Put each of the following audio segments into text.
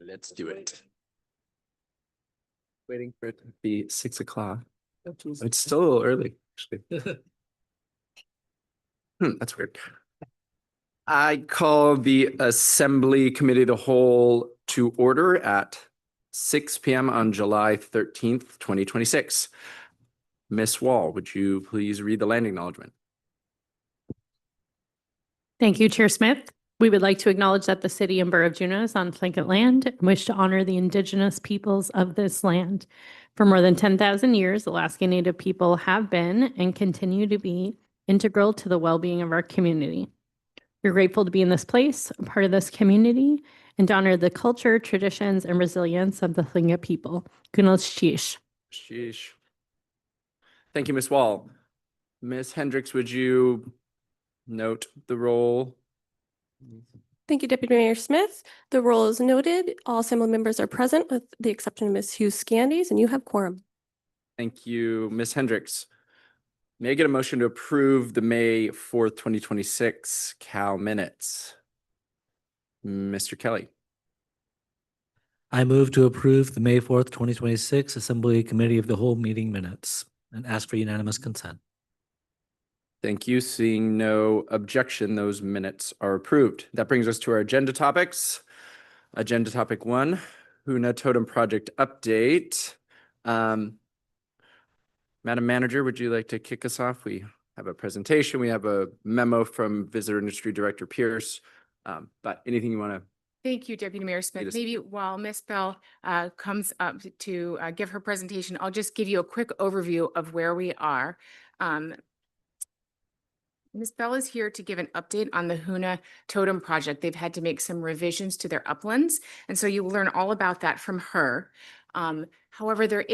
Let's do it. Waiting for it to be 6 o'clock. It's still a little early, actually. That's weird. I call the Assembly Committee of the Whole to order at 6 p.m. on July 13th, 2026. Ms. Wall, would you please read the land acknowledgement? Thank you, Chair Smith. We would like to acknowledge that the city and borough of Juneau is on Tlingit land and wish to honor the indigenous peoples of this land. For more than 10,000 years, Alaska Native people have been and continue to be integral to the well-being of our community. We're grateful to be in this place, a part of this community, and to honor the culture, traditions, and resilience of the Tlingit people. Kunos Chish. Sheesh. Thank you, Ms. Wall. Ms. Hendricks, would you note the roll? Thank you, Deputy Mayor Smith. The roll is noted. All Assembly members are present with the exception of Ms. Hughes Scandies, and you have quorum. Thank you, Ms. Hendricks. May I get a motion to approve the May 4th, 2026 Cal minutes? Mr. Kelly. I move to approve the May 4th, 2026 Assembly Committee of the Whole meeting minutes and ask for unanimous consent. Thank you. Seeing no objection, those minutes are approved. That brings us to our agenda topics. Agenda topic 1, Juneau Totem Project update. Madam Manager, would you like to kick us off? We have a presentation. We have a memo from Visitor Industry Director Pierce. But anything you want to? Thank you, Deputy Mayor Smith. Maybe while Ms. Bell comes up to give her presentation, I'll just give you a quick overview of where we are. Ms. Bell is here to give an update on the Juneau Totem Project. They've had to make some revisions to their uplands, and so you will learn all about that from her. However, there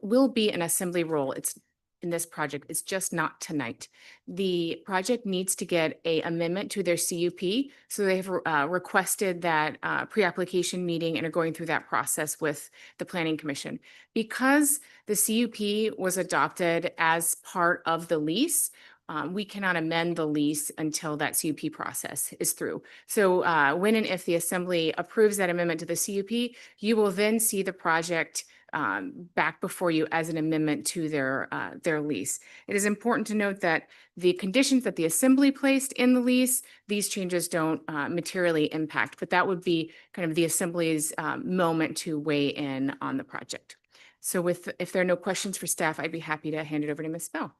will be an assembly role. It's in this project. It's just not tonight. The project needs to get an amendment to their CUP, so they've requested that pre-application meeting and are going through that process with the Planning Commission. Because the CUP was adopted as part of the lease, we cannot amend the lease until that CUP process is through. So when and if the Assembly approves that amendment to the CUP, you will then see the project back before you as an amendment to their lease. It is important to note that the conditions that the Assembly placed in the lease, these changes don't materially impact, but that would be kind of the Assembly's moment to weigh in on the project. So if there are no questions for staff, I'd be happy to hand it over to Ms. Bell.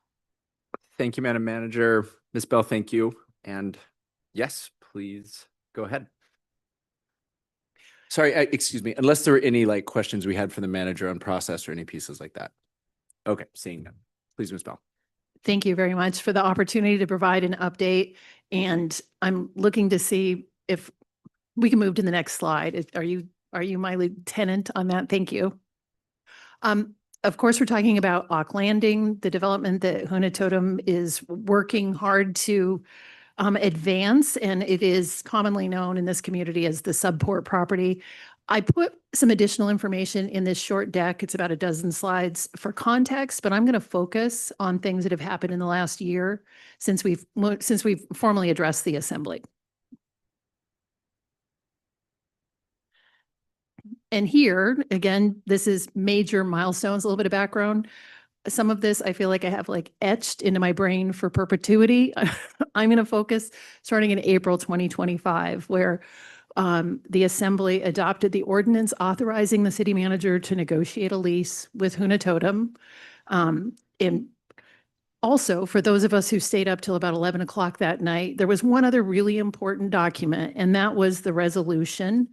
Thank you, Madam Manager. Ms. Bell, thank you. And yes, please go ahead. Sorry, excuse me, unless there were any questions we had for the manager on process or any pieces like that. Okay, seeing none. Please, Ms. Bell. Thank you very much for the opportunity to provide an update. And I'm looking to see if we can move to the next slide. Are you my lieutenant on that? Thank you. Of course, we're talking about Ock Landing, the development that Juneau Totem is working hard to advance, and it is commonly known in this community as the subport property. I put some additional information in this short deck. It's about a dozen slides for context, but I'm going to focus on things that have happened in the last year since we've formally addressed the Assembly. And here, again, this is major milestones, a little bit of background. Some of this I feel like I have etched into my brain for perpetuity. I'm going to focus starting in April 2025, where the Assembly adopted the ordinance authorizing the city manager to negotiate a lease with Juneau Totem. And also, for those of us who stayed up till about 11 o'clock that night, there was one other really important document, and that was the resolution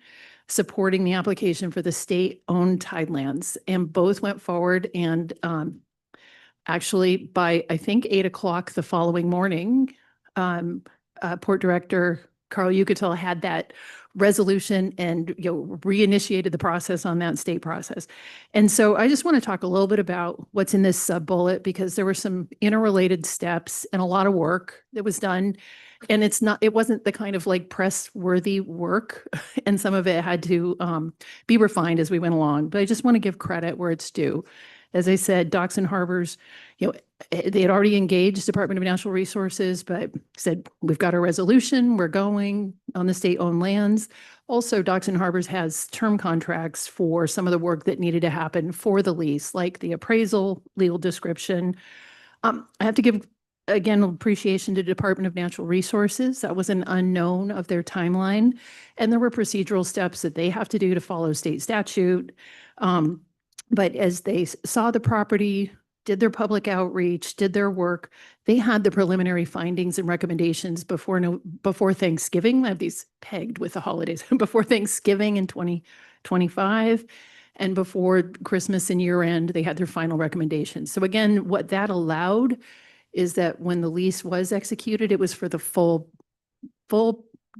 supporting the application for the state-owned tidelands. And both went forward, and actually by, I think, 8 o'clock the following morning, Port Director Carl Yucatel had that resolution and reinitiated the process on that state process. And so I just want to talk a little bit about what's in this sub-bullet, because there were some interrelated steps and a lot of work that was done. And it wasn't the kind of press-worthy work, and some of it had to be refined as we went along. But I just want to give credit where it's due. As I said, docks and harbors, They had already engaged Department of Natural Resources, but said, we've got a resolution, we're going on the state-owned lands. Also, Docks and Harbors has term contracts for some of the work that needed to happen for the lease, like the appraisal, legal description. I have to give, again, appreciation to Department of Natural Resources. That was an unknown of their timeline. And there were procedural steps that they have to do to follow state statute. But as they saw the property, did their public outreach, did their work, they had the preliminary findings and recommendations before Thanksgiving. I have these pegged with the holidays, before Thanksgiving in 2025. And before Christmas and year end, they had their final recommendations. So again, what that allowed is that when the lease was executed, it was for the full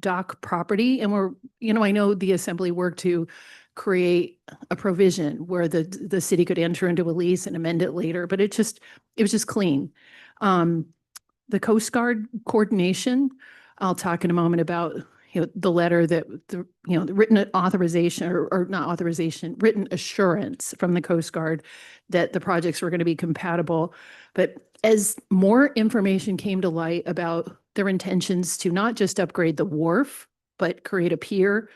dock property. And I know the assembly worked to create a provision where the city could enter into a lease and amend it later, but it was just clean. The Coast Guard coordination, I'll talk in a moment about the letter that the written authorization or not authorization, written assurance from the Coast Guard that the projects were going to be compatible. But as more information came to light about their intentions to not just upgrade the wharf, but create a pier,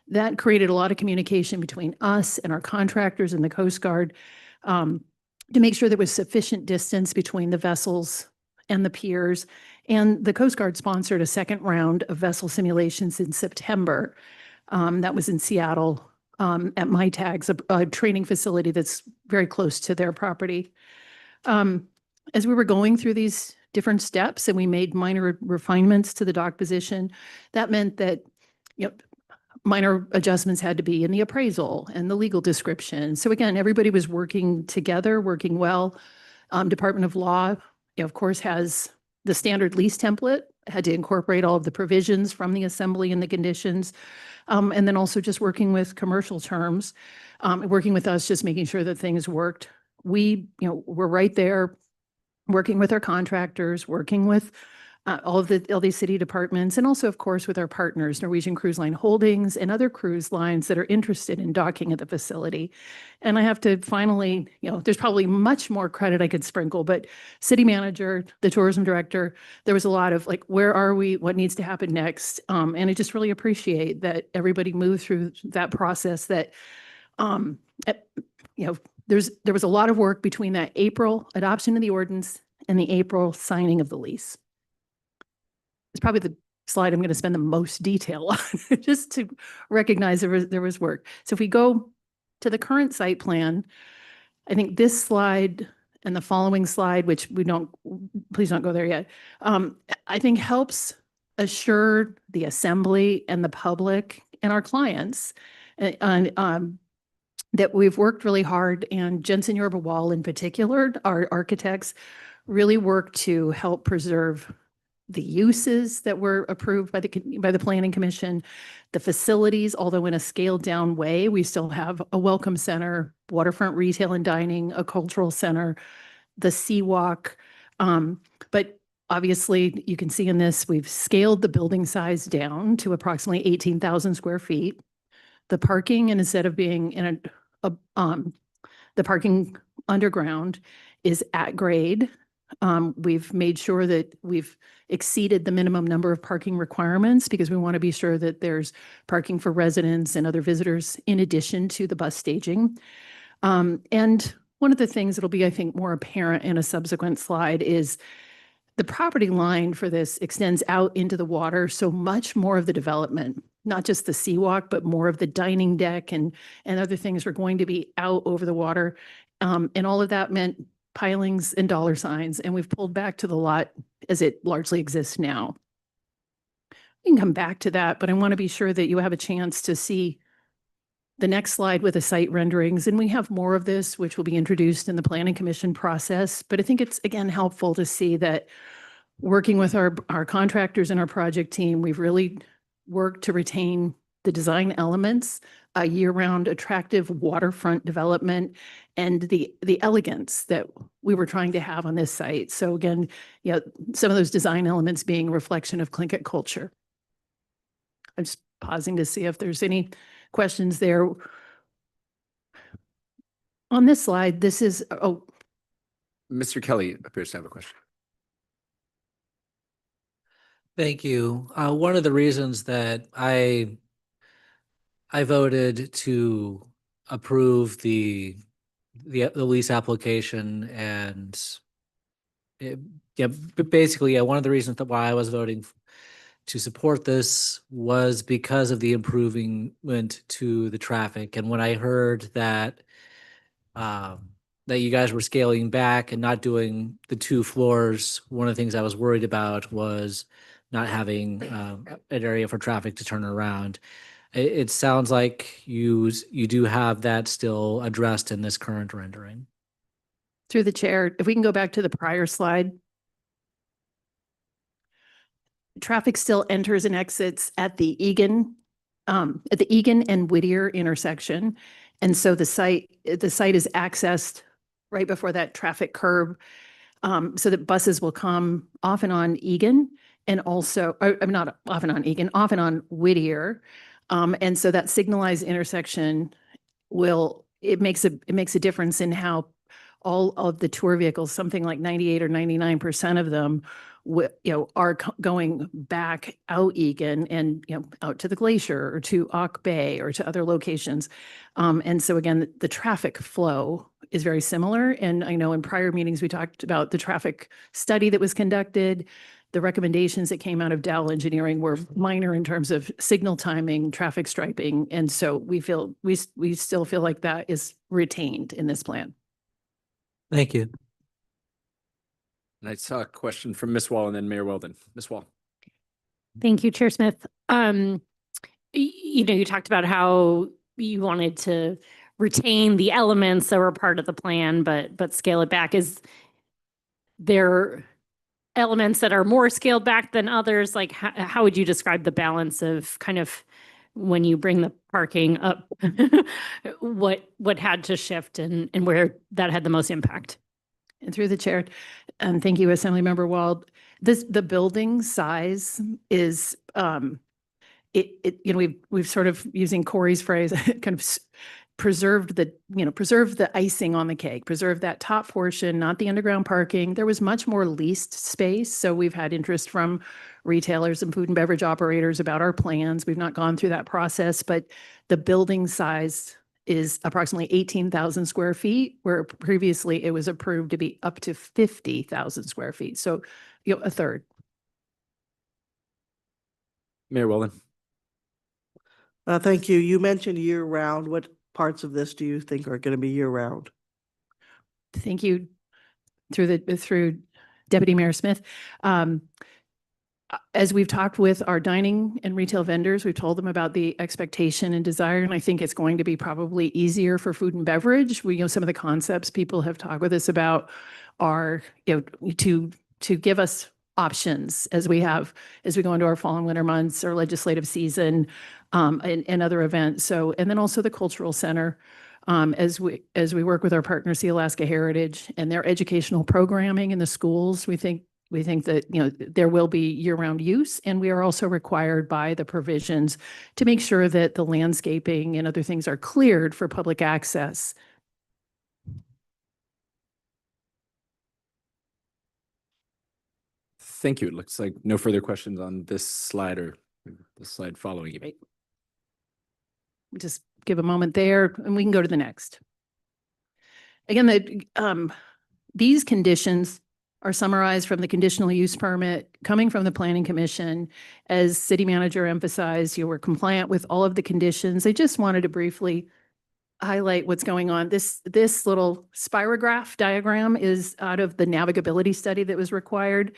that created a lot of communication between us and our contractors and the Coast Guard to make sure there was sufficient distance between the vessels and the piers. And the Coast Guard sponsored a second round of vessel simulations in September. That was in Seattle at MyTags, a training facility that's very close to their property. As we were going through these different steps and we made minor refinements to the dock position, that meant that minor adjustments had to be in the appraisal and the legal description. So again, everybody was working together, working well. Department of Law, of course, has the standard lease template, had to incorporate all of the provisions from the assembly and the conditions. And then also just working with commercial terms, working with us, just making sure that things worked. We're right there working with our contractors, working with all these city departments, and also, of course, with our partners, Norwegian Cruise Line Holdings and other cruise lines that are interested in docking at the facility. And I have to finally, there's probably much more credit I could sprinkle, but city manager, the tourism director, there was a lot of where are we? What needs to happen next? And I just really appreciate that everybody moved through that process. That, there was a lot of work between that April adoption of the ordinance and the April signing of the lease. It's probably the slide I'm going to spend the most detail on, just to recognize there was work. So if we go to the current site plan, I think this slide and the following slide, which please don't go there yet, I think helps assure the assembly and the public and our clients that we've worked really hard, and Jensen Yorba Wall in particular, our architects, really worked to help preserve the uses that were approved by the Planning Commission, the facilities, although in a scaled down way. We still have a welcome center, waterfront retail and dining, a cultural center, the Seawalk. But obviously you can see in this, we've scaled the building size down to approximately 18,000 square feet. The parking, and instead of being in the parking underground, is at grade. We've made sure that we've exceeded the minimum number of parking requirements because we want to be sure that there's parking for residents and other visitors in addition to the bus staging. And one of the things that'll be, I think, more apparent in a subsequent slide is the property line for this extends out into the water. So much more of the development, not just the Seawalk, but more of the dining deck and other things are going to be out over the water. And all of that meant pilings and dollar signs, and we've pulled back to the lot as it largely exists now. We can come back to that, but I want to be sure that you have a chance to see the next slide with the site renderings, and we have more of this, which will be introduced in the Planning Commission process. But I think it's, again, helpful to see that working with our contractors and our project team, we've really worked to retain the design elements, a year-round attractive waterfront development, and the elegance that we were trying to have on this site. So again, some of those design elements being a reflection of Tlingit culture. I'm just pausing to see if there's any questions there. On this slide, this is, Mr. Kelly appears to have a question. Thank you. One of the reasons that I voted to approve the lease application and basically, one of the reasons that why I was voting to support this was because of the improvement to the traffic. And when I heard that that you guys were scaling back and not doing the 2 floors, one of the things I was worried about was not having an area for traffic to turn around. It sounds like you do have that still addressed in this current rendering. Through the chair, if we can go back to the prior slide. Traffic still enters and exits at the Egan and Whittier intersection. And so the site is accessed right before that traffic curb, so that buses will come off and on Egan and also, I'm not off and on Egan, off and on Whittier. And so that signalized intersection it makes a difference in how all of the tour vehicles, something like 98 or 99% of them, are going back out Egan and, out to the glacier or to Auk Bay or to other locations. And so again, the traffic flow is very similar. And I know in prior meetings, we talked about the traffic study that was conducted. The recommendations that came out of Dow Engineering were minor in terms of signal timing, traffic striping. And so we still feel like that is retained in this plan. Thank you. And I saw a question from Ms. Wall and then Mayor Weldon. Ms. Wall. Thank you, Chair Smith. You talked about how you wanted to retain the elements that were part of the plan, but scale it back. Is there elements that are more scaled back than others? Like how would you describe the balance of kind of when you bring the parking up, what had to shift and where that had the most impact? And through the chair, and thank you, Assemblymember Wald. The building size is we've sort of, using Corey's phrase, kind of preserved the icing on the cake, preserved that top portion, not the underground parking. There was much more leased space. So we've had interest from retailers and food and beverage operators about our plans. We've not gone through that process, but the building size is approximately 18,000 square feet, where previously it was approved to be up to 50,000 square feet. So, a third. Mayor Weldon. Thank you. You mentioned year round. What parts of this do you think are going to be year round? Thank you. Through Deputy Mayor Smith. As we've talked with our dining and retail vendors, we've told them about the expectation and desire, and I think it's going to be probably easier for food and beverage. Some of the concepts people have talked with us about are, to give us options as we go into our fall and winter months or legislative season, and other events. So, and then also the cultural center, as we work with our partner, Sea Alaska Heritage, and their educational programming in the schools, we think that, there will be year-round use, and we are also required by the provisions to make sure that the landscaping and other things are cleared for public access. Thank you. It looks like no further questions on this slide or the slide following it. Right. Just give a moment there, and we can go to the next. Again, these conditions are summarized from the conditional use permit coming from the Planning Commission. As city manager emphasized, you were compliant with all of the conditions. I just wanted to briefly highlight what's going on. This little spirograph diagram is out of the navigability study that was required.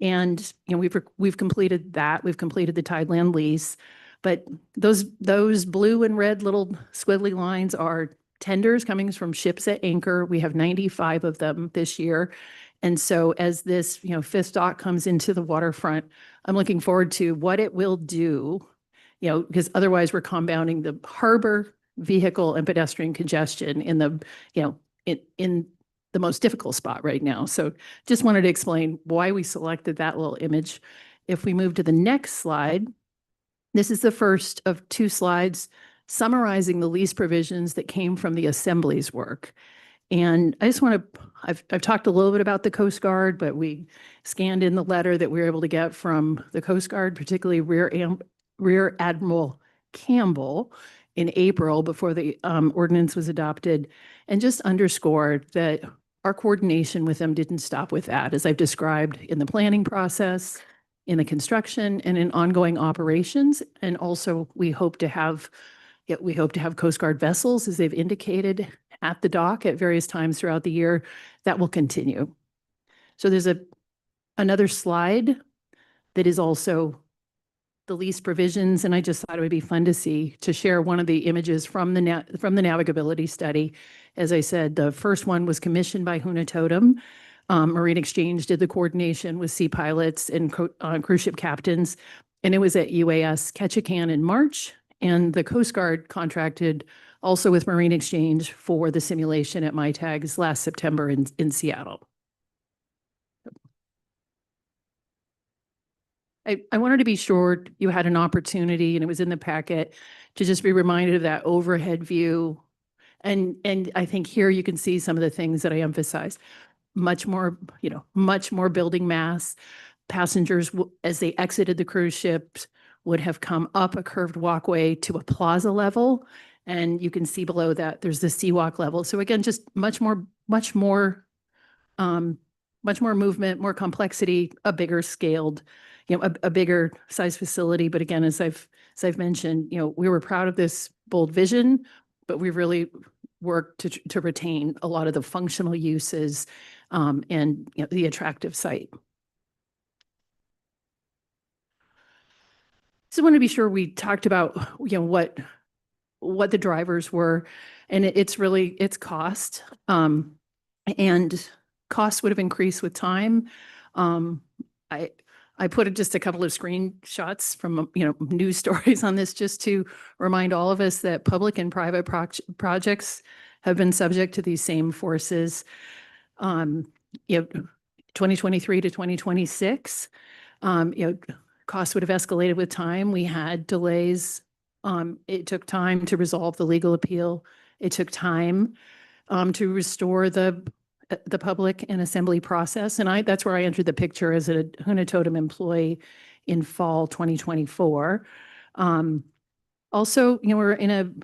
And, we've completed that. We've completed the Tideland lease. But those blue and red little squiggly lines are tenders coming from ships at anchor. We have 95 of them this year. And so as this, fifth dock comes into the waterfront, I'm looking forward to what it will do, because otherwise we're compounding the harbor, vehicle, and pedestrian congestion in the, in the most difficult spot right now. So just wanted to explain why we selected that little image. If we move to the next slide, this is the first of 2 slides summarizing the lease provisions that came from the Assembly's work. And I just want to I've talked a little bit about the Coast Guard, but we scanned in the letter that we were able to get from the Coast Guard, particularly Rear Admiral Campbell in April before the ordinance was adopted, and just underscored that our coordination with them didn't stop with that, as I've described in the planning process, in the construction, and in ongoing operations. And also, we hope to have Coast Guard vessels, as they've indicated, at the dock at various times throughout the year. That will continue. So there's another slide that is also the lease provisions, and I just thought it would be fun to share one of the images from the navigability study. As I said, the first one was commissioned by Juneau Totem. Marine Exchange did the coordination with sea pilots and cruise ship captains, and it was at UAS Ketchikan in March. And the Coast Guard contracted also with Marine Exchange for the simulation at MyTags last September in Seattle. I wanted to be sure you had an opportunity, and it was in the packet, to just be reminded of that overhead view. And I think here you can see some of the things that I emphasized. Much more building mass. Passengers, as they exited the cruise ships, would have come up a curved walkway to a plaza level. And you can see below that there's the seawalk level. So again, just much more movement, more complexity, a bigger scaled, a bigger size facility. But again, as I've mentioned, we were proud of this bold vision, but we really worked to retain a lot of the functional uses and the attractive site. So I want to be sure we talked about what the drivers were, and it's cost, and costs would have increased with time. I put just a couple of screenshots from news stories on this, just to remind all of us that public and private projects have been subject to these same forces. 2023 to 2026, costs would have escalated with time. We had delays. It took time to resolve the legal appeal. It took time to restore the public and assembly process. And that's where I entered the picture as a Juneau Totem employee in fall 2024. Also, we're in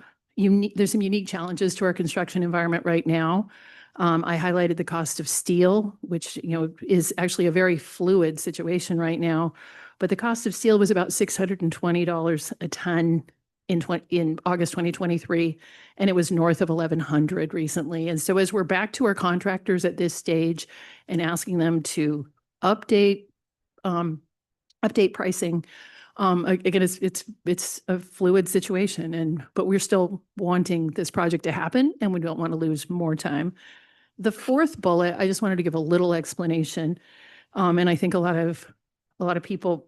there's some unique challenges to our construction environment right now. I highlighted the cost of steel, which, is actually a very fluid situation right now. But the cost of steel was about $620 a ton in August 2023, and it was north of 1,100 recently. And so as we're back to our contractors at this stage and asking them to update pricing, again, it's a fluid situation, but we're still wanting this project to happen, and we don't want to lose more time. The fourth bullet, I just wanted to give a little explanation, and I think a lot of people,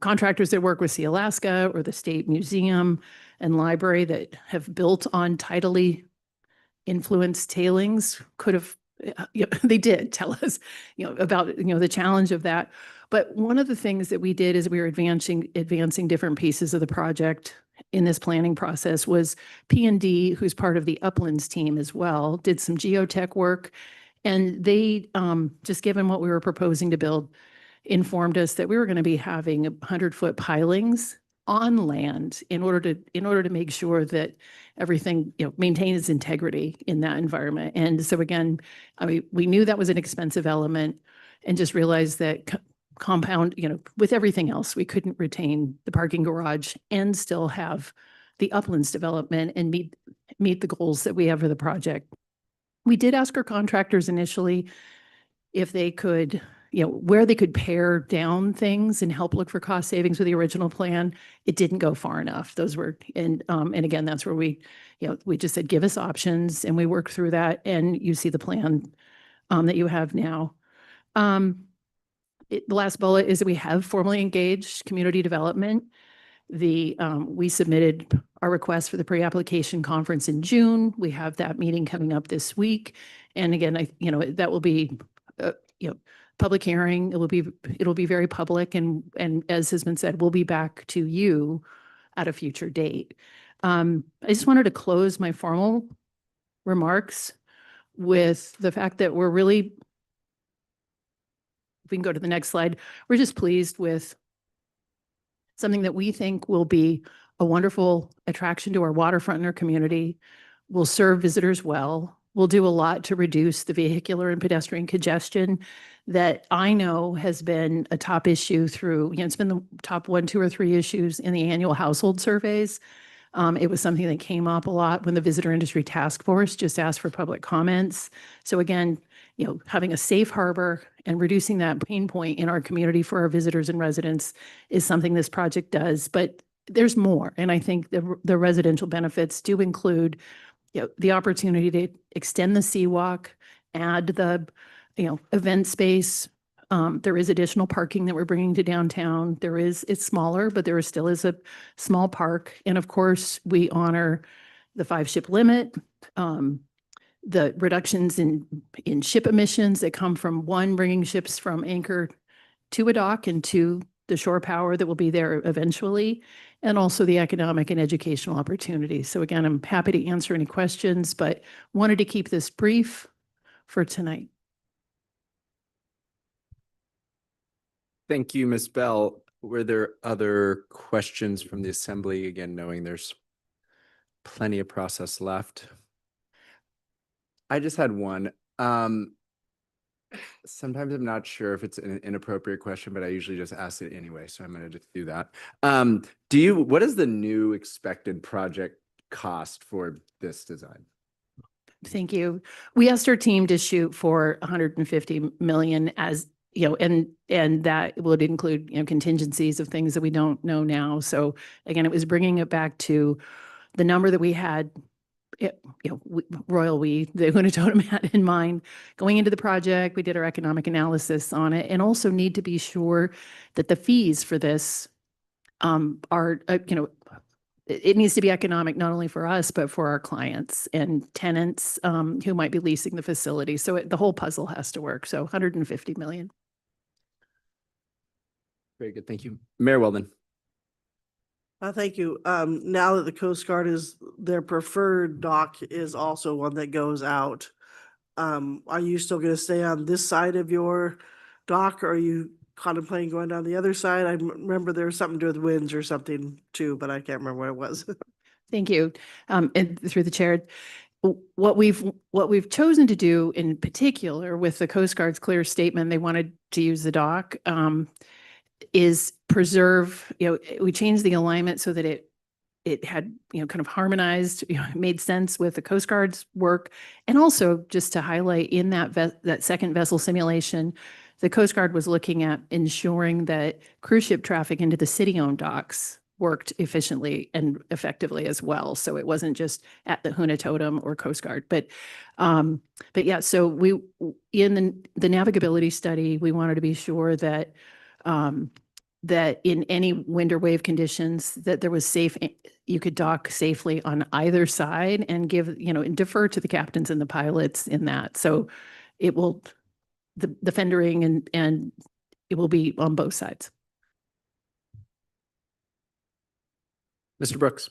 contractors that work with Sea Alaska or the State Museum and Library that have built on tidally influenced tailings could have, they did tell us, about, the challenge of that. But one of the things that we did as we were advancing different pieces of the project in this planning process was P&D, who's part of the Uplands team as well, did some geotech work. And they, just given what we were proposing to build, informed us that we were going to be having 100-foot pilings on land in order to make sure that everything maintains its integrity in that environment. And so again, we knew that was an expensive element, and just realized that compound, with everything else, we couldn't retain the parking garage and still have the Uplands development and meet the goals that we have for the project. We did ask our contractors initially if they could, where they could pare down things and help look for cost savings with the original plan. It didn't go far enough. Those were, and again, that's where we just said, give us options, and we worked through that. And you see the plan that you have now. The last bullet is that we have formally engaged community development. We submitted our request for the pre-application conference in June. We have that meeting coming up this week. And again, that will be, public hearing. It'll be very public. And as has been said, we'll be back to you at a future date. I just wanted to close my formal remarks with the fact that we're really, if we can go to the next slide, we're just pleased with something that we think will be a wonderful attraction to our waterfront in our community, will serve visitors well, will do a lot to reduce the vehicular and pedestrian congestion that I know has been a top issue through, it's been the top 1, 2, or 3 issues in the annual household surveys. It was something that came up a lot when the Visitor Industry Task Force just asked for public comments. So again, having a safe harbor and reducing that pain point in our community for our visitors and residents is something this project does. But there's more, and I think the residential benefits do include, the opportunity to extend the Seawalk, add the, event space. There is additional parking that we're bringing to downtown. It's smaller, but there still is a small park. And of course, we honor the 5-ship limit, the reductions in ship emissions that come from bringing ships from anchor to a dock and to the shore power that will be there eventually, and also the economic and educational opportunities. So again, I'm happy to answer any questions, but wanted to keep this brief for tonight. Thank you, Ms. Bell. Were there other questions from the assembly? Again, knowing there's plenty of process left. I just had one. Sometimes I'm not sure if it's an inappropriate question, but I usually just ask it anyway, so I'm going to just do that. What is the new expected project cost for this design? Thank you. We asked our team to shoot for 150 million as, and that would include, contingencies of things that we don't know now. So again, it was bringing it back to the number that we had, the Hoonah Totem had in mind going into the project. We did our economic analysis on it, and also need to be sure that the fees for this are, it needs to be economic, not only for us, but for our clients and tenants who might be leasing the facility. So the whole puzzle has to work. So 150 million. Very good. Thank you. Mayor Weldon. Thank you. Now that the Coast Guard is their preferred dock is also one that goes out. Are you still going to stay on this side of your dock, or are you contemplating going down the other side? I remember there was something to do with winds or something too, but I can't remember what it was. Thank you. And through the chair, what we've chosen to do in particular with the Coast Guard's clear statement, they wanted to use the dock, is preserve, we changed the alignment so that it had, kind of harmonized, made sense with the Coast Guard's work. And also just to highlight in that second vessel simulation, the Coast Guard was looking at ensuring that cruise ship traffic into the city-owned docks worked efficiently and effectively as well. So it wasn't just at the Hoonah Totem or Coast Guard, but yeah, so we, in the navigability study, we wanted to be sure that that in any wind or wave conditions that there was safe, you could dock safely on either side and give, and defer to the captains and the pilots in that. So it will, the fendering and it will be on both sides. Mr. Brooks.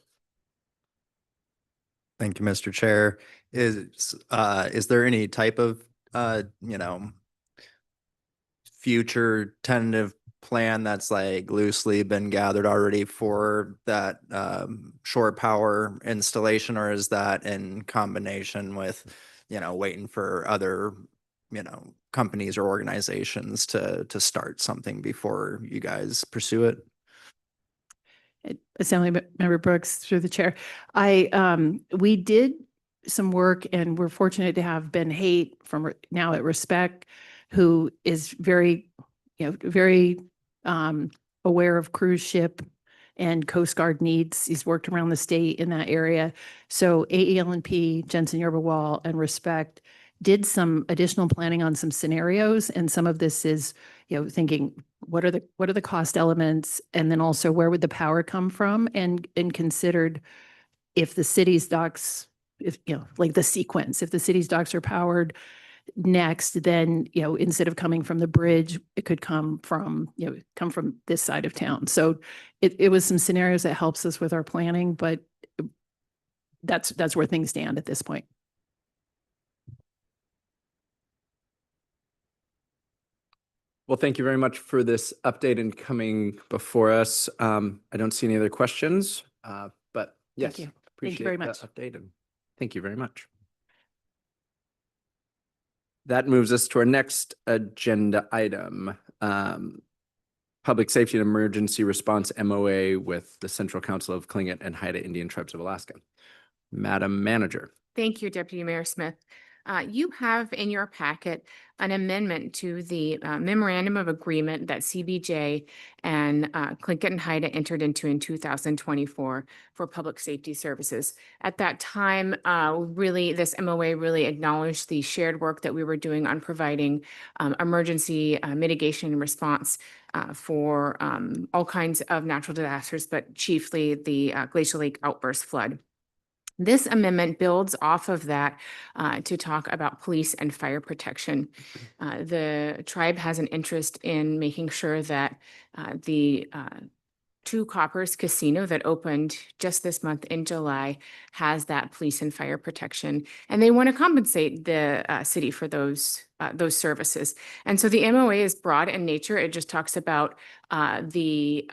Thank you, Mr. Chair. Is there any type of, future tentative plan that's like loosely been gathered already for that shore power installation, or is that in combination with, waiting for other, companies or organizations to start something before you guys pursue it? Assemblymember Brooks, through the chair. We did some work, and we're fortunate to have Ben Haight from now at Respect, who is very, very aware of cruise ship and Coast Guard needs. He's worked around the state in that area. So AEL&P, Jensen Yerba Wall, and Respect did some additional planning on some scenarios, and some of this is, thinking what are the cost elements, and then also where would the power come from, and considered if the city's docks, if like the sequence, if the city's docks are powered next, then instead of coming from the bridge, it could come from this side of town. So it was some scenarios that helps us with our planning, but that's where things stand at this point. Well, thank you very much for this update and coming before us. I don't see any other questions, but yes, you. Thank you appreciate very the much. update and thank you very much. That moves us to our next agenda item, Public Safety and Emergency Response MOA with the Central Council of Tlingit and Haida Indian Tribes of Alaska. Madam Manager. Thank you, Deputy Mayor Smith. You have in your packet an amendment to the memorandum of agreement that CBJ and Tlingit and Haida entered into in 2024 for public safety services. At that time, really, this MOA really acknowledged the shared work that we were doing on providing emergency mitigation and response for all kinds of natural disasters, but chiefly the Glacial Lake outburst flood. This amendment builds off of that to talk about police and fire protection. The tribe has an interest in making sure that the Two Coppers Casino that opened just this month in July has that police and fire protection, and they want to compensate the city for those services. And so the MOA is broad in nature. It just talks about the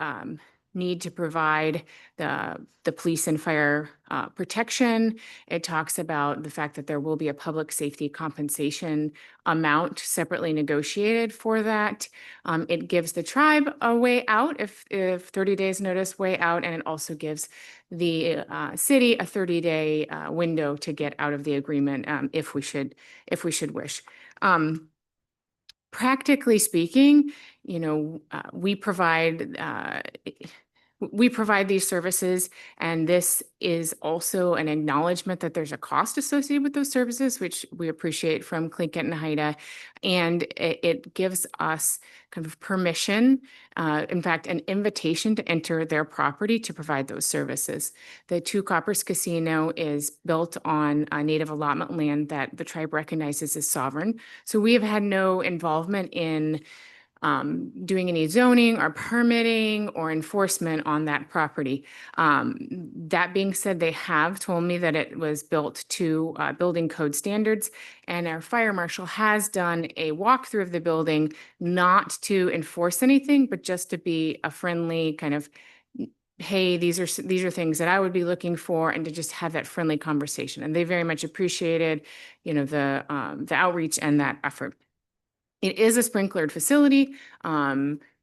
need to provide the police and fire protection. It talks about the fact that there will be a public safety compensation amount separately negotiated for that. It gives the tribe a way out if 30 days notice way out, and it also gives the city a 30-day window to get out of the agreement if we should wish. Practically speaking, we provide these services, and this is also an acknowledgement that there's a cost associated with those services, which we appreciate from Tlingit and Haida, and it gives us kind of permission, in fact, an invitation to enter their property to provide those services. The Two Coppers Casino is built on a native allotment land that the tribe recognizes as sovereign. So we have had no involvement in doing any zoning or permitting or enforcement on that property. That being said, they have told me that it was built to building code standards, and our fire marshal has done a walkthrough of the building, not to enforce anything, but just to be a friendly kind of, hey, these are things that I would be looking for, and to just have that friendly conversation. And they very much appreciated, the outreach and that effort. It is a sprinklered facility.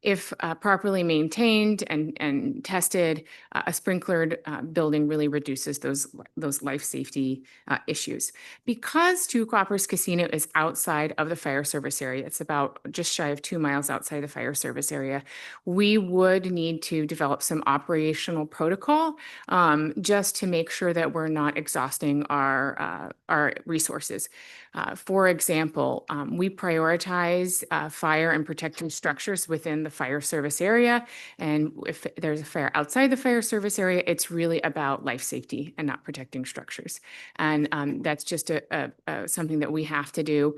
If properly maintained and tested, a sprinklered building really reduces those life safety issues. Because Two Coppers Casino is outside of the fire service area, it's about just shy of 2 miles outside the fire service area, we would need to develop some operational protocol just to make sure that we're not exhausting our resources. For example, we prioritize fire and protected structures within the fire service area. And if there's a fire outside the fire service area, it's really about life safety and not protecting structures. And that's just something that we have to do.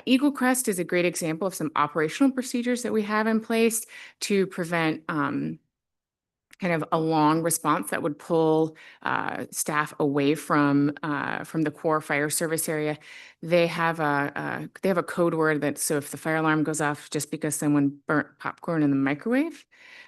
Eagle Crest is a great example of some operational procedures that we have in place to prevent kind of a long response that would pull staff away from the core fire service area. They have a code word that, so if the fire alarm goes off just because someone burnt popcorn in the microwave,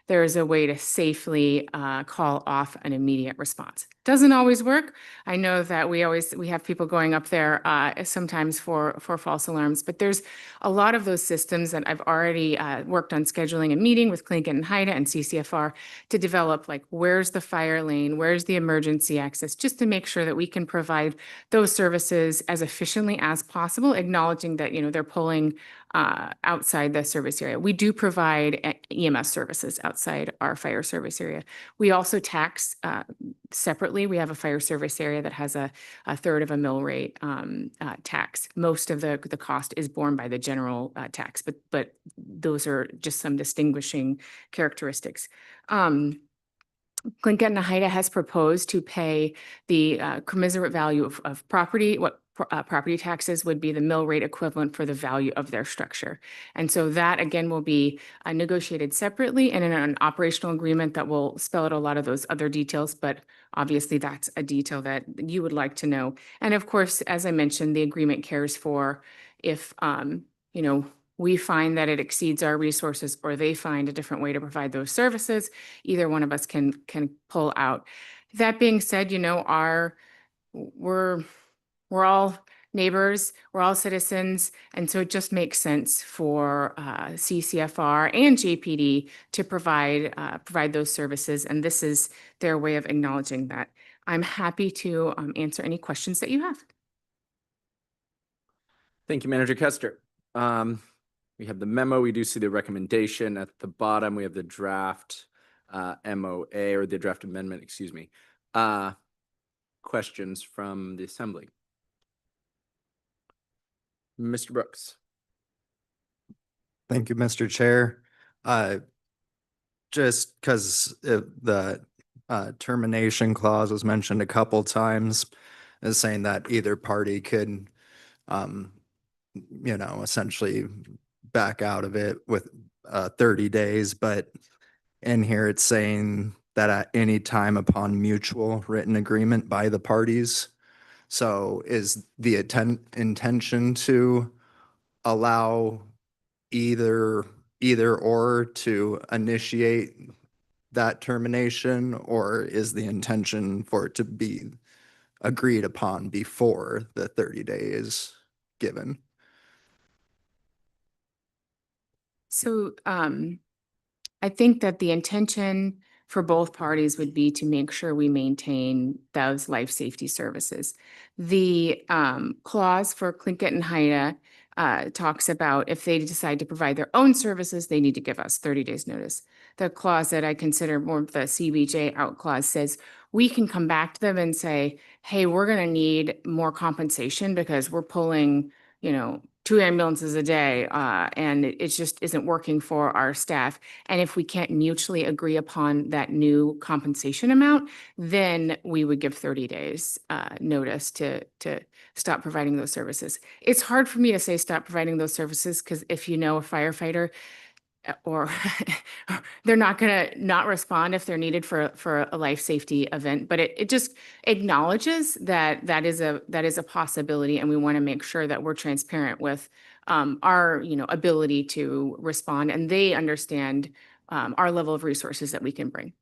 there is a way to safely call off an immediate response. Doesn't always work. I know that we have people going up there sometimes for false alarms, but there's a lot of those systems that I've already worked on scheduling a meeting with Tlingit and Haida and CCFR to develop, like, where's the fire lane, where's the emergency access, just to make sure that we can provide those services as efficiently as possible, acknowledging that, they're pulling outside the service area. We do provide EMS services outside our fire service area. We also tax separately. We have a fire service area that has a third of a mill rate tax. Most of the cost is borne by the general tax, but those are just some distinguishing characteristics. Tlingit and Haida has proposed to pay the commensurate value of property. What property taxes would be the mill rate equivalent for the value of their structure. And so that, again, will be negotiated separately and in an operational agreement that will spell out a lot of those other details. But obviously, that's a detail that you would like to know. And of course, as I mentioned, the agreement cares for if, we find that it exceeds our resources or they find a different way to provide those services, either one of us can pull out. That being said, you know, we're all neighbors, we're all citizens, and so it just makes sense for CCFR and JPD to provide those services, and this is their way of acknowledging that. I'm happy to answer any questions that you have. Thank you, Manager Kester. We have the memo. We do see the recommendation at the bottom. We have the draft MOA, or the draft amendment, excuse me. Questions from the Assembly? Mr. Brooks. Thank you, Mr. Chair. Just because the termination clause was mentioned a couple times, as saying that either party could, you know, essentially back out of it with 30 days, but in here it's saying that at any time upon mutual written agreement by the parties. So is the intention to allow either or to initiate that termination, or is the intention for it to be agreed upon before the 30 days given? So I think that the intention for both parties would be to make sure we maintain those life safety services. The clause for Tlingit and Haida talks about if they decide to provide their own services, they need to give us 30 days notice. The clause that I consider more of the CBJ out clause says we can come back to them and say, hey, we're going to need more compensation because we're pulling, you know, 2 ambulances a day, and it just isn't working for our staff. And if we can't mutually agree upon that new compensation amount, then we would give 30 days notice to stop providing those services. It's hard for me to say stop providing those services because if you know a firefighter, or they're not going to not respond if they're needed for a life safety event, but it just acknowledges that is a possibility, and we want to make sure that we're transparent with our ability to respond, and they understand our level of resources that we can bring.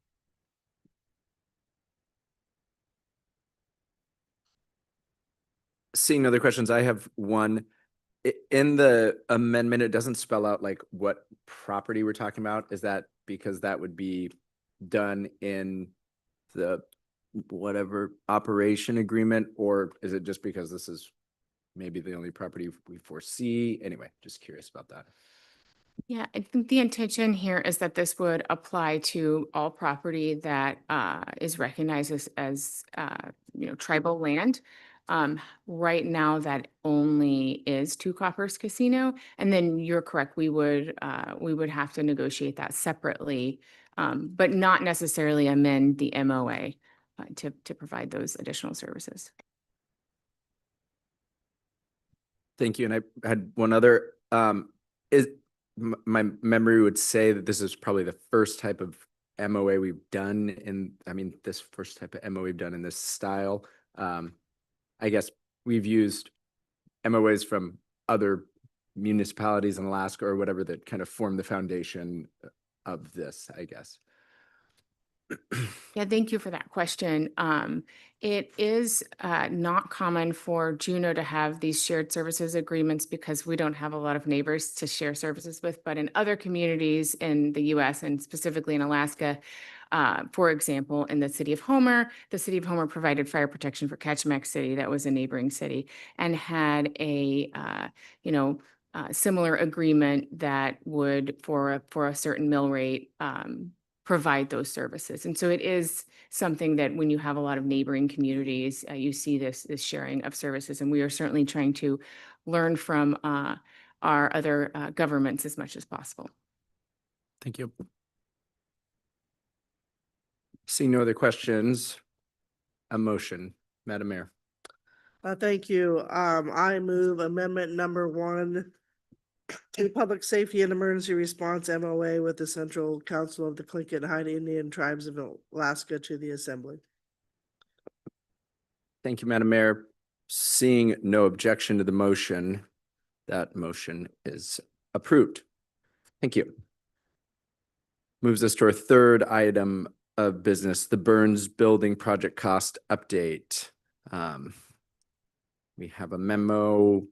Seeing no other questions, I have one. In the amendment, it doesn't spell out like what property we're talking about. Is that because that would be done in the whatever operation agreement, or is it just because this is maybe the only property we foresee? Anyway, just curious about that. Yeah, I think the intention here is that this would apply to all property that is recognized as tribal land. Right now, that only is Two Coppers Casino, and then you're correct. We would have to negotiate that separately, but not necessarily amend the MOA to provide those additional services. Thank you. And I had one other. My memory would say that this is probably the first type of MOA we've done this first type of MOA we've done in this style. I guess we've used MOAs from other municipalities in Alaska or whatever that kind of form the foundation of this, I guess. Yeah, thank you for that question. It is not common for Juneau to have these shared services agreements because we don't have a lot of neighbors to share services with, but in other communities in the US and specifically in Alaska, for example, in the city of Homer provided fire protection for Kachemak City, that was a neighboring city, and had a similar agreement that would, for a certain mill rate, provide those services. And so it is something that when you have a lot of neighboring communities, you see this sharing of services. And we are certainly trying to learn from our other governments as much as possible. Thank you. Seeing no other questions, a motion, Madam Mayor. Thank you. I move amendment number 1 to Public Safety and Emergency Response MOA with the Central Council of the Tlingit and Haida Indian Tribes of Alaska to the Assembly. Thank you, Madam Mayor. Seeing no objection to the motion, that motion is Approved. Thank you. Moves us to our third item of business, the Burns Building Project Cost Update. We have a memo,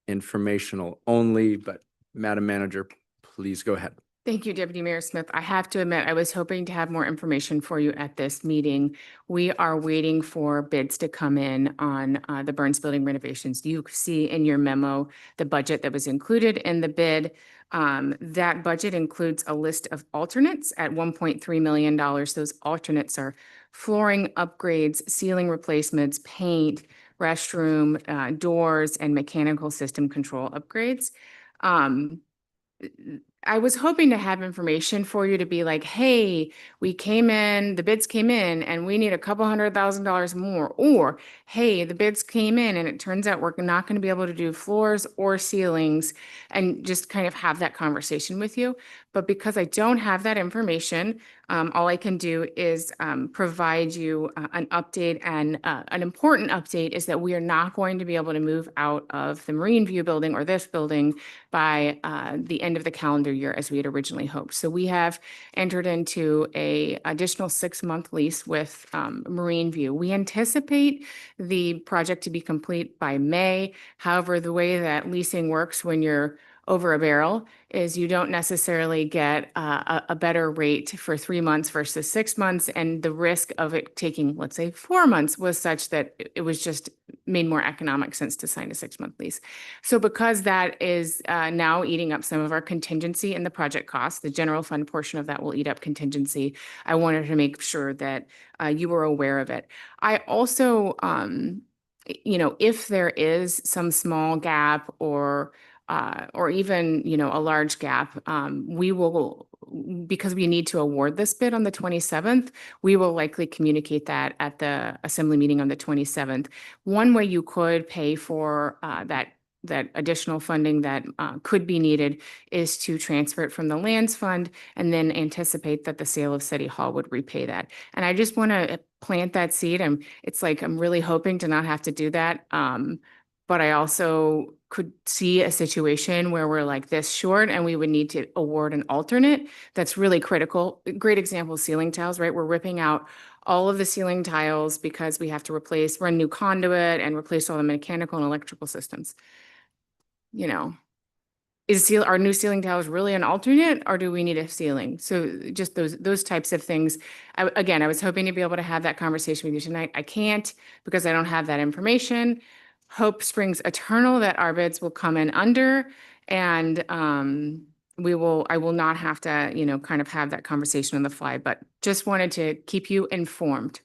informational only, but Madam Manager, please go ahead. Thank you, Deputy Mayor Smith. I have to admit, I was hoping to have more information for you at this meeting. We are waiting for bids to come in on the Burns Building renovations. You see in your memo the budget that was included in the bid. That budget includes a list of alternates at $1.3 million. Those alternates are flooring upgrades, ceiling replacements, paint, restroom, doors, and mechanical system control upgrades. I was hoping to have information for you to be like, hey, we came in, the bids came in and we need a couple $100,000 more. Or, hey, the bids came in and it turns out we're not going to be able to do floors or ceilings, and just kind of have that conversation with you. But because I don't have that information, all I can do is provide you an update. And an important update is that we are not going to be able to move out of the Marine View building or this building by the end of the calendar year as we had originally hoped. So we have entered into a additional 6-month lease with Marine View. We anticipate the project to be complete by May. However, the way that leasing works when you're over a barrel is you don't necessarily get a better rate for 3 months versus 6 months. And the risk of it taking, let's say, 4 months was such that it was just made more economic sense to sign a 6-month lease. So because that is now eating up some of our contingency in the project cost, the general fund portion of that will eat up contingency. I wanted to make sure that you were aware of it. I also, if there is some small gap or even, a large gap, we will, because we need to award this bid on the 27th, we will likely communicate that at the assembly meeting on the 27th. One way you could pay for that additional funding that could be needed is to transfer it from the lands fund and then anticipate that the sale of City Hall would repay that. And I just want to plant that seed. It's like, I'm really hoping to not have to do that. But I also could see a situation where we're like this short and we would need to award an alternate. That's really critical. Great example, ceiling tiles, right? We're ripping out all of the ceiling tiles because we have to run new conduit and replace all the mechanical and electrical systems. Are new ceiling tiles really an alternate, or do we need a ceiling? So just those types of things. I was hoping to be able to have that conversation with you tonight. I can't because I don't have that information. Hope springs eternal that our bids will come in under, and I will not have to, kind of have that conversation on the fly, but just wanted to keep you informed.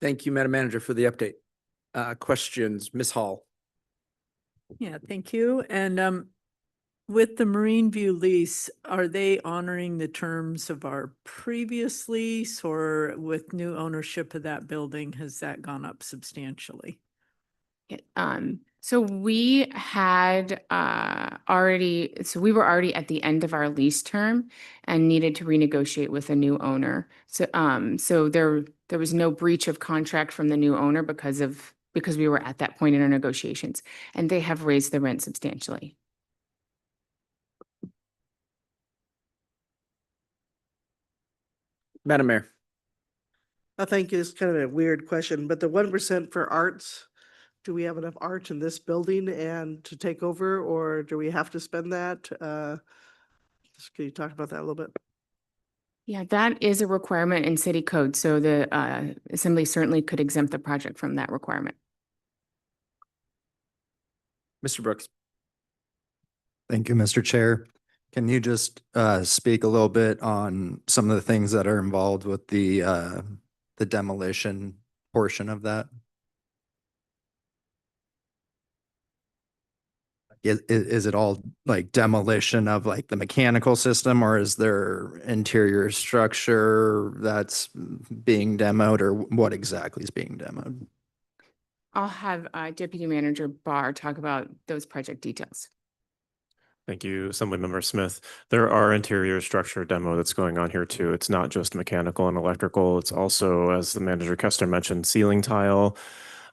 Thank you, Madam Manager, for the update. Questions, Ms. Hall? Yeah, thank you. And with the Marine View lease, are they honoring the terms of our previous lease, or with new ownership of that building, has that gone up substantially? So we had we were already at the end of our lease term and needed to renegotiate with a new owner. So there was no breach of contract from the new owner because we were at that point in our negotiations, and they have raised the rent substantially. Madam Mayor? I think it's kind of a weird question, but the 1% for arts, do we have enough art in this building and to take over, or do we have to spend that? Can you talk about that a little bit? Yeah, that is a requirement in city code. So the assembly certainly could exempt the project from that requirement. Mr. Brooks? Thank you, Mr. Chair. Can you just speak a little bit on some of the things that are involved with the demolition portion of that? Is it all like demolition of like the mechanical system, or is there interior structure that's being demoed, or what exactly is being demoed? I'll have Deputy Manager Barr talk about those project details. Thank you, Assemblymember Smith. There are interior structure demo that's going on here too. It's not just mechanical and electrical. It's also, as the Manager Kester mentioned, ceiling tile,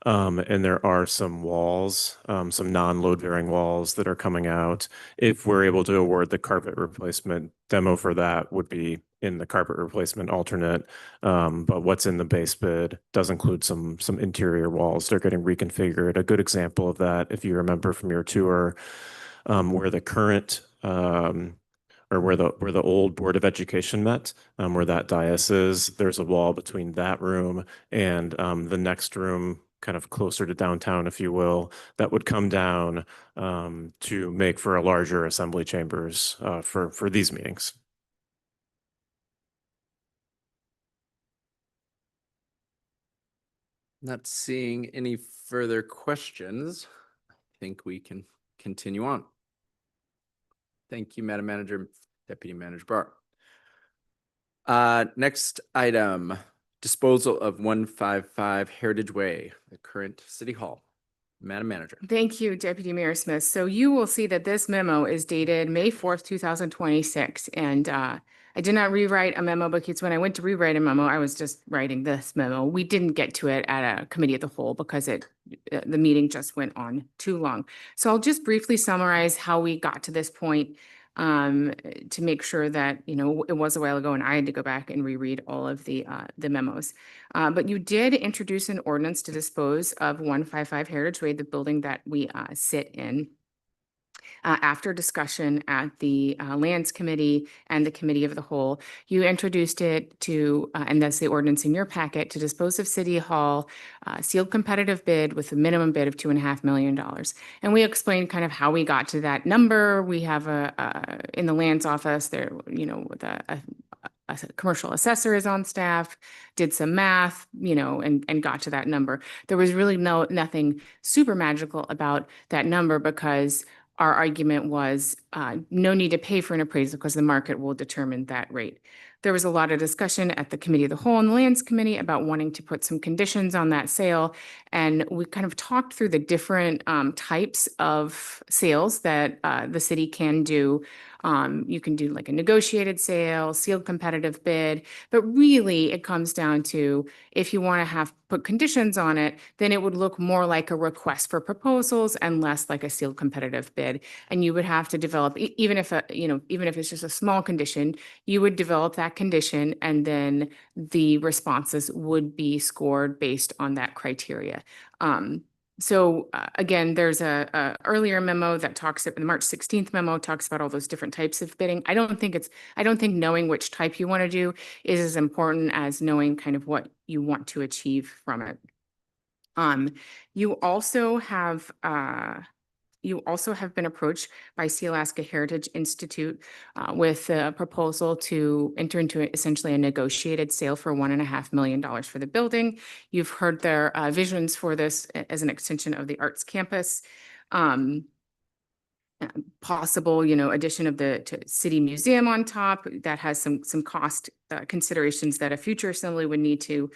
And there are some walls, some non-load bearing walls that are coming out. If we're able to award the carpet replacement, demo for that would be in the carpet replacement alternate. But what's in the base bid does include some interior walls. They're getting reconfigured. A good example of that, if you remember from your tour, where the current or where the old Board of Education met, where that dais is, there's a wall between that room and the next room, kind of closer to downtown, if you will, that would come down to make for a larger assembly chambers for these meetings. Not seeing any further questions. I think we can continue on. Thank you, Madam Manager, Deputy Manager Barr. Next item, disposal of 155 Heritage Way, the current City Hall. Madam Manager. Thank you, Deputy Mayor Smith. So you will see that this memo is dated May 4th, 2026. And I did not rewrite a memo because when I went to rewrite a memo, I was just writing this memo. We didn't get to it at a committee of the whole because the meeting just went on too long. So I'll just briefly summarize how we got to this point to make sure that, you know, it was a while ago and I had to go back and reread all of the memos. But you did introduce an ordinance to dispose of 155 Heritage Way, the building that we sit in. After discussion at the Lands Committee and the Committee of the Whole, you introduced it to, and that's the ordinance in your packet, to dispose of City Hall, sealed competitive bid with a minimum bid of $2.5 million. And we explained kind of how we got to that number. We have in the Lands Office there, you know, with a commercial assessor is on staff, did some math, you know, and got to that number. There was really nothing super magical about that number because our argument was no need to pay for an appraisal because the market will determine that rate. There was a lot of discussion at the Committee of the Whole and the Lands Committee about wanting to put some conditions on that sale. And we kind of talked through the different types of sales that the city can do. You can do like a negotiated sale, sealed competitive bid, but really it comes down to if you want to put conditions on it, then it would look more like a request for proposals and less like a sealed competitive bid. And you would have to develop, even if it's just a small condition, you would develop that condition and then the responses would be scored based on that criteria. So again, there's a earlier memo that talks, the March 16th memo talks about all those different types of bidding. I don't think knowing which type you want to do is as important as knowing kind of what you want to achieve from it. You also have been approached by Sealaska Heritage Institute with a proposal to enter into essentially a negotiated sale for $1.5 million for the building. You've heard their visions for this as an extension of the arts campus. Possible, you know, addition of the city museum on top that has some cost considerations that a future assembly would need to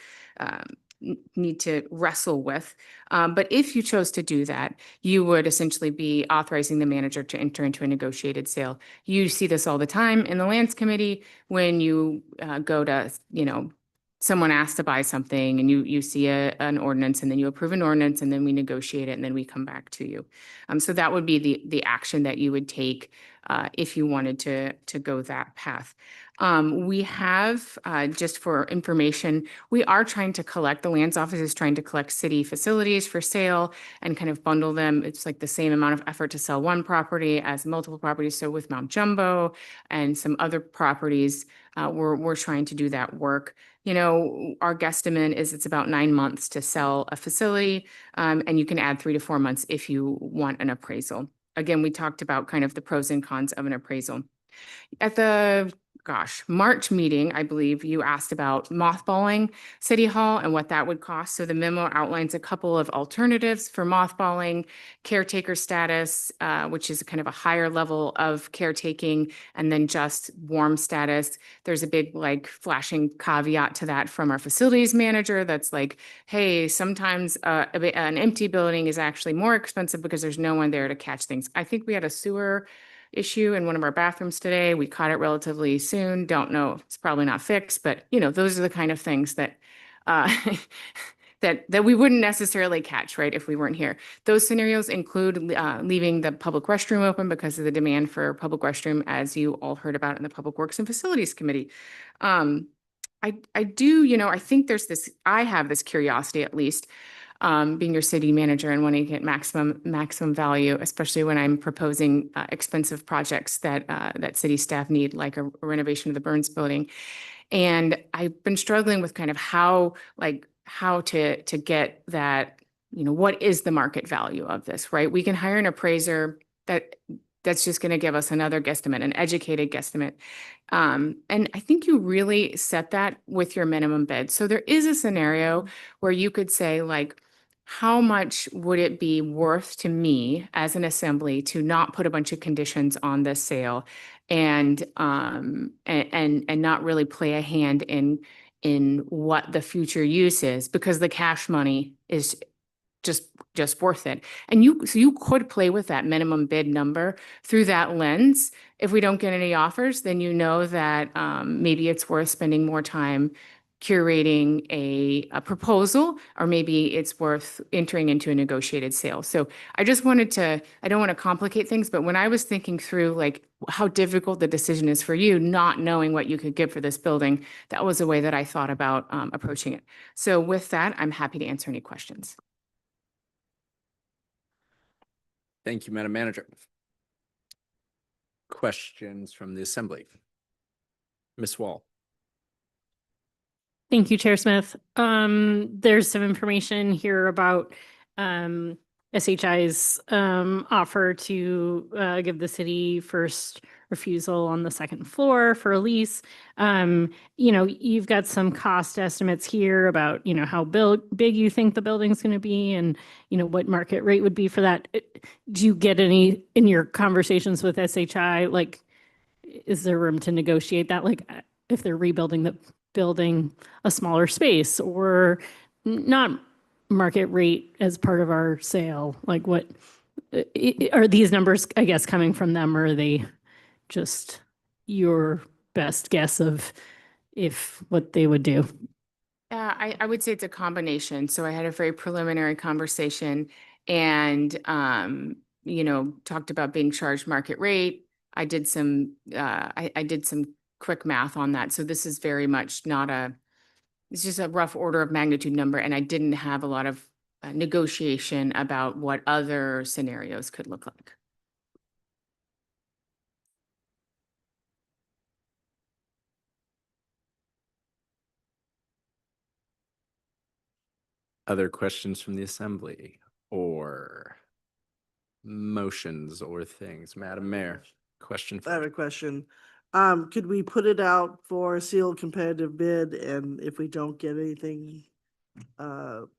wrestle with. But if you chose to do that, you would essentially be authorizing the manager to enter into a negotiated sale. You see this all the time in the Lands Committee when you go to, you know, someone asks to buy something and you see an ordinance and then you approve an ordinance and then we negotiate it and then we come back to you. So that would be the action that you would take if you wanted to go that path. We have, just for information, we are trying to collect, the Lands Office is trying to collect city facilities for sale and kind of bundle them. It's like the same amount of effort to sell one property as multiple properties. So with Mount Jumbo and some other properties, we're trying to do that work. You know, our guesstimate is it's about 9 months to sell a facility, and you can add 3 to 4 months if you want an appraisal. Again, we talked about kind of the pros and cons of an appraisal. At the March meeting, I believe you asked about mothballing City Hall and what that would cost. So the memo outlines a couple of alternatives for mothballing, caretaker status, which is kind of a higher level of caretaking, and then just warm status. There's a big like flashing caveat to that from our facilities manager that's like, hey, sometimes an empty building is actually more expensive because there's no one there to catch things. I think we had a sewer issue in one of our bathrooms today. We caught it relatively soon. Don't know, it's probably not fixed, but you know, those are the kind of things that that we wouldn't necessarily catch, right, if we weren't here. Those scenarios include leaving the public restroom open because of the demand for public restroom, as you all heard about in the Public Works and Facilities Committee. I do, I think I have this curiosity at least, being your city manager and wanting to get maximum value, especially when I'm proposing expensive projects that city staff need, like a renovation of the Burns building. And I've been struggling with kind of how to get that, what is the market value of this, right? We can hire an appraiser that's just going to give us another guesstimate, an educated guesstimate. And I think you really set that with your minimum bid. So there is a scenario where you could say, like, how much would it be worth to me as an assembly to not put a bunch of conditions on this sale and not really play a hand in what the future use is, because the cash money is just worth it. And so you could play with that minimum bid number through that lens. If we don't get any offers, then you know that maybe it's worth spending more time curating a proposal, or maybe it's worth entering into a negotiated sale. So I don't want to complicate things, but when I was thinking through like how difficult the decision is for you, not knowing what you could get for this building, that was the way that I thought about approaching it. So with that, I'm happy to answer any questions. Thank you, Madam Manager. Questions from the Assembly? Ms. Wall. Thank you, Chair Smith. There's some information here about SHI's offer to give the city first refusal on the second floor for a lease. You've got some cost estimates here about, how big you think the building's going to be and, what market rate would be for that. Do you get any in your conversations with SHI? Like, is there room to negotiate that? Like, if they're rebuilding the building a smaller space or not market rate as part of our sale? Like, what are these numbers, I guess, coming from them, or are they just your best guess of what they would do? I would say it's a combination. So I had a very preliminary conversation and, talked about being charged market rate. I did some quick math on that. So this is very much it's just a rough order of magnitude number. And I didn't have a lot of negotiation about what other scenarios could look like. Other questions from the Assembly or motions or things? Madam Mayor, question. I have a question. Could we put it out for a sealed competitive bid, and if we don't get anything,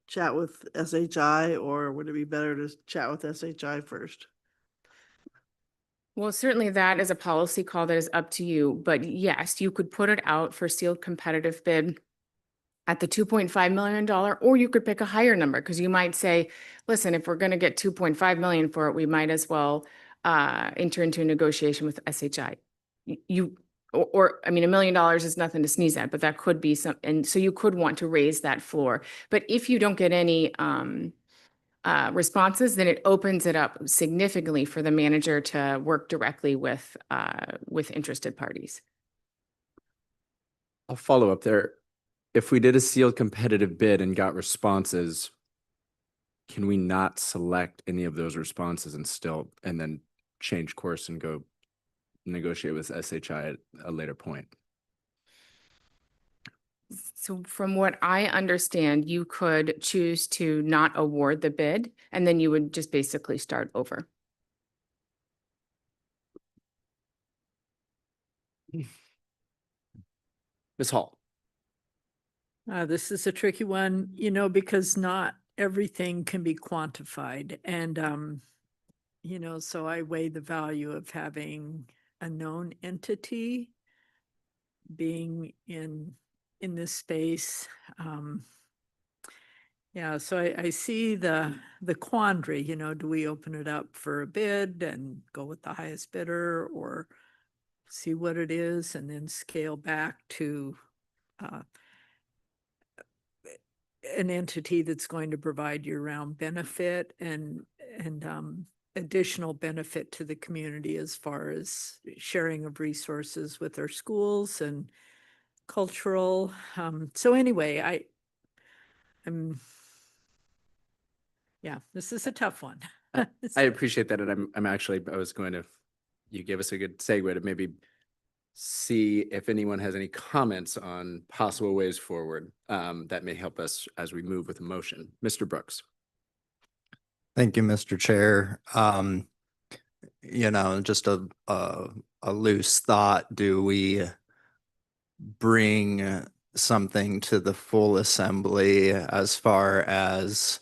chat with SHI, or would it be better to chat with SHI first? Well, certainly that is a policy call that is up to you, but yes, you could put it out for sealed competitive bid at the $2.5 million, or you could pick a higher number, because you might say, listen, if we're going to get 2.5 million for it, we might as well enter into a negotiation with SHI. I mean, $1 million is nothing to sneeze at, but that could be some, and so you could want to raise that floor. But if you don't get any responses, then it opens it up significantly for the manager to work directly with interested parties. I'll follow up there. If we did a sealed competitive bid and got responses, can we not select any of those responses and then change course and go negotiate with SHI at a later point? So from what I understand, you could choose to not award the bid, and then you would just basically start over. Ms. Hall. This is a tricky one, because not everything can be quantified. And, so I weigh the value of having a known entity being in this space. Yeah, so I see the quandary, do we open it up for a bid and go with the highest bidder, or see what it is and then scale back to an entity that's going to provide year-round benefit and additional benefit to the community as far as sharing of resources with our schools and cultural. So anyway, yeah, this is a tough one. I appreciate that, and I was going to, you gave us a good segue to maybe see if anyone has any comments on possible ways forward that may help us as we move with the motion. Mr. Brooks. Thank you, Mr. Chair. Just a loose thought. Do we bring something to the full assembly as far as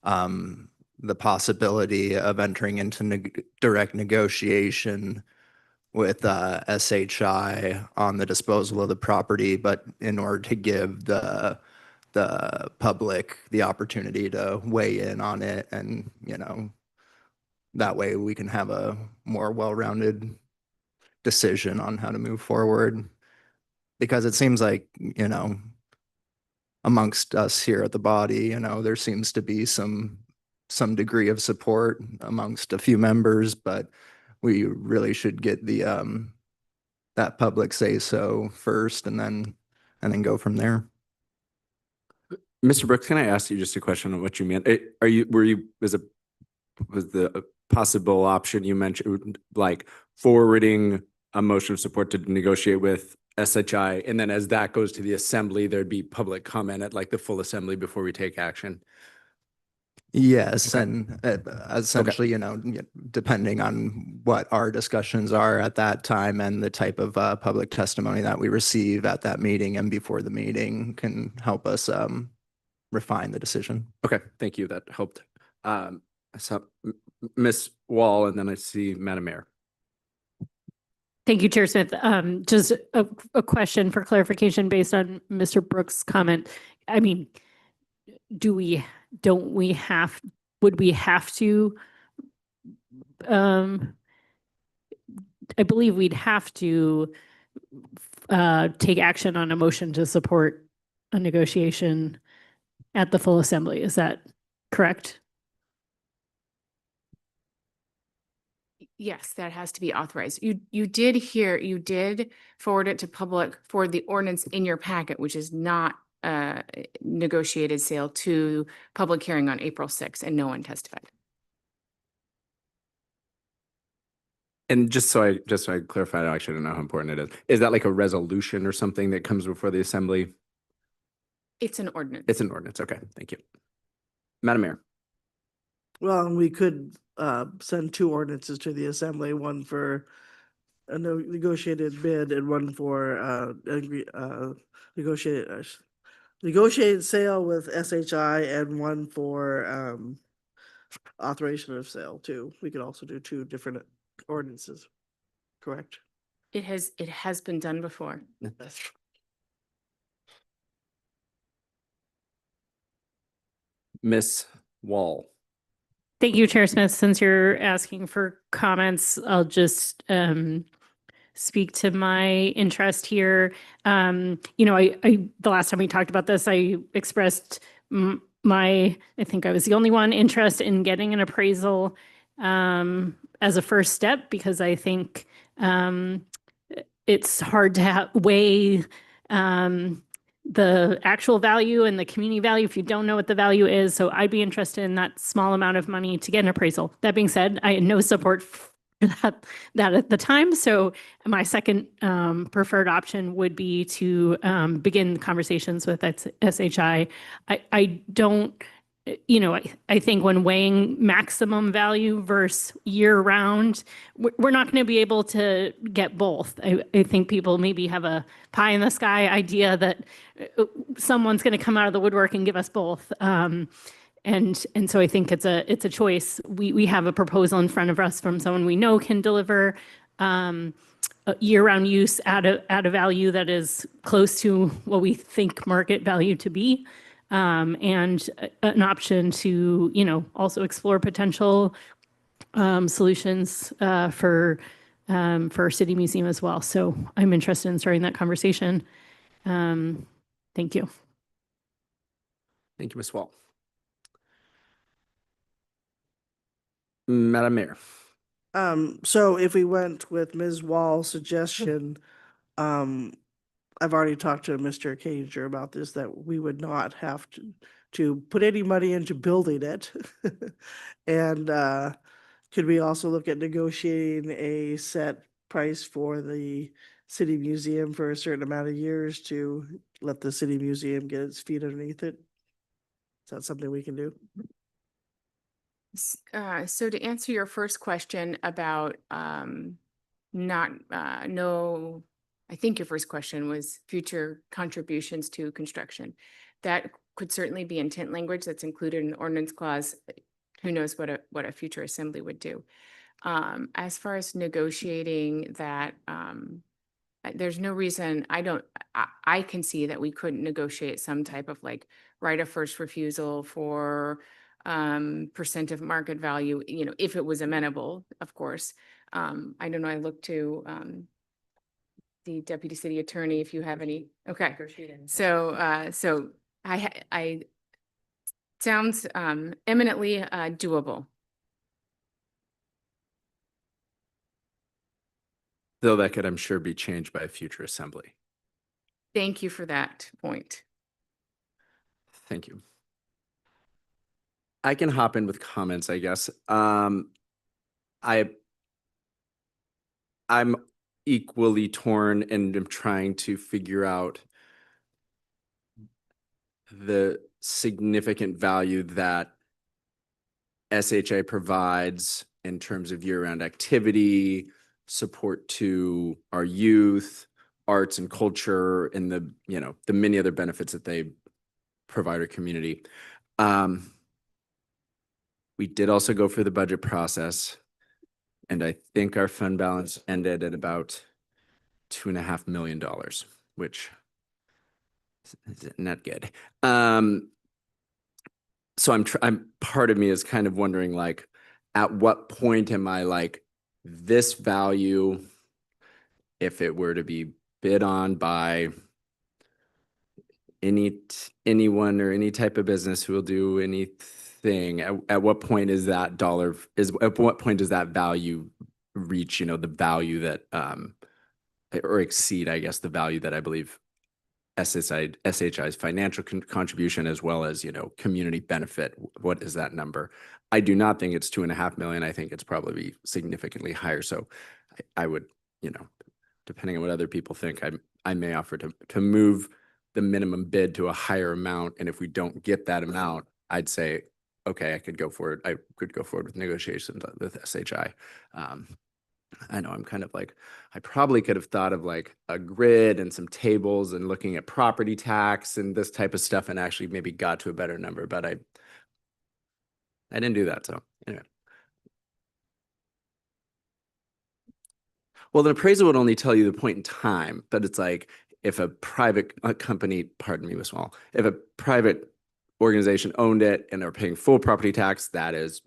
the possibility of entering into direct negotiation with SHI on the disposal of the property, but in order to give the public the opportunity to weigh in on it, and that way we can have a more well-rounded decision on how to move forward. Because it seems like, amongst us here at the body, there seems to be some degree of support amongst a few members, but we really should get the that public say so first, and then go from there. Mr. Brooks, can I ask you just a question on what you meant? Was the possible option you mentioned like forwarding a motion of support to negotiate with SHI, and then as that goes to the assembly, there'd be public comment at like the full assembly before we take action? Yes, Okay. and essentially, depending on what our discussions are at that time and the type of public testimony that we receive at that meeting and before the meeting can help us refine the decision. Okay, thank you. That helped. So Ms. Wall, and then I see Madam Mayor. Thank you, Chair Smith. Just a question for clarification based on Mr. Brooks' comment. I mean, would we have to, I believe we'd have to take action on a motion to support a negotiation at the full assembly. Is that correct? Yes, that has to be authorized. You did forward it to public for the ordinance in your packet, which is not negotiated sale, to public hearing on April 6th, and no one testified. And just so I clarify, I actually don't know how important it is. Is that like a resolution or something that comes before the assembly? It's an ordinance. It's an ordinance. Okay, thank you. Madam Mayor. Well, we could send two ordinances to the assembly, one for a negotiated bid and one for negotiated sale with SHI, and one for authorization of sale too. We could also do two different ordinances, correct? It has been done before. Miss Wall. Thank you, Chair Smith. Since you're asking for comments, I'll just speak to my interest here. I the last time we talked about this, I expressed I think I was the only one, interest in getting an appraisal as a first step, because I think it's hard to weigh the actual value and the community value if you don't know what the value is. So I'd be interested in that small amount of money to get an appraisal. That being said, I had no support for that at the time. So my second preferred option would be to begin conversations with SHI. I don't, I think when weighing maximum value versus year round, we're not going to be able to get both. I think people maybe have a pie in the sky idea that someone's going to come out of the woodwork and give us both. And so I think it's a choice. We have a proposal in front of us from someone we know can deliver year-round use at a value that is close to what we think market value to be, and an option to also explore potential solutions for City Museum as well. So I'm interested in starting that conversation. Thank you. Thank you, Ms. Wall. Madam Mayor. So if we went with Ms. Wall's suggestion, I've already talked to Mr. Cager about this, that we would not have to put any money into building it. And could we also look at negotiating a set price for the city museum for a certain amount of years to let the city museum get its feet underneath it? Is that something we can do? So to answer your first question about no, I think your first question was future contributions to construction. That could certainly be intent language that's included in the ordinance clause. Who knows what a future assembly would do. As far as negotiating that, there's no reason I can see that we couldn't negotiate some type of like right of first refusal for percent of market value, you know, if it was amenable, of course. I don't know, I look to the deputy city attorney if you have any. Okay. So I sounds eminently doable. Though that could, I'm sure, be changed by a future assembly. Thank you for that point. Thank you. I can hop in with comments, I guess. I'm equally torn and am trying to figure out the significant value that SHI provides in terms of year-round activity, support to our youth, arts and culture, and the many other benefits that they provide our community. We did also go through the budget process, and I think our fund balance ended at about $2.5 million, which is not good. So I'm part of me is kind of wondering, like, at what point am I like, this value, if it were to be bid on by anyone or any type of business who will do anything, at what point is that at what point does that value reach, the value that or exceed, I guess, the value that I believe SHI's financial contribution, as well as, community benefit. What is that number? I do not think it's $2.5 million. I think it's probably significantly higher. So I would, depending on what other people think, I may offer to move the minimum bid to a higher amount. And if we don't get that amount, I'd say, okay, I could go forward. I could go forward with negotiations with SHI. I know I'm kind of like, I probably could have thought of like a grid and some tables and looking at property tax and this type of stuff and actually maybe got to a better number, but I didn't do that. So anyway. Well, the appraisal would only tell you the point in time, but it's like if a private company, pardon me, Ms. Wall, if a private organization owned it and they're paying full property tax, that is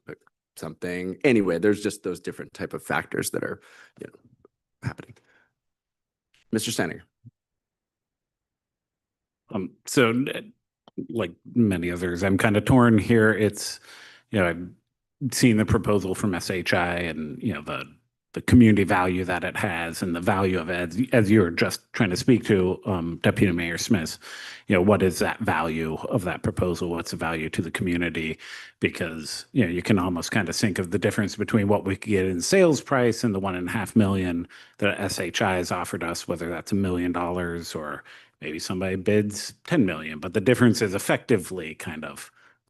something. Anyway, there's just those different type of factors that are, happening. Mr. Steininger. So like many others, I'm kind of torn here. It's, I've seen the proposal from SHI and, the community value that it has and the value of it, as you were just trying to speak to, Deputy Mayor Smith, what is that value of that proposal? What's the value to the community? Because, you can almost kind of think of the difference between what we could get in sales price and the $1.5 million that SHI has offered us, whether that's $1 million or maybe somebody bids 10 million, but the difference is effectively kind of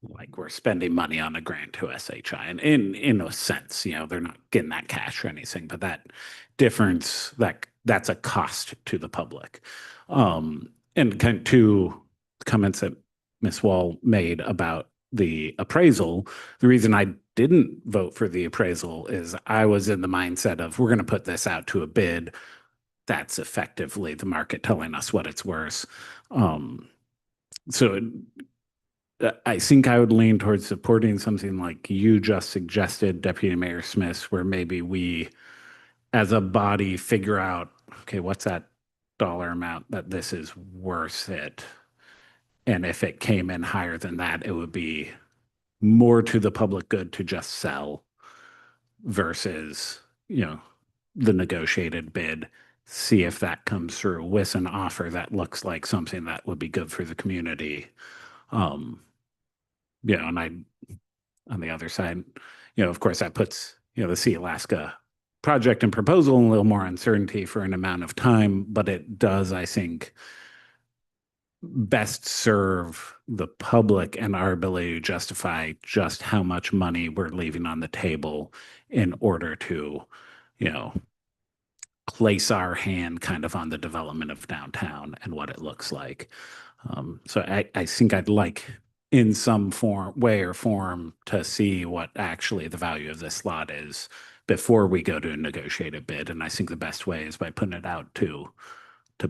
like we're spending money on a grant to SHI, and in a sense, they're not getting that cash or anything, but that difference, that's a cost to the public. And kind of two comments that Ms. Wall made about the appraisal. The reason I didn't vote for the appraisal is I was in the mindset of we're going to put this out to a bid. That's effectively the market telling us what it's worth. So I think I would lean towards supporting something like you just suggested, Deputy Mayor Smith, where maybe we, as a body, figure out, okay, what's that dollar amount that this is worth it? And if it came in higher than that, it would be more to the public good to just sell versus, the negotiated bid, see if that comes through with an offer that looks like something that would be good for the community. And on the other side, of course, that puts, the Sea Alaska project and proposal in a little more uncertainty for an amount of time, but it does, I think, best serve the public and our ability to justify just how much money we're leaving on the table in order to, place our hand kind of on the development of downtown and what it looks like. So I think I'd like in some way or form to see what actually the value of this lot is before we go to a negotiated bid. And I think the best way is by putting it out to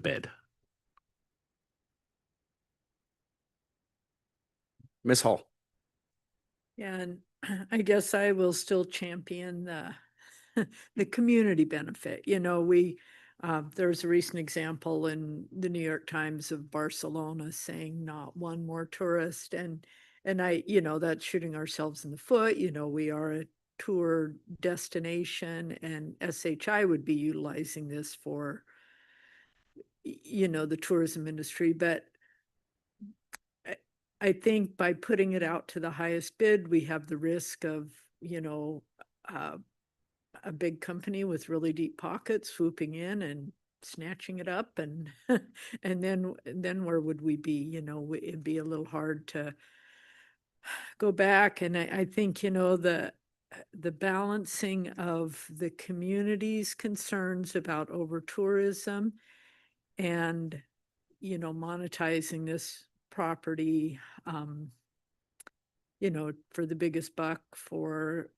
bid. Ms. Hall. And I guess I will still champion the community benefit. There's a recent example in the New York Times of Barcelona saying not one more tourist. And that's shooting ourselves in the foot. We are a tour destination, and SHI would be utilizing this for, the tourism industry. But I think by putting it out to the highest bid, we have the risk of, a big company with really deep pockets swooping in and snatching it up, and and then where would we be? It'd be a little hard to go back. And I think, the balancing of the community's concerns about over tourism and, monetizing this property, for the biggest buck, for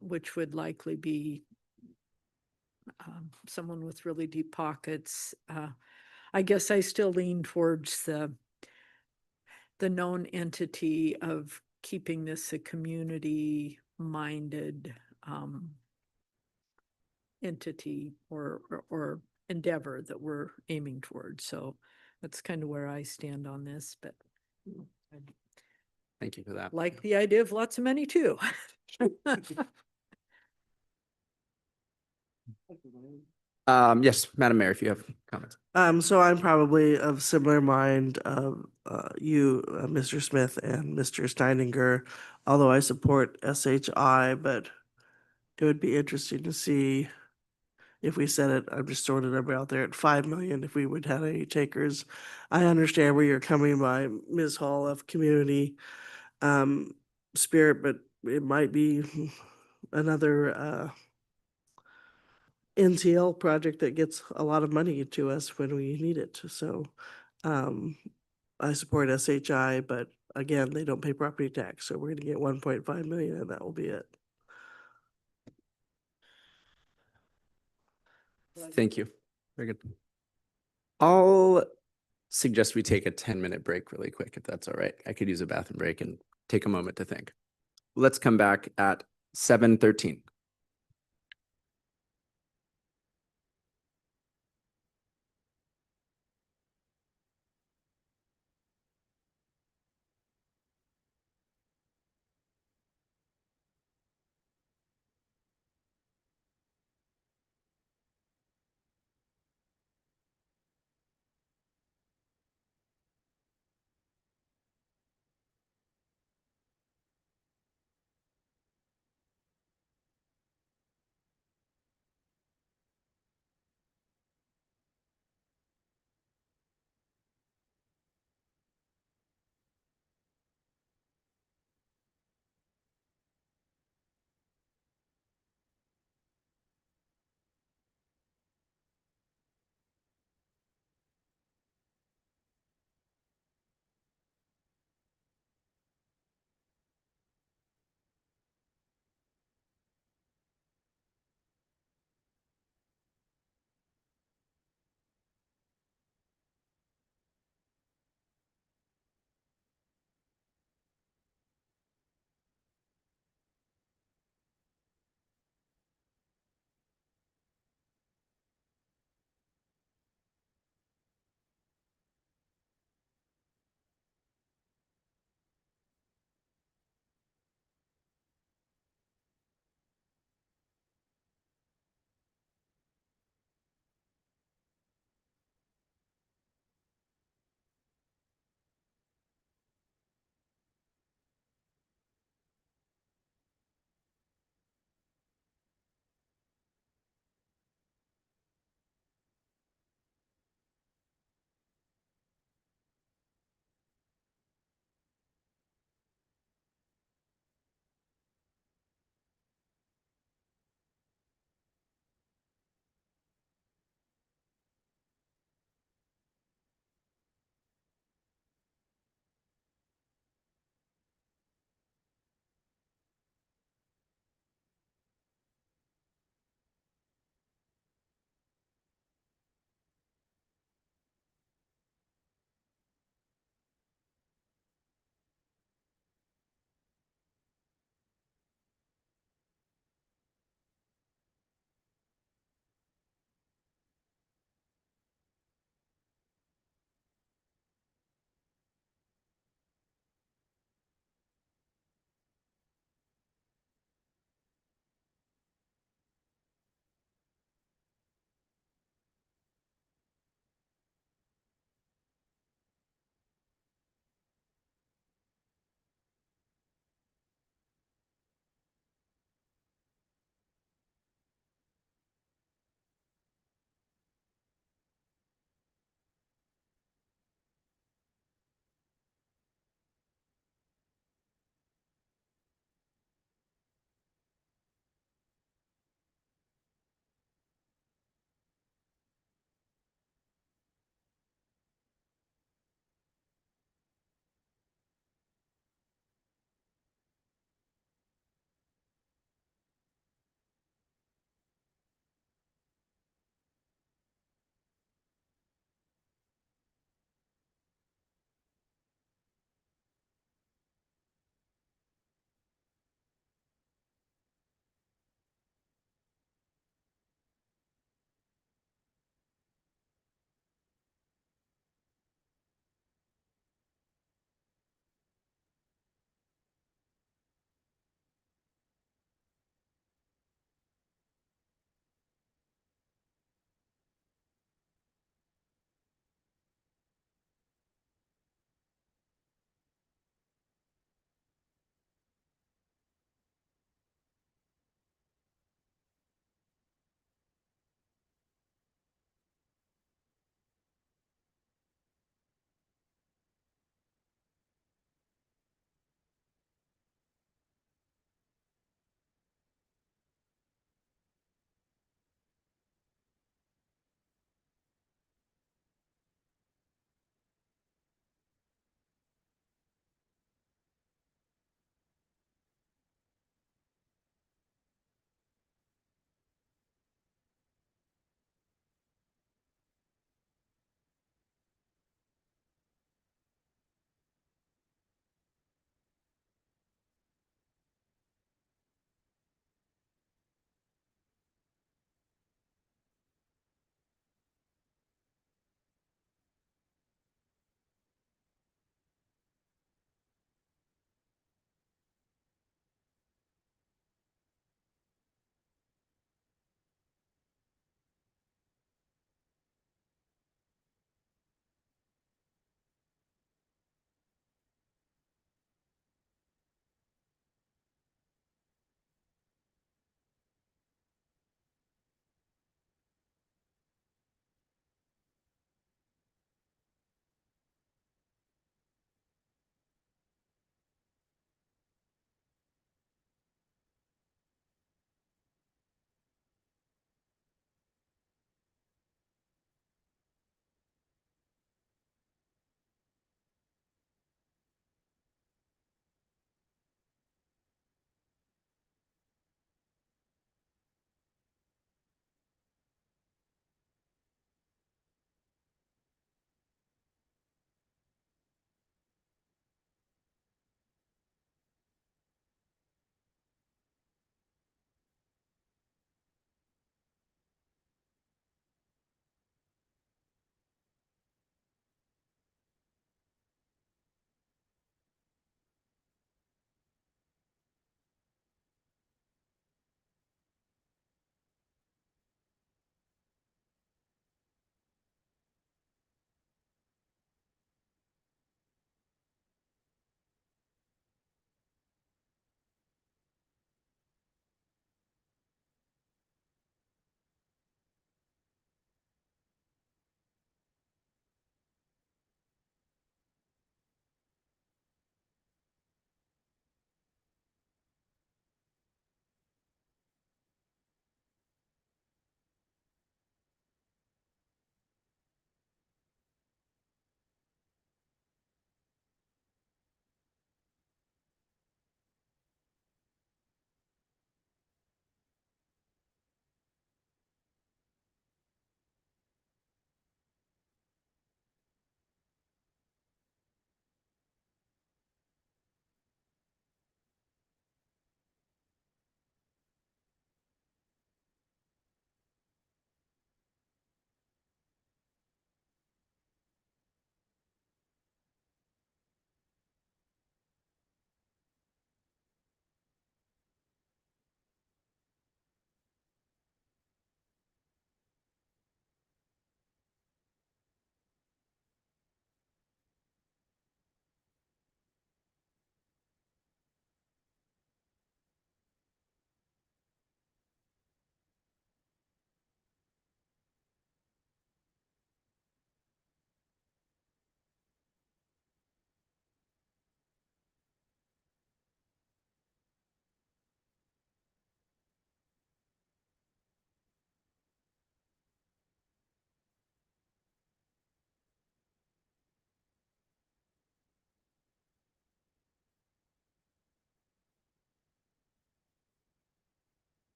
which would likely be someone with really deep pockets. I guess I still lean towards the known entity of keeping this a community minded entity or endeavor that we're aiming towards. So that's kind of where I stand on this, but Thank you for that. like the idea of lots of money too. Yes, Madam Mayor, if you have comments. So I'm probably of similar mind of you, Mr. Smith and Mr. Steininger, although I support SHI, but it would be interesting to see if we set it, I'm just throwing a number out there, at 5 million, if we would have any takers. I understand where you're coming by, Ms. Hall, of community spirit, but it might be another NTL project that gets a lot of money to us when we need it. So I support SHI, but again, they don't pay property tax. So we're gonna get 1.5 million and that will be it. Thank you. Very good. I'll suggest we take a 10-minute break really quick, if that's all right. I could use a bathroom break and take a moment to think. Let's come back at 7:13.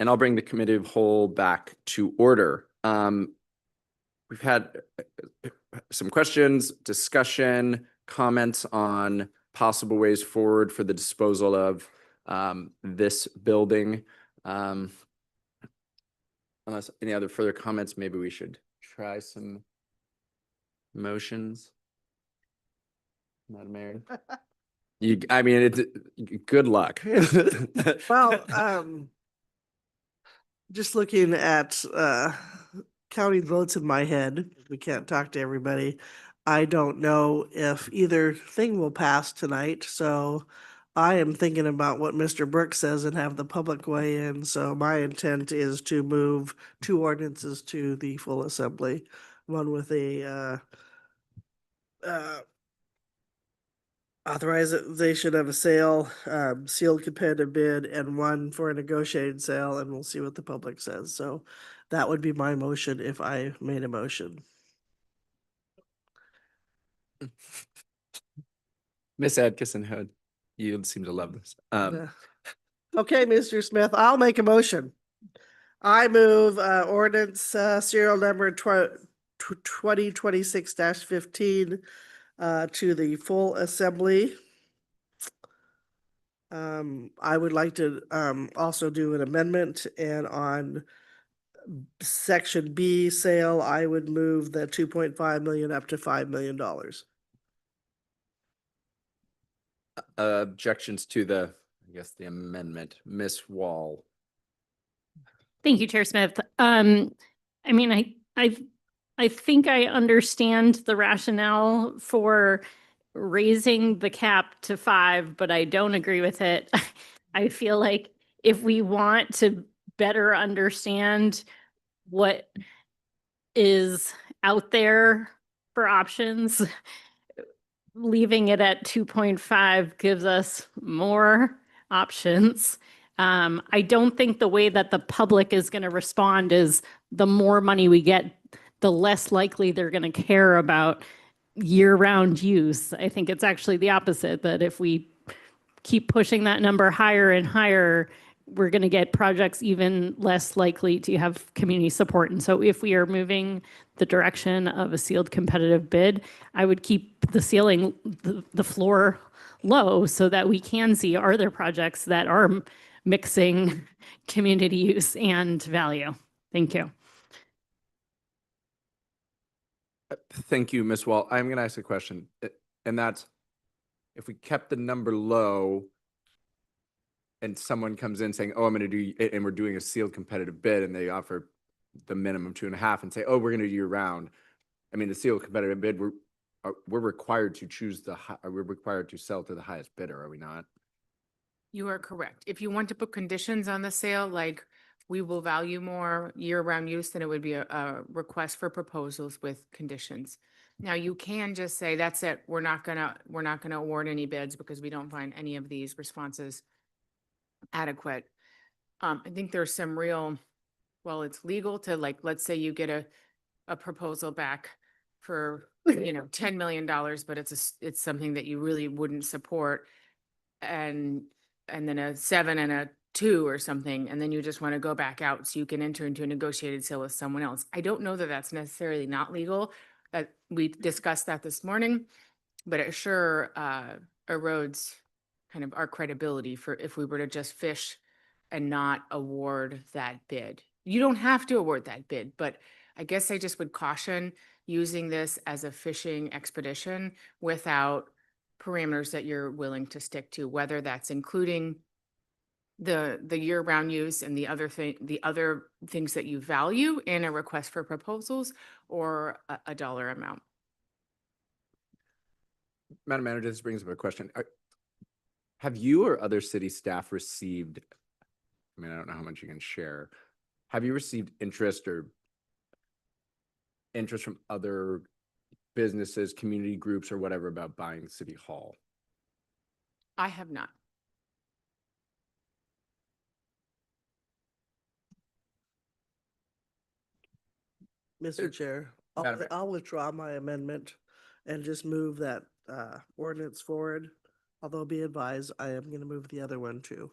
and I'll bring the committee of whole back to order. We've had some questions, discussion, comments on possible ways forward for the disposal of this building. Unless any other further comments, maybe we should try some motions. Madam Mayor. I mean, it's good luck. Well, just looking at counting votes in my head, we can't talk to everybody. I don't know if either thing will pass tonight, so I am thinking about what Mr. Burke says and have the public weigh in. So my intent is to move 2 ordinances to the full assembly. One with a authorization of a sale, sealed competitive bid, and one for a negotiated sale, and we'll see what the public says. So that would be my motion if I made a motion. Miss Atkinson Hood, you seem to love this. Yeah. Okay, Mr. Smith, I'll make a motion. I move ordinance serial number 2026-15 to the full assembly. I would like to also do an amendment, and on section B sale, I would move the 2.5 million up to $5 million. Objections to the, I guess, the amendment. Miss Wall. Thank you, Chair Smith. I mean, I think I understand the rationale for raising the cap to 5, but I don't agree with it. I feel like if we want to better understand what is out there for options, leaving it at 2.5 gives us more options. I don't think the way that the public is going to respond is the more money we get, the less likely they're going to care about year-round use. I think it's actually the opposite, that if we keep pushing that number higher and higher, we're going to get projects even less likely to have community support. And so if we are moving the direction of a sealed competitive bid, I would keep the ceiling, the floor low, so that we can see, are there projects that are mixing community use and value? Thank you. Thank you, Miss Wall. I'm going to ask a question, and that's, if we kept the number low and someone comes in saying, oh, I'm going to do, and we're doing a sealed competitive bid, and they offer the minimum 2.5 and say, oh, we're going to do year round. I mean, the sealed competitive bid, we're required to choose we're required to sell to the highest bidder, are we not? You are correct. If you want to put conditions on the sale, like we will value more year-round use, then it would be a request for proposals with conditions. Now, you can just say, that's it, we're not gonna award any bids because we don't find any of these responses adequate. I think there's some real, well, it's legal to, like, let's say you get a proposal back for, $10 million, but it's something that you really wouldn't support. And then a 7 and a 2 or something, and then you just want to go back out so you can enter into a negotiated sale with someone else. I don't know that that's necessarily not legal. That we discussed that this morning, but it sure erodes kind of our credibility for if we were to just fish and not award that bid. You don't have to award that bid, but I guess I just would caution using this as a fishing expedition without parameters that you're willing to stick to, whether that's including the year-round use and the other things that you value in a request for proposals, or a dollar amount. Madam Manager, this brings up a question. Have you or other city staff received, I mean, I don't know how much you can share, have you received interest from other businesses, community groups, or whatever about buying City Hall? I have not. Mr. Chair, Madam Mayor. I'll withdraw my amendment and just move that ordinance forward. Although be advised, I am going to move the other one too.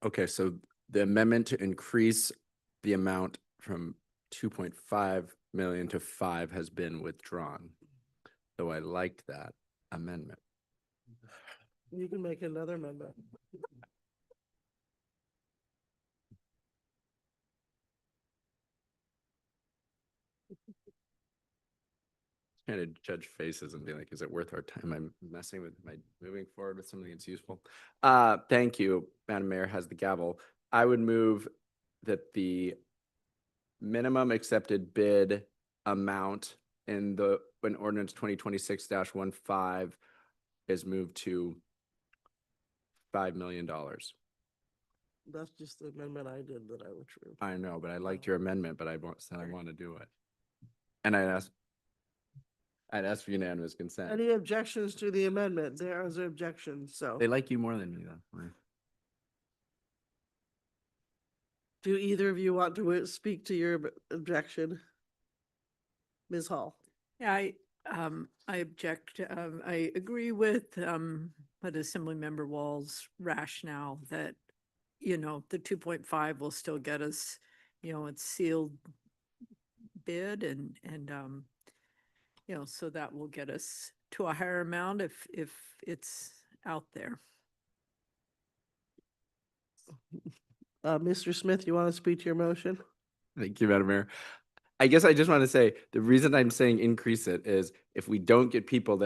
Okay, so the amendment to increase the amount from 2.5 million to 5 has been withdrawn. So I liked that amendment. You can make another amendment. Trying to judge faces and be like, is it worth our time? I'm messing with my moving forward with something that's useful. Thank you. Madam Mayor has the gavel. I would move that the minimum accepted bid amount in ordinance 2026-15 is moved to $5 million. That's just the amendment I did that I withdrew. I know, but I liked your amendment, but I said I want to do it. And I'd ask for unanimous consent. Any objections to the amendment? There is an objection, so. They like you more than me, though. Do either of you want to speak to your objection? Ms. Hall? Yeah, I object. I agree with, what Assemblymember Wall's rationale that, you know, the 2.5 will still get us, you know, it's sealed bid and, you know, so that will get us to a higher amount if it's out there. Mr. Smith, you want to speak to your motion? Thank you, Madam Mayor. I guess I just want to say, the reason I'm saying increase it is if we don't get people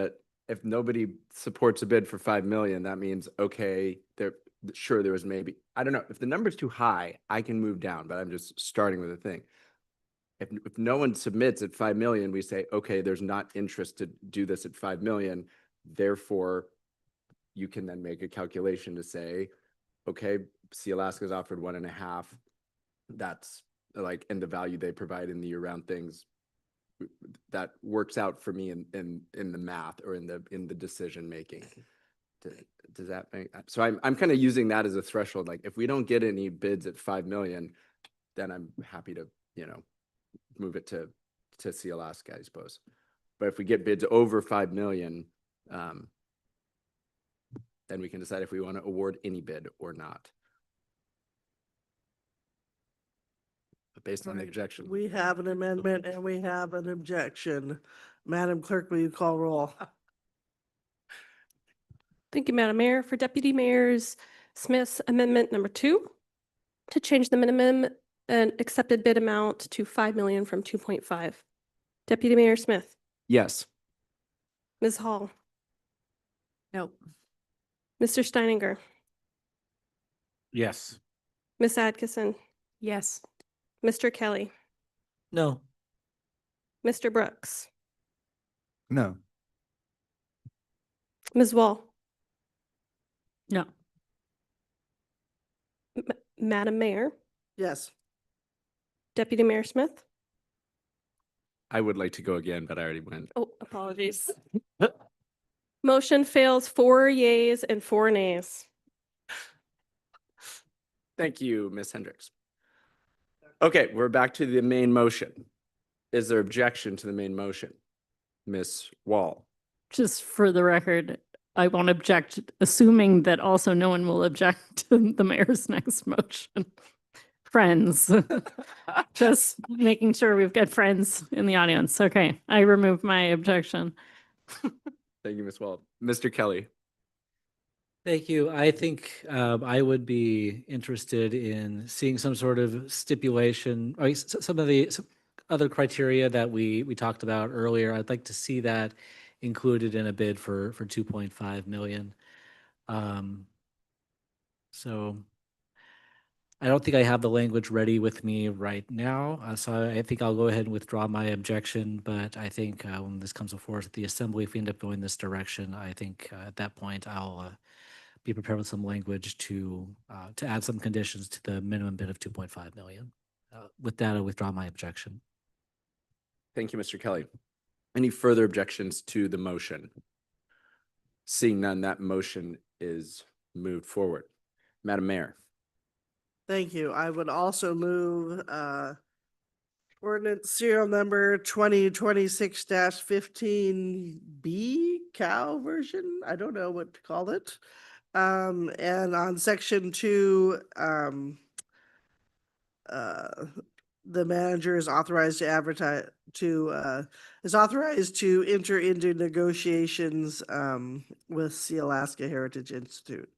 if nobody supports a bid for 5 million, that means, okay, sure, there was maybe, I don't know, if the number's too high, I can move down, but I'm just starting with a thing. If no one submits at 5 million, we say, okay, there's not interest to do this at 5 million. Therefore, you can then make a calculation to say, okay, See Alaska's offered 1.5. That's like, and the value they provide in the year-round things, that works out for me in the math or in the decision making. Does that make, so I'm kind of using that as a threshold. Like if we don't get any bids at 5 million, then I'm happy to, you know, move it to See Alaska, I suppose. But if we get bids over 5 million, then we can decide if we want to award any bid or not. But based on the objection. We have an amendment and we have an objection. Madam Clerk, will you call roll? Thank you, Madam Mayor. For Deputy Mayors Smith's amendment number 2, to change the minimum and accepted bid amount to 5 million from 2.5. Deputy Mayor Smith, Yes. Ms. Hall, Nope. Mr. Steininger, Yes. Ms. Adkisson, Yes. Mr. Kelly, No. Mr. Brooks, No. Ms. Wall, No. Madam Mayor, Yes. Deputy Mayor Smith. I would like to go again, but I already went. Oh, apologies. Motion fails 4 yeas and 4 nays. Thank you, Ms. Hendricks. Okay, we're back to the main motion. Is there objection to the main motion? Ms. Wall? Just for the record, I won't object, assuming that also no one will object to the mayor's next motion. Friends, just making sure we've got friends in the audience. Okay, I remove my objection. Thank you, Ms. Wall. Mr. Kelly? Thank you. I think I would be interested in seeing some sort of stipulation, or some of the other criteria that we talked about earlier. I'd like to see that included in a bid for 2.5 million. So I don't think I have the language ready with me right now, so I think I'll go ahead and withdraw my objection. But I think when this comes before us at the assembly, if we end up going this direction, I think at that point I'll be prepared with some language to add some conditions to the minimum bid of 2.5 million. With that, I withdraw my objection. Thank you, Mr. Kelly. Any further objections to the motion? Seeing none, that motion is moved forward. Madam Mayor? Thank you. I would also move ordinance serial number 2026-15B, cow version. I don't know what to call it. And on section 2, the manager is authorized to enter into negotiations, with the Alaska Heritage Institute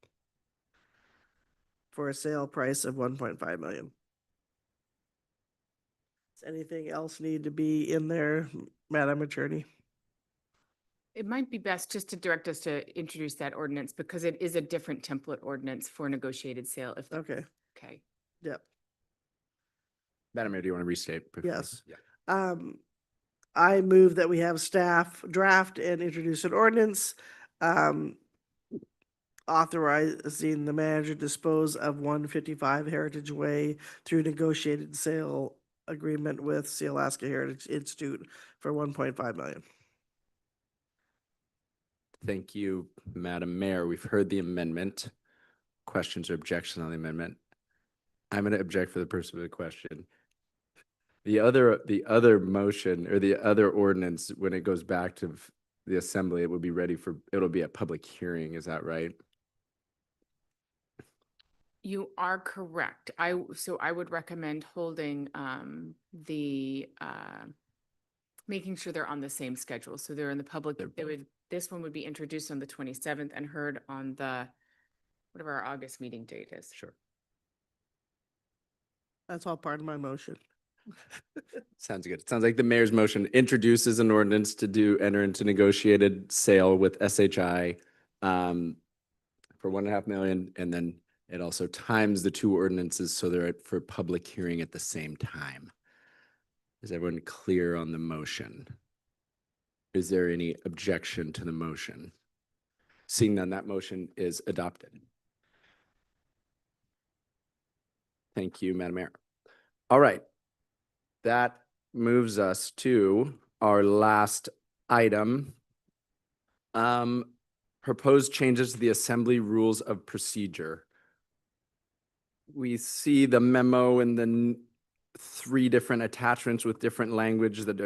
for a sale price of 1.5 million. Does anything else need to be in there, Madam Attorney? It might be best just to direct us to introduce that ordinance because it is a different template ordinance for negotiated sale. If, Okay, okay. yep. Madam Mayor, do you want to restate? briefly? Yes. Yeah. I move that we have staff draft and introduce an ordinance, authorizing the manager to dispose of 155 Heritage Way through negotiated sale agreement with the Alaska Heritage Institute for 1.5 million. Thank you, Madam Mayor. We've heard the amendment. Questions or objections on the amendment? I'm going to object for the purpose of the question. The other motion or the other ordinance, when it goes back to the assembly, it will be ready for, it'll be a public hearing. Is that right? You are correct. So I would recommend holding making sure they're on the same schedule. So they're in the public, this one would be introduced on the 27th and heard on the, whatever our August meeting date is. Sure. That's all part of my motion. Sounds good. Sounds like the mayor's motion introduces an ordinance to enter into negotiated sale with SHI for 1.5 million, and then it also times the two ordinances so they're for public hearing at the same time. Is everyone clear on the motion? Is there any objection to the motion? Seeing none, that motion is adopted. Thank you, Madam Mayor. All right. That moves us to our last item. Proposed changes to the Assembly Rules of Procedure. We see the memo and the 3 different attachments with different language that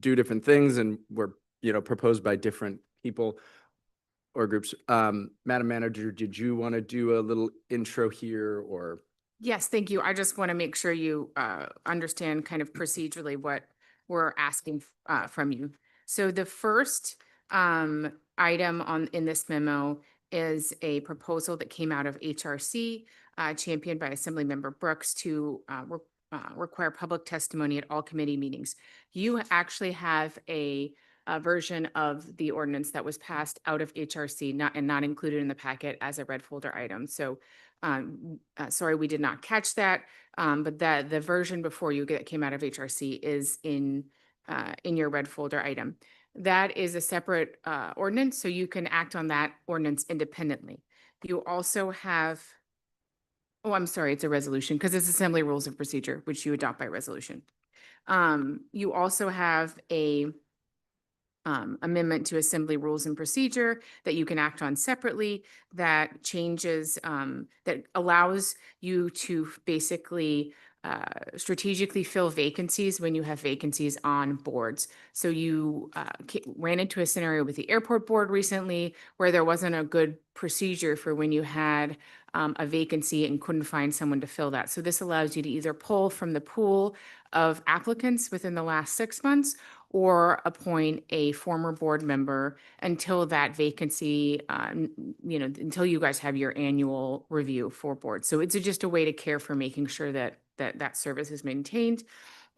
do different things and were, proposed by different people or groups. Madam Manager, did you want to do a little intro here or? Yes, thank you. I just want to make sure you understand kind of procedurally what we're asking from you. So the first item in this memo is a proposal that came out of HRC, championed by Assemblymember Brooks, to require public testimony at all committee meetings. You actually have a version of the ordinance that was passed out of HRC, not included in the packet as a red folder item. So sorry, we did not catch that, but the version before you that came out of HRC is in your red folder item. That is a separate ordinance, so you can act on that ordinance independently. You also have, oh, I'm sorry, it's a resolution because it's Assembly Rules of Procedure, which you adopt by resolution. You also have a amendment to Assembly Rules and Procedure that you can act on separately that changes, that allows you to basically strategically fill vacancies when you have vacancies on boards. So you ran into a scenario with the airport board recently where there wasn't a good procedure for when you had a vacancy and couldn't find someone to fill that. So this allows you to either pull from the pool of applicants within the last 6 months or appoint a former board member until that vacancy, until you guys have your annual review for board. So it's just a way to care for making sure that service is maintained.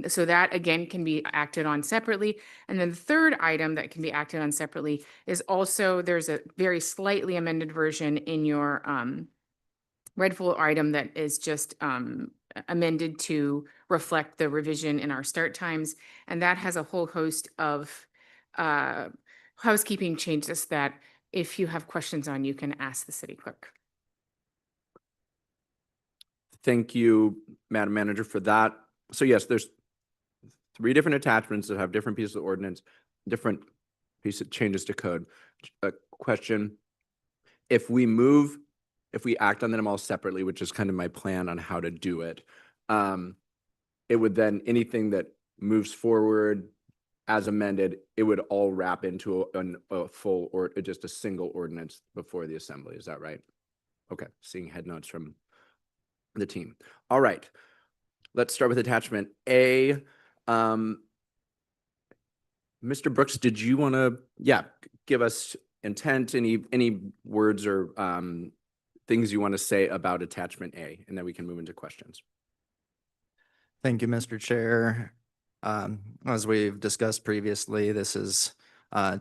So that again can be acted on separately. And then the third item that can be acted on separately is also, there's a very slightly amended version in your red folder item that is just amended to reflect the revision in our start times. And that has a whole host of housekeeping changes that if you have questions on, you can ask the city clerk. Thank you, Madam Manager, for that. So yes, there's 3 different attachments that have different pieces of ordinance, different pieces of changes to code. A question, if we act on them all separately, which is kind of my plan on how to do it, it would then, anything that moves forward as amended, it would all wrap into a full or just a single ordinance before the assembly. Is that right? Okay, seeing head nods from the team. All right, let's start with attachment A. Mr. Brooks, did you want to, give us intent, any words or things you want to say about attachment A, and then we can move into questions. Thank you, Mr. Chair. As we've discussed previously, this is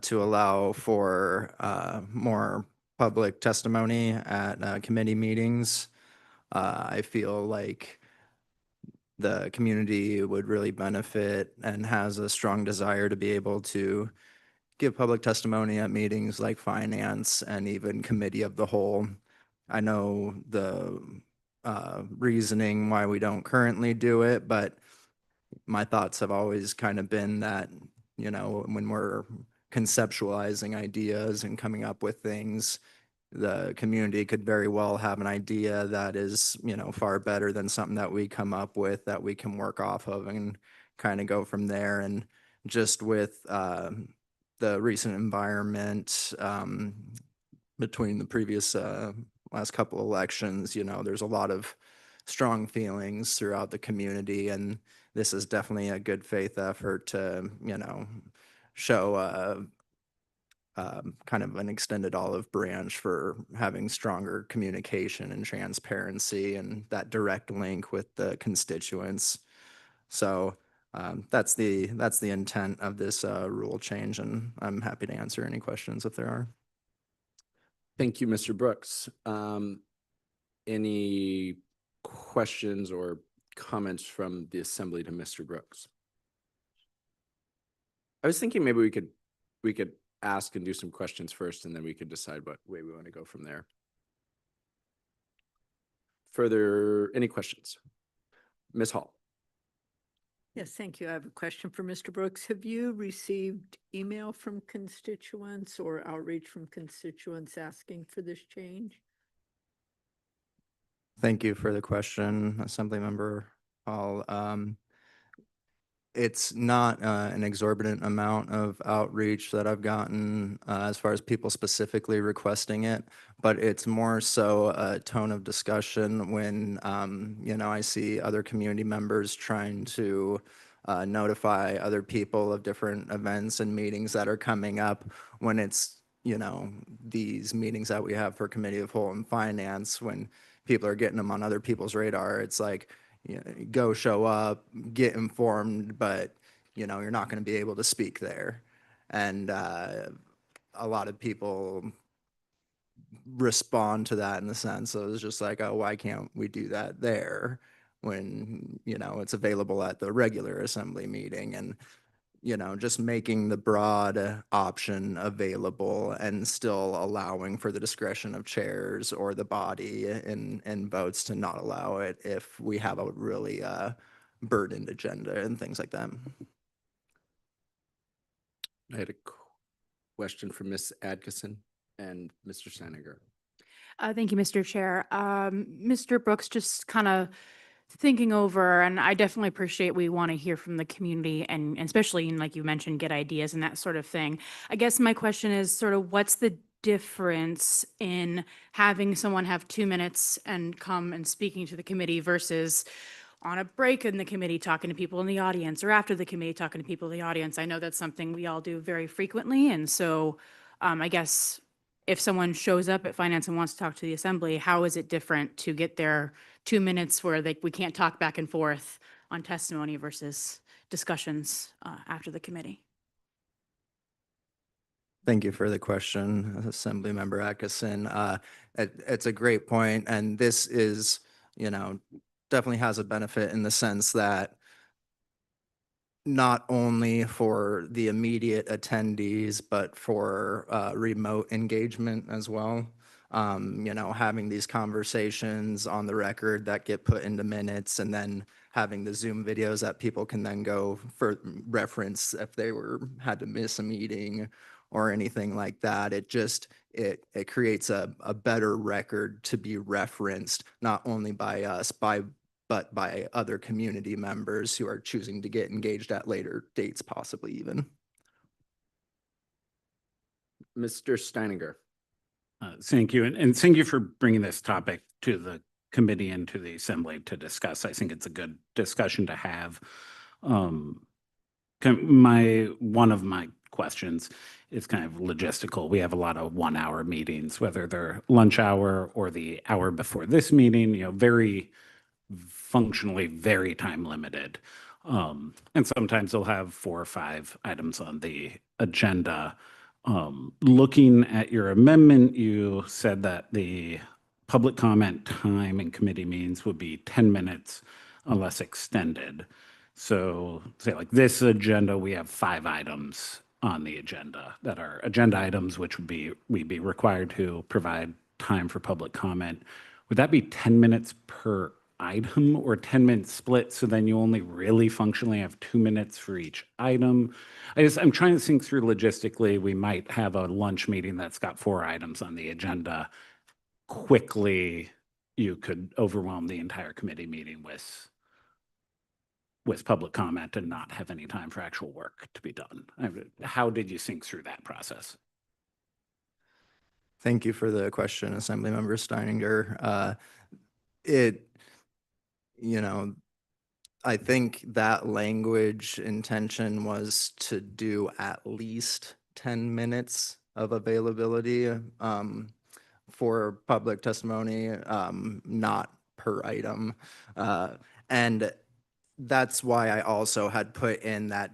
to allow for more public testimony at committee meetings. I feel like the community would really benefit and has a strong desire to be able to give public testimony at meetings like finance and even committee of the whole. I know the reasoning why we don't currently do it, but my thoughts have always kind of been that, when we're conceptualizing ideas and coming up with things, the community could very well have an idea that is, far better than something that we come up with that we can work off of and kind of go from there. And just with the recent environment between the previous last couple elections, there's a lot of strong feelings throughout the community, and this is definitely a good faith effort to, show kind of an extended olive branch for having stronger communication and transparency and that direct link with the constituents. So that's the intent of this rule change, and I'm happy to answer any questions if there are. Thank you, Mr. Brooks. Any questions or comments from the assembly to Mr. Brooks? I was thinking maybe we could ask and do some questions first, and then we could decide what way we want to go from there. Further, any questions? Ms. Hall. Yes, thank you. I have a question for Mr. Brooks. Have you received email from constituents or outreach from constituents asking for this change? Thank you for the question, Assemblymember Hall. It's not an exorbitant amount of outreach that I've gotten as far as people specifically requesting it, but it's more so a tone of discussion when, I see other community members trying to notify other people of different events and meetings that are coming up when it's, these meetings that we have for Committee of Whole and Finance, when people are getting them on other people's radar. It's like, go show up, get informed, but you're not going to be able to speak there. And a lot of people respond to that in the sense of it's just like, oh, why can't we do that there when it's available at the regular assembly meeting? And just making the broad option available and still allowing for the discretion of chairs or the body in votes to not allow it if we have a really burdened agenda and things like that. I had a question for Ms. Adkisson and Mr. Saniger. Thank you, Mr. Chair. Mr. Brooks, just kind of thinking over, and I definitely appreciate we want to hear from the community and especially, like you mentioned, get ideas and that sort of thing. I guess my question is sort of what's the difference in having someone have 2 minutes and come and speaking to the committee versus on a break in the committee talking to people in the audience or after the committee talking to people in the audience? I know that's something we all do very frequently. And so I guess if someone shows up at finance and wants to talk to the assembly, how is it different to get their 2 minutes where we can't talk back and forth on testimony versus discussions after the committee? Thank you for the question, Assemblymember Atkinson. It's a great point, and this is, definitely has a benefit in the sense that not only for the immediate attendees, but for remote engagement as well. Having these conversations on the record that get put into minutes, and then having the Zoom videos that people can then go for reference if they had to miss a meeting or anything like that. It creates a better record to be referenced, not only by us, but by other community members who are choosing to get engaged at later dates, possibly even. Mr. Steininger. Thank you. And thank you for bringing this topic to the committee and to the assembly to discuss. I think it's a good discussion to have. One of my questions is kind of logistical. We have a lot of 1 hour meetings, whether they're lunch hour or the hour before this meeting, very functionally very time limited. And sometimes they'll have 4 or 5 items on the agenda. Looking at your amendment, you said that the public comment time in committee meetings would be 10 minutes unless extended. So say like this agenda, we have 5 items on the agenda that are agenda items, which we'd be required to provide time for public comment. Would that be 10 minutes per item or 10-minute split? So then you only really functionally have 2 minutes for each item. I'm trying to think through logistically. We might have a lunch meeting that's got 4 items on the agenda. Quickly, you could overwhelm the entire committee meeting with public comment and not have any time for actual work to be done. How did you think through that process? Thank you for the question, Assemblymember Steininger. I think that language intention was to do at least 10 minutes of availability for public testimony, not per item. And that's why I also had put in that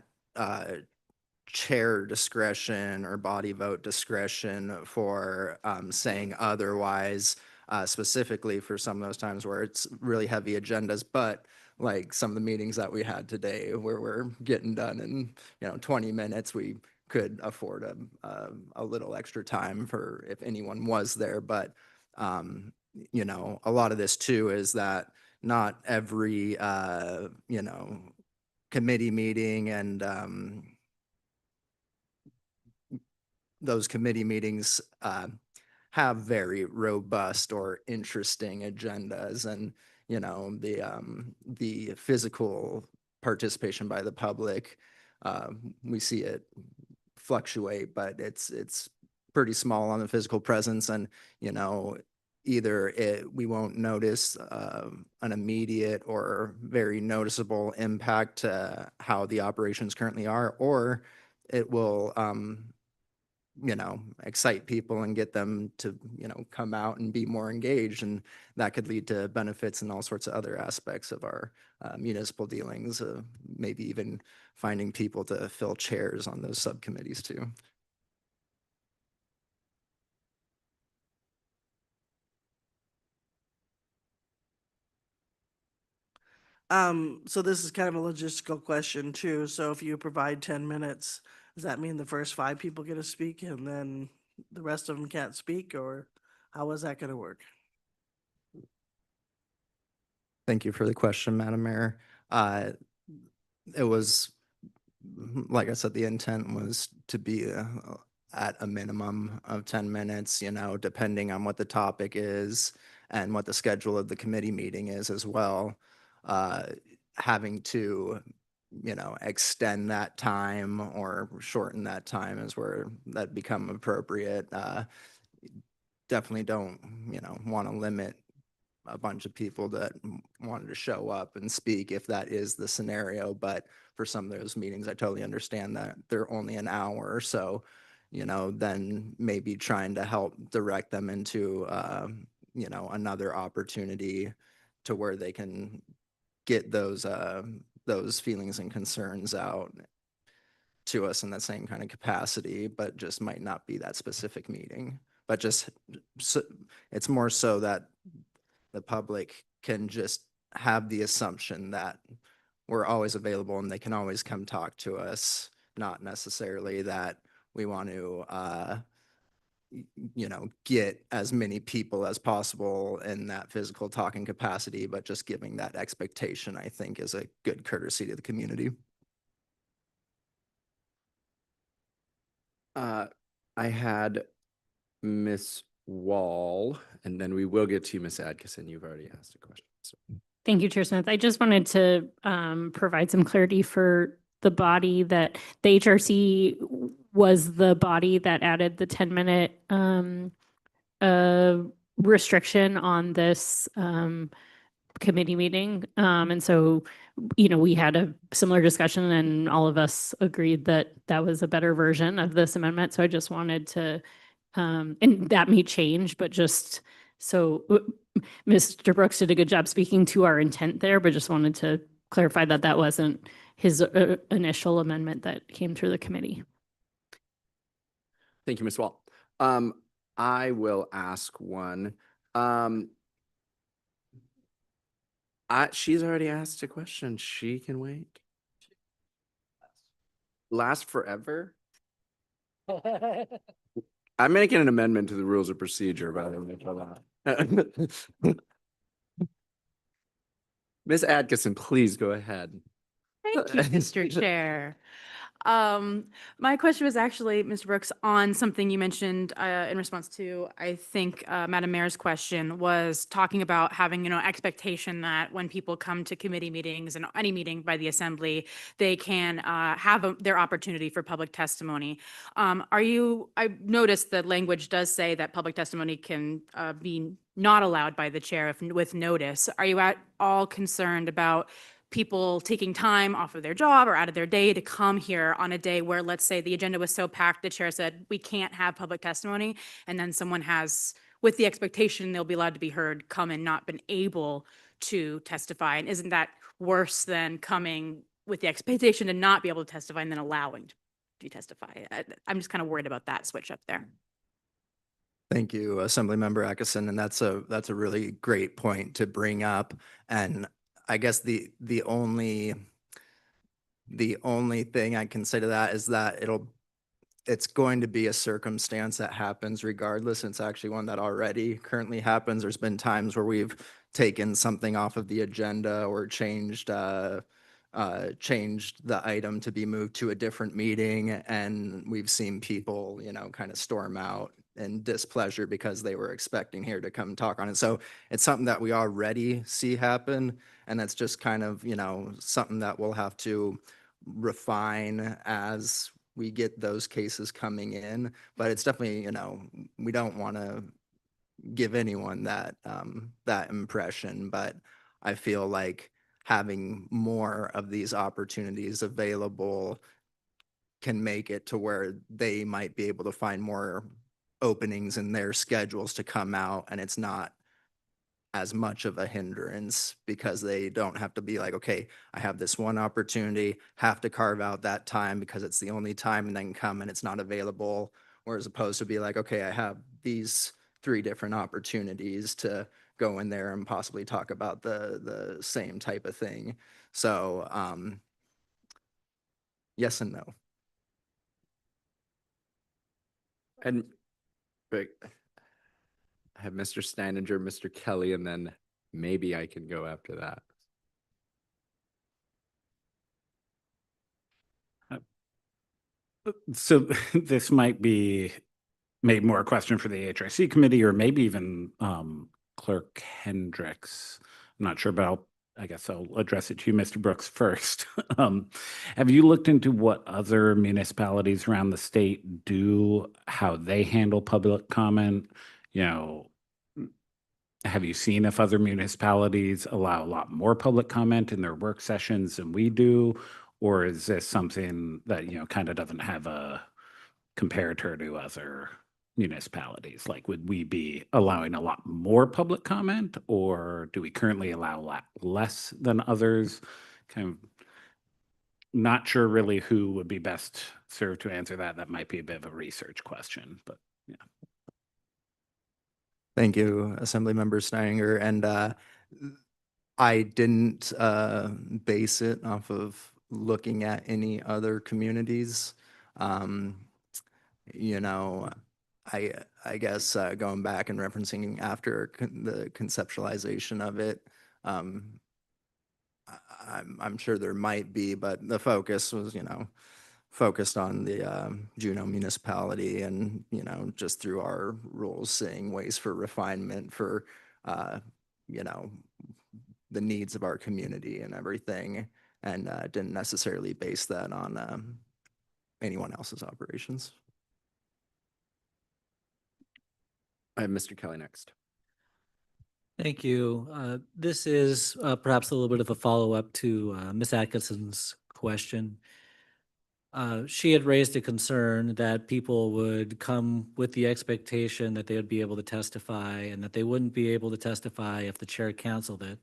chair discretion or body vote discretion for saying otherwise, specifically for some of those times where it's really heavy agendas, but like some of the meetings that we had today where we're getting done in 20 minutes, we could afford a little extra time for if anyone was there. But a lot of this too is that not every committee meeting and those committee meetings have very robust or interesting agendas, and the physical participation by the public, we see it fluctuate, but it's pretty small on the physical presence, and either we won't notice an immediate or very noticeable impact to how the operations currently are, or it will excite people and get them to come out and be more engaged, and that could lead to benefits in all sorts of other aspects of our municipal dealings, maybe even finding people to fill chairs on those subcommittees too. So this is kind of a logistical question too. So if you provide 10 minutes, does that mean the first 5 people get to speak and then the rest of them can't speak, or how is that going to work? Thank you for the question, Madam Mayor. It was, like I said, the intent was to be at a minimum of 10 minutes, depending on what the topic is and what the schedule of the committee meeting is as well. Having to, extend that time or shorten that time is where that become appropriate. Definitely don't, want to limit a bunch of people that wanted to show up and speak if that is the scenario. But for some of those meetings, I totally understand that they're only an hour or so, then maybe trying to help direct them into, another opportunity to where they can get those feelings and concerns out to us in the same kind of capacity, but just might not be that specific meeting. But just it's more so that the public can just have the assumption that we're always available and they can always come talk to us, not necessarily that we want to get as many people as possible in that physical talking capacity, but just giving that expectation, I think, is a good courtesy to the community. I had Miss Wall, and then we will get to you, Miss Adkisson. You've already asked a question. So. Thank you, Chair Smith. I just wanted to provide some clarity for the body that the HRC was the body that added the 10-minute restriction on this committee meeting. And so, we had a similar discussion and all of us agreed that that was a better version of this amendment. So I just wanted to, and that may change, but just so Mr. Brooks did a good job speaking to our intent there, but just wanted to clarify that that wasn't his initial amendment that came through the committee. Thank you, Ms. Wall. I will ask one. She's already asked a question. She can wait. Last forever? I'm making an amendment to the rules of procedure, by the way, for that. Ms. Atkinson, please go ahead. Thank you, Mr. Chair. My question was actually, Mr. Brooks, on something you mentioned in response to, I think, Madam Mayor's question was talking about having, expectation that when people come to committee meetings and any meeting by the Assembly, they can have their opportunity for public testimony. I noticed the language does say that public testimony can be not allowed by the chair with notice. Are you at all concerned about people taking time off of their job or out of their day to come here on a day where, let's say, the agenda was so packed, the chair said, we can't have public testimony, and then someone has, with the expectation they'll be allowed to be heard, come and not been able to testify? And isn't that worse than coming with the expectation to not be able to testify and then allowing to testify? I'm just kind of worried about that switch up there. Thank you, Assemblymember Atkinson, and that's a really great point to bring up. And I guess the only thing I can say to that is that it's going to be a circumstance that happens regardless. It's actually one that already currently happens. There's been times where we've taken something off of the agenda or changed the item to be moved to a different meeting, and we've seen people, kind of storm out in displeasure because they were expecting here to come talk on it. So it's something that we already see happen, and that's just kind of, something that we'll have to refine as we get those cases coming in. But it's definitely, we don't want to give anyone that that impression, but I feel like having more of these opportunities available can make it to where they might be able to find more openings in their schedules to come out, and it's not as much of a hindrance because they don't have to be like, okay, I have this one opportunity, have to carve out that time because it's the only time, and then come and it's not available. Whereas opposed to be like, okay, I have these 3 different opportunities to go in there and possibly talk about the same type of thing. So yes and no. And but I have Mr. Steininger, Mr. Kelly, and then maybe I can go after that. So this might be maybe more a question for the HRC committee, or maybe even Clerk Hendricks. I'm not sure, but I guess I'll address it to you, Mr. Brooks, first. Have you looked into what other municipalities around the state do, how they handle public comment? Have you seen if other municipalities allow a lot more public comment in their work sessions than we do? Or is this something that, kind of doesn't have a comparator to other municipalities? Like, would we be allowing a lot more public comment, or do we currently allow a lot less than others? Kind of not sure really who would be best served to answer that. That might be a bit of a research question, but yeah. Thank you, Assemblymember Steininger. And I didn't base it off of looking at any other communities. I guess going back and referencing after the conceptualization of it, I'm sure there might be, but the focus was, focused on the Juneau municipality, and, just through our rules, seeing ways for refinement for, the needs of our community and everything, and didn't necessarily base that on anyone else's operations. I have Mr. Kelly next. Thank you. This is perhaps a little bit of a follow-up to Ms. Atkinson's question. She had raised a concern that people would come with the expectation that they would be able to testify and that they wouldn't be able to testify if the chair canceled it.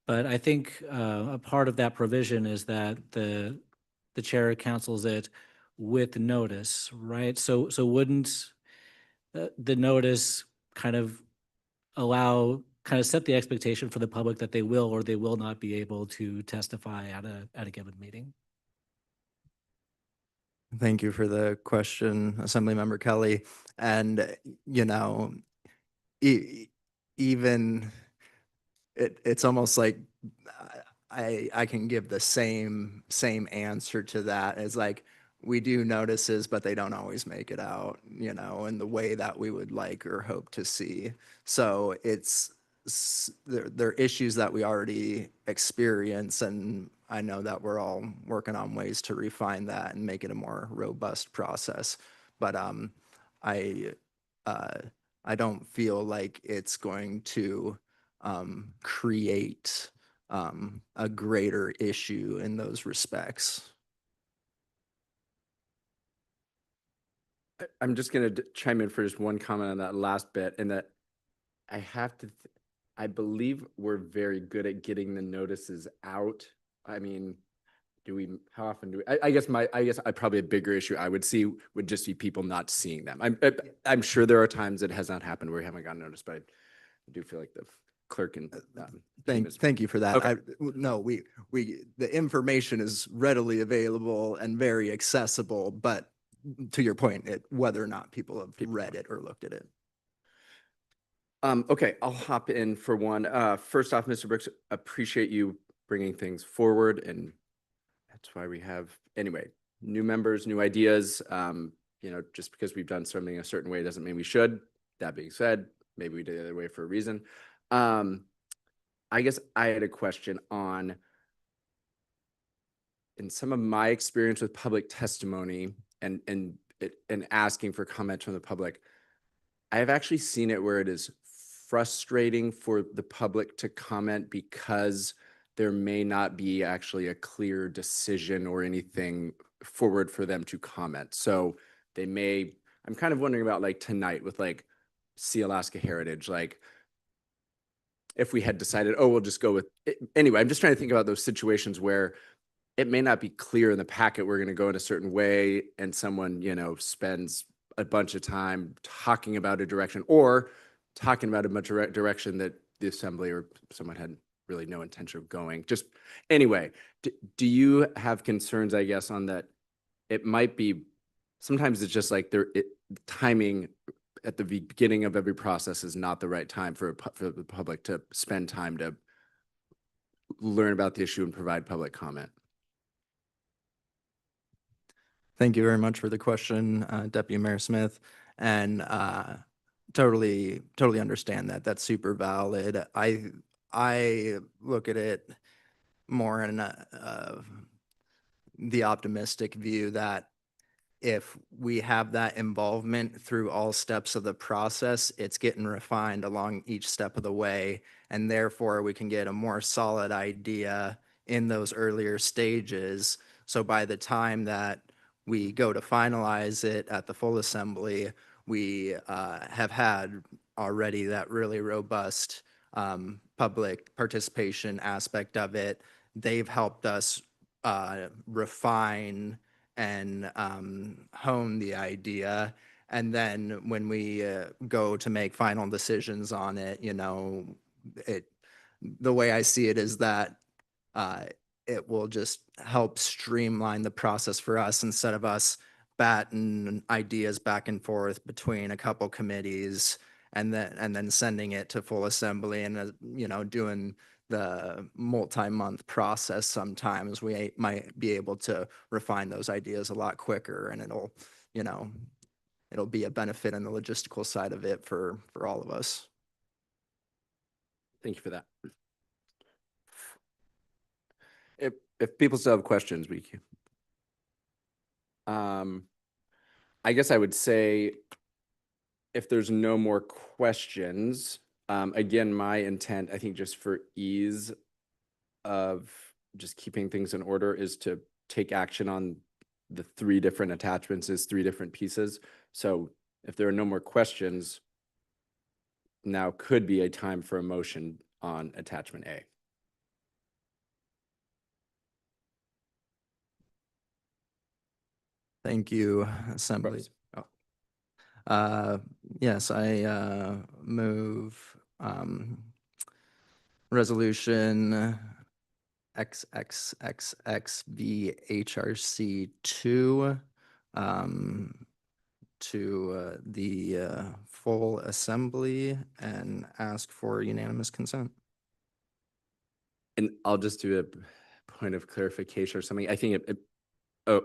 But I think a part of that provision is that the chair cancels it with notice, right? So wouldn't the notice kind of set the expectation for the public that they will or they will not be able to testify at a given meeting? Thank you for the question, Assemblymember Kelly. And, you know, even it's almost like I can give the same answer to that as like, we do notices, but they don't always make it out, you know, in the way that we would like or hope to see. So there are issues that we already experience, and I know that we're all working on ways to refine that and make it a more robust process. But I don't feel like it's going to create a greater issue in those respects. I'm just going to chime in for just one comment on that last bit, and that I believe we're very good at getting the notices out. I mean, how often do we, I guess probably a bigger issue I would see would just be people not seeing them. I'm sure there are times it has not happened where we haven't gotten noticed, but I do feel like the clerk and Thank you for that. Okay. The information is readily available and very accessible, but to your point, whether or not people have read it or looked at it. Okay, I'll hop in for one. First off, Mr. Brooks, appreciate you bringing things forward, and that's why we have, anyway, new members, new ideas. You know, just because we've done something a certain way doesn't mean we should. That being said, maybe we did it the other way for a reason. I guess I had a question on, in some of my experience with public testimony and asking for comment from the public, I have actually seen it where it is frustrating for the public to comment because there may not be actually a clear decision or anything forward for them to comment. So I'm kind of wondering about like tonight with like See Alaska Heritage, like if we had decided, oh, we'll just go with it. Anyway, I'm just trying to think about those situations where it may not be clear in the packet we're going to go in a certain way, and someone, you know, spends a bunch of time talking about a direction or talking about a direction that the assembly or someone had really no intention of going. Just anyway, do you have concerns, I guess, on that? It might be, sometimes it's just like timing at the beginning of every process is not the right time for the public to spend time to learn about the issue and provide public comment. Thank you very much for the question, Deputy Mayor Smith, and totally understand that. That's super valid. I look at it more in the optimistic view that if we have that involvement through all steps of the process, it's getting refined along each step of the way, and therefore we can get a more solid idea in those earlier stages. So by the time that we go to finalize it at the full assembly, we have had already that really robust public participation aspect of it. They've helped us refine and hone the idea. And then when we go to make final decisions on it, you know, the way I see it is that it will just help streamline the process for us instead of us batting ideas back and forth between a couple committees and then sending it to full assembly and you know, doing the multi-month process. Sometimes we might be able to refine those ideas a lot quicker, and it'll, you know, it'll be a benefit on the logistical side of it for all of us. Thank you for that. If people still have questions, we can. I guess I would say if there's no more questions, again, my intent, I think just for ease of just keeping things in order is to take action on the 3 different attachments as 3 different pieces. So if there are no more questions, now could be a time for a motion on attachment A. Thank you, Assembly. Brooks. Yes, I move resolution XXXXVHRC 2 to the full assembly and ask for unanimous consent. And I'll just do a point of clarification or something. I think oh,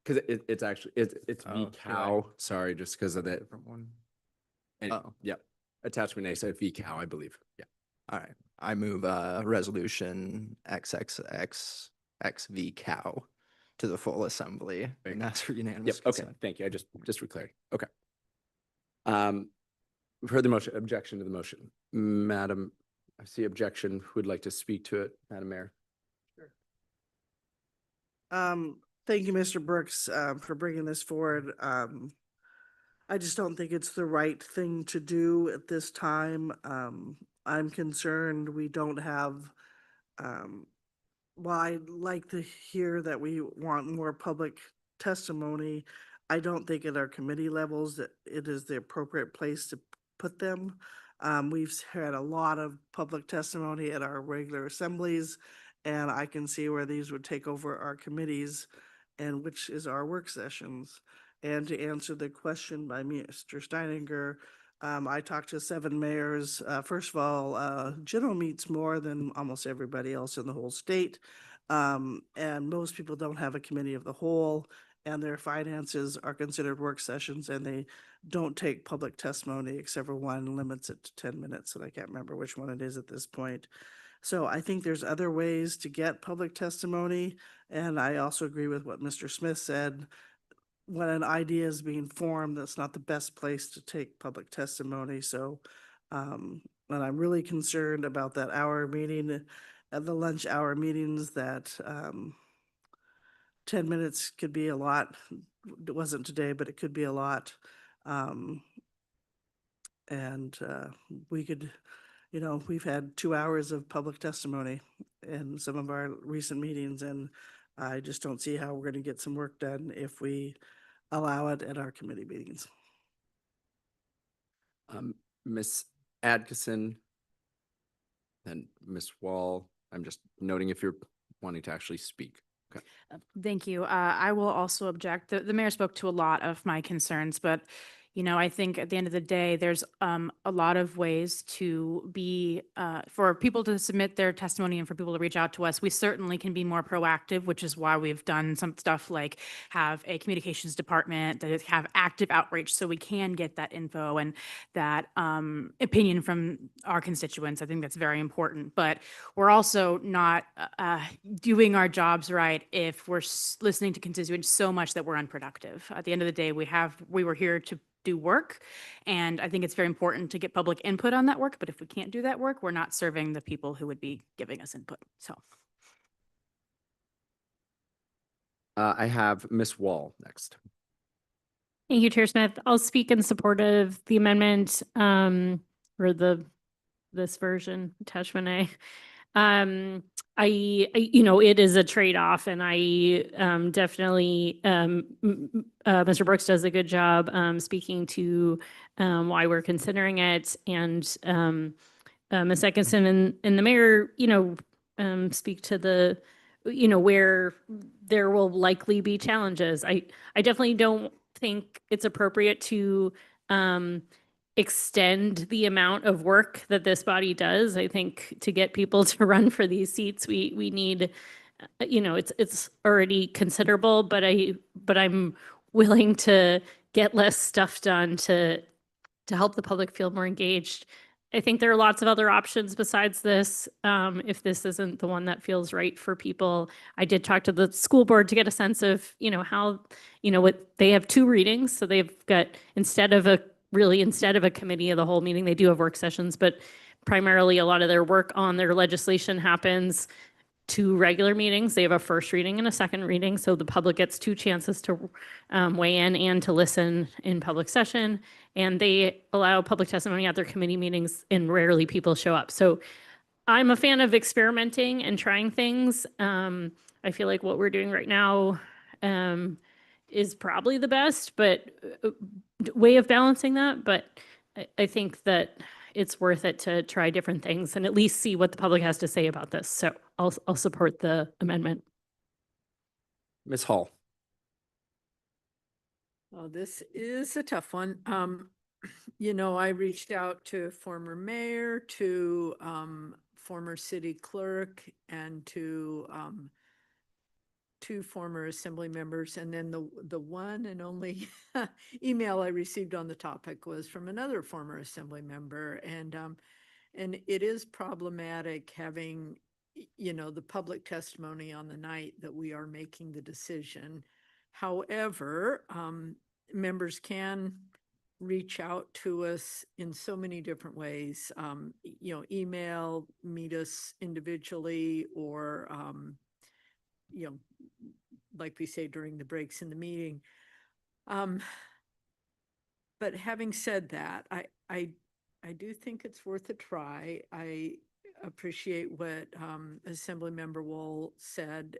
because it's actually, it's Oh, did I? VCAL, sorry, just because of the, Different one. and- Oh. yeah, attachment A, so VCAL, I believe, yeah. All right, I move resolution XXXXVCAL to the full assembly Very and good. ask for Yep, unanimous okay, consent. thank you, just for clarity, okay. We've heard the motion, objection to the motion. Madam, I see objection, who would like to speak to it, Madam Mayor? Thank you, Mr. Brooks, for bringing this forward. I just don't think it's the right thing to do at this time. I'm concerned we don't have, while I'd like to hear that we want more public testimony, I don't think at our committee levels that it is the appropriate place to put them. We've had a lot of public testimony at our regular assemblies, and I can see where these would take over our committees and which is our work sessions. And to answer the question by Mr. Steininger, I talked to 7 mayors. First of all, Juneau meets more than almost everybody else in the whole state. And most people don't have a committee of the whole, and their finances are considered work sessions, and they don't take public testimony except for one limits it to 10 minutes, and I can't remember which one it is at this point. So I think there's other ways to get public testimony, and I also agree with what Mr. Smith said. When an idea is being formed, that's not the best place to take public testimony. So, and I'm really concerned about that hour meeting, at the lunch hour meetings, that 10 minutes could be a lot. It wasn't today, but it could be a lot. And we could, we've had 2 hours of public testimony in some of our recent meetings, and I just don't see how we're going to get some work done if we allow it at our committee meetings. Ms. Atkinson, then Ms. Wall, I'm just noting if you're wanting to actually speak. Okay. Thank you. I will also object. The mayor spoke to a lot of my concerns, but I think at the end of the day, there's a lot of ways to be for people to submit their testimony and for people to reach out to us. We certainly can be more proactive, which is why we've done some stuff like have a communications department that have active outreach so we can get that info and that opinion from our constituents. I think that's very important. But we're also not doing our jobs right if we're listening to constituents so much that we're unproductive. At the end of the day, we were here to do work. And I think it's very important to get public input on that work. But if we can't do that work, we're not serving the people who would be giving us input. So. I have Ms. Wall next. Thank you, Chair Smith. I'll speak in support of the amendment, or this version, attachment A. It is a trade-off, and I definitely, Mr. Brooks does a good job speaking to why we're considering it, and Ms. Atkinson and the mayor, speak to the, where there will likely be challenges. I definitely don't think it's appropriate to extend the amount of work that this body does. I think to get people to run for these seats, we need, it's already considerable, but I'm willing to get less stuff done to help the public feel more engaged. I think there are lots of other options besides this. If this isn't the one that feels right for people, I did talk to the school board to get a sense of, how, what they have 2 readings. So they've got, instead of a committee of the whole meeting, they do have work sessions, but primarily a lot of their work on their legislation happens 2 regular meetings. They have a first reading and a second reading. So the public gets 2 chances to weigh in and to listen in public session. And they allow public testimony at their committee meetings, and rarely people show up. So I'm a fan of experimenting and trying things. I feel like what we're doing right now is probably the best, but way of balancing that. But I think that it's worth it to try different things and at least see what the public has to say about this. So I'll support the amendment. Ms. Hall. Oh, this is a tough one. I reached out to former mayor, to former city clerk, and to 2 former assembly members. And then the one and only email I received on the topic was from another former assembly member. And it is problematic having, the public testimony on the night that we are making the decision. However, members can reach out to us in so many different ways, email, meet us individually, or, like we say, during the breaks in the meeting. But having said that, I do think it's worth a try. I appreciate what Assemblymember Wool said.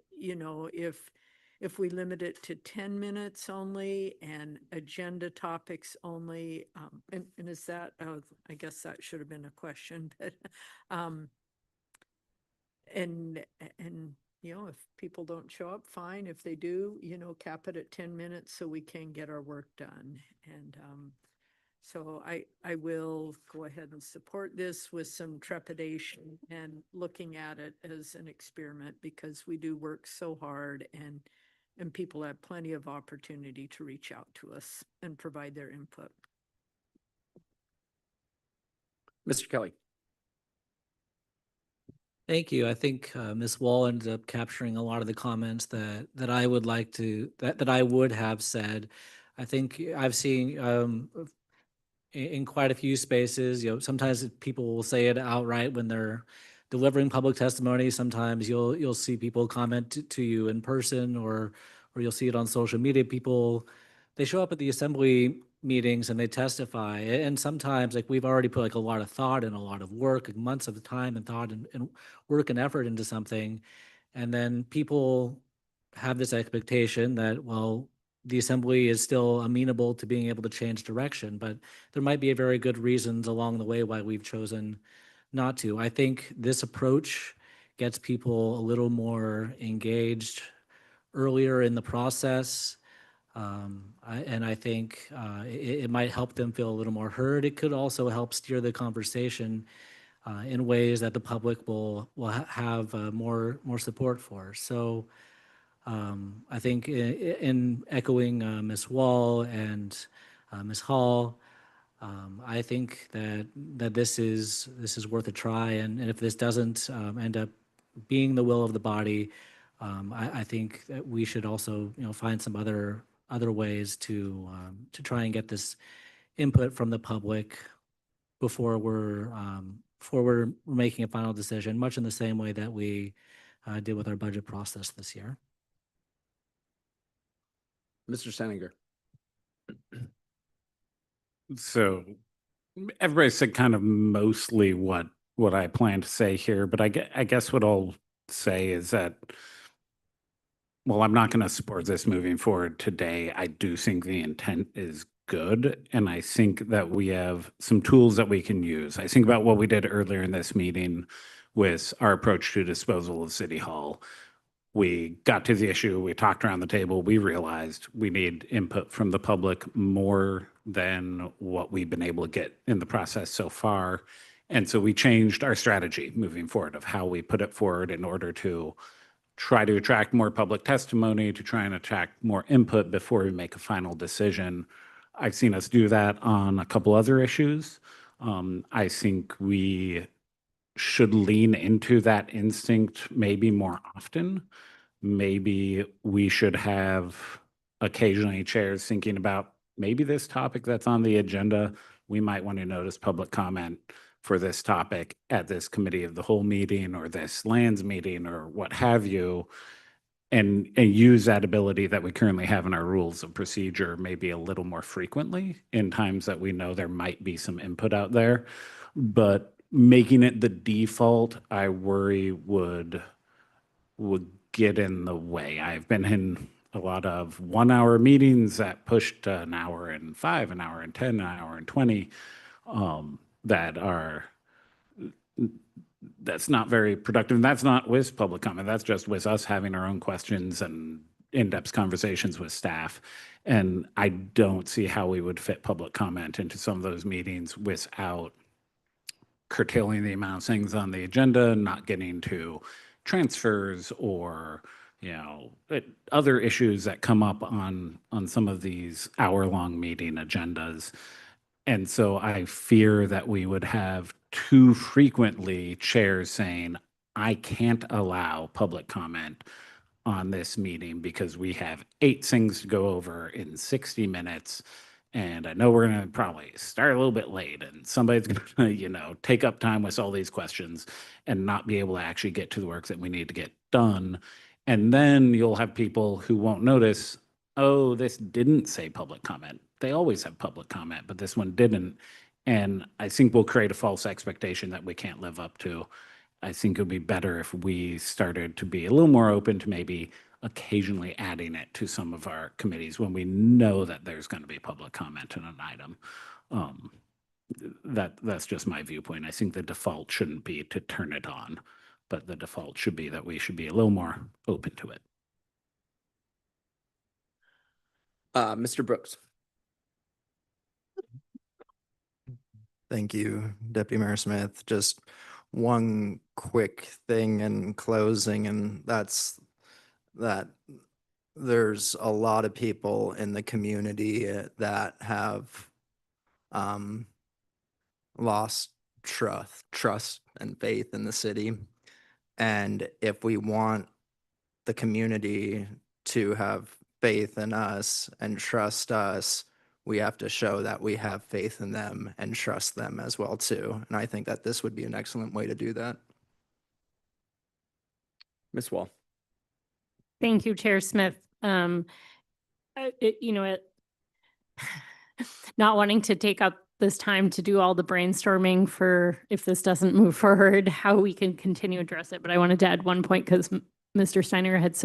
If we limit it to 10 minutes only and agenda topics only, and is that, I guess that should have been a question, but, and if people don't show up, fine. If they do, cap it at 10 minutes so we can get our work done. And so I will go ahead and support this with some trepidation and looking at it as an experiment, because we do work so hard, and people have plenty of opportunity to reach out to us and provide their input. Mr. Kelly. Thank you. I think Ms. Wall ended up capturing a lot of the comments that I would like to, that I would have said. I think I've seen in quite a few spaces, sometimes people will say it outright when they're delivering public testimony. Sometimes you'll see people comment to you in person, or you'll see it on social media. People, they show up at the assembly meetings and they testify. And sometimes, like, we've already put like a lot of thought and a lot of work, like months of time and thought and work and effort into something. And then people have this expectation that, well, the assembly is still amenable to being able to change direction, but there might be very good reasons along the way why we've chosen not to. I think this approach gets people a little more engaged earlier in the process. I think it might help them feel a little more heard. It could also help steer the conversation in ways that the public will have more support for. So I think in echoing Ms. Wall and Ms. Hall, I think that this is worth a try. And if this doesn't end up being the will of the body, I think that we should also find some other ways to try and get this input from the public before we're making a final decision, much in the same way that we did with our budget process this year. Mr. Sanninger. So everybody said kind of mostly what I plan to say here, but I guess what I'll say is that, well, I'm not going to support this moving forward today. I do think the intent is good, and I think that we have some tools that we can use. I think about what we did earlier in this meeting with our approach to disposal of City Hall. We got to the issue, we talked around the table, we realized we need input from the public more than what we've been able to get in the process so far. And so we changed our strategy moving forward of how we put it forward in order to try to attract more public testimony, to try and attract more input before we make a final decision. I've seen us do that on a couple other issues. I think we should lean into that instinct maybe more often. Maybe we should have occasionally chairs thinking about maybe this topic that's on the agenda, we might want to notice public comment for this topic at this committee of the whole meeting or this lands meeting or what have you, and use that ability that we currently have in our rules of procedure maybe a little more frequently in times that we know there might be some input out there. But making it the default, I worry would get in the way. I've been in a lot of 1 hour meetings that pushed to an hour and 5, an hour and 10, an hour and 20, that's not very productive. And that's not with public comment. That's just with us having our own questions and in-depth conversations with staff. And I don't see how we would fit public comment into some of those meetings without curtailing the amount of things on the agenda, not getting to transfers or other issues that come up on some of these hour-long meeting agendas. And so I fear that we would have too frequently chairs saying, I can't allow public comment on this meeting because we have 8 things to go over in 60 minutes. And I know we're going to probably start a little bit late and somebody's going to, take up time with all these questions and not be able to actually get to the work that we need to get done. And then you'll have people who won't notice, oh, this didn't say public comment. They always have public comment, but this one didn't. And I think we'll create a false expectation that we can't live up to. I think it would be better if we started to be a little more open to maybe occasionally adding it to some of our committees when we know that there's going to be public comment on an item. That's just my viewpoint. I think the default shouldn't be to turn it on, but the default should be that we should be a little more open to it. Mr. Brooks. Thank you, Deputy Mayor Smith. Just one quick thing in closing, and that's that there's a lot of people in the community that have lost trust and faith in the city. And if we want the community to have faith in us and trust us, we have to show that we have faith in them and trust them as well too. And I think that this would be an excellent way to do that. Ms. Wall. Thank you, Chair Smith. Not wanting to take up this time to do all the brainstorming for if this doesn't move forward, how we can continue to address it. But I wanted to add one point because Mr. Steiner had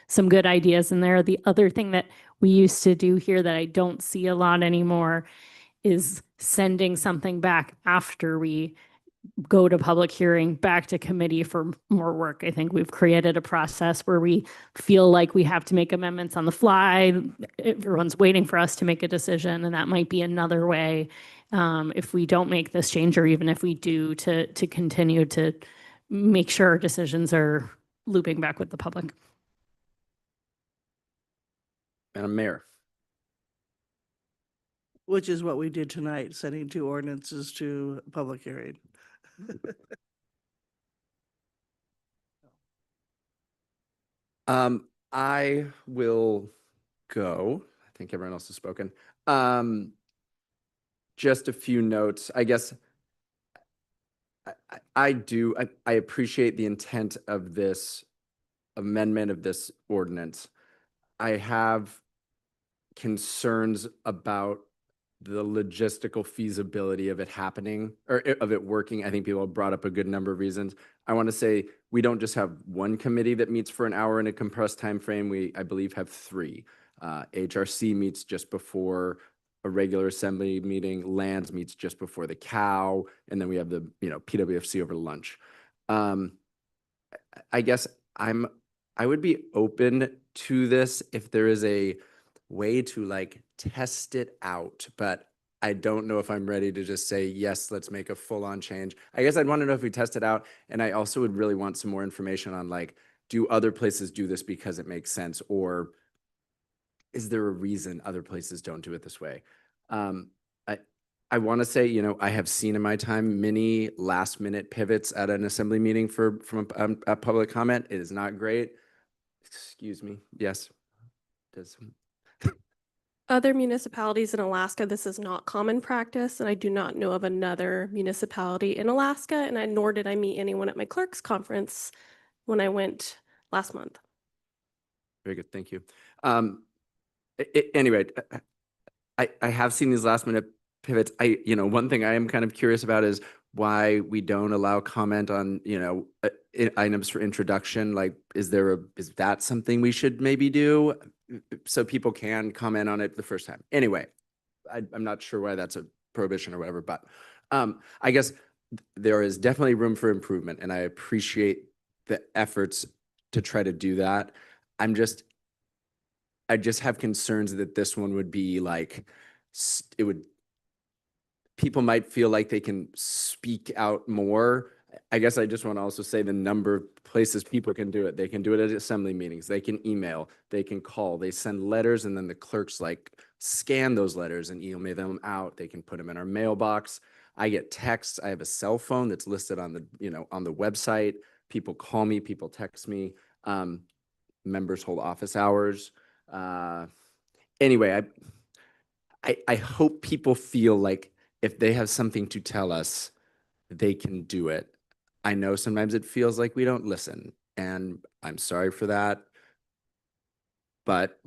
some good ideas in there. The other thing that we used to do here that I don't see a lot anymore is sending something back after we go to public hearing back to committee for more work. I think we've created a process where we feel like we have to make amendments on the fly. Everyone's waiting for us to make a decision, and that might be another way if we don't make this change, or even if we do, to continue to make sure our decisions are looping back with the public. Madam Mayor. Which is what we did tonight, sending 2 ordinances to public hearing. I will go. I think everyone else has spoken. Just a few notes. I guess I appreciate the intent of this amendment of this ordinance. I have concerns about the logistical feasibility of it happening or of it working. I think people have brought up a good number of reasons. I want to say we don't just have one committee that meets for an hour in a compressed time frame. We, I believe, have 3. HRC meets just before a regular assembly meeting. Lands meets just before the cow, and then we have the PWFC over lunch. I guess I would be open to this if there is a way to test it out, but I don't know if I'm ready to just say, yes, let's make a full-on change. I guess I'd want to know if we test it out, and I also would really want some more information on do other places do this because it makes sense, or is there a reason other places don't do it this way? I want to say, I have seen in my time many last minute pivots at an assembly meeting from a public comment. It is not great. Excuse me. Yes. Does Other municipalities in Alaska, this is not common practice, and I do not know of another municipality in Alaska, and nor did I meet anyone at my clerk's conference when I went last month. Very good. Thank you. Anyway, I have seen these last minute pivots. One thing I am kind of curious about is why we don't allow comment on, items for introduction. Like, is that something we should maybe do so people can comment on it the first time? Anyway, I'm not sure why that's a prohibition or whatever, but I guess there is definitely room for improvement, and I appreciate the efforts to try to do that. I just have concerns that this one would be like, people might feel like they can speak out more. I guess I just want to also say the number of places people can do it. They can do it at assembly meetings. They can email, they can call, they send letters, and then the clerks like scan those letters and email them out. They can put them in our mailbox. I get texts. I have a cell phone that's listed on the website. People call me, people text me. Members hold office hours. Anyway, I hope people feel like if they have something to tell us, they can do it. I know sometimes it feels like we don't listen, and I'm sorry for that. But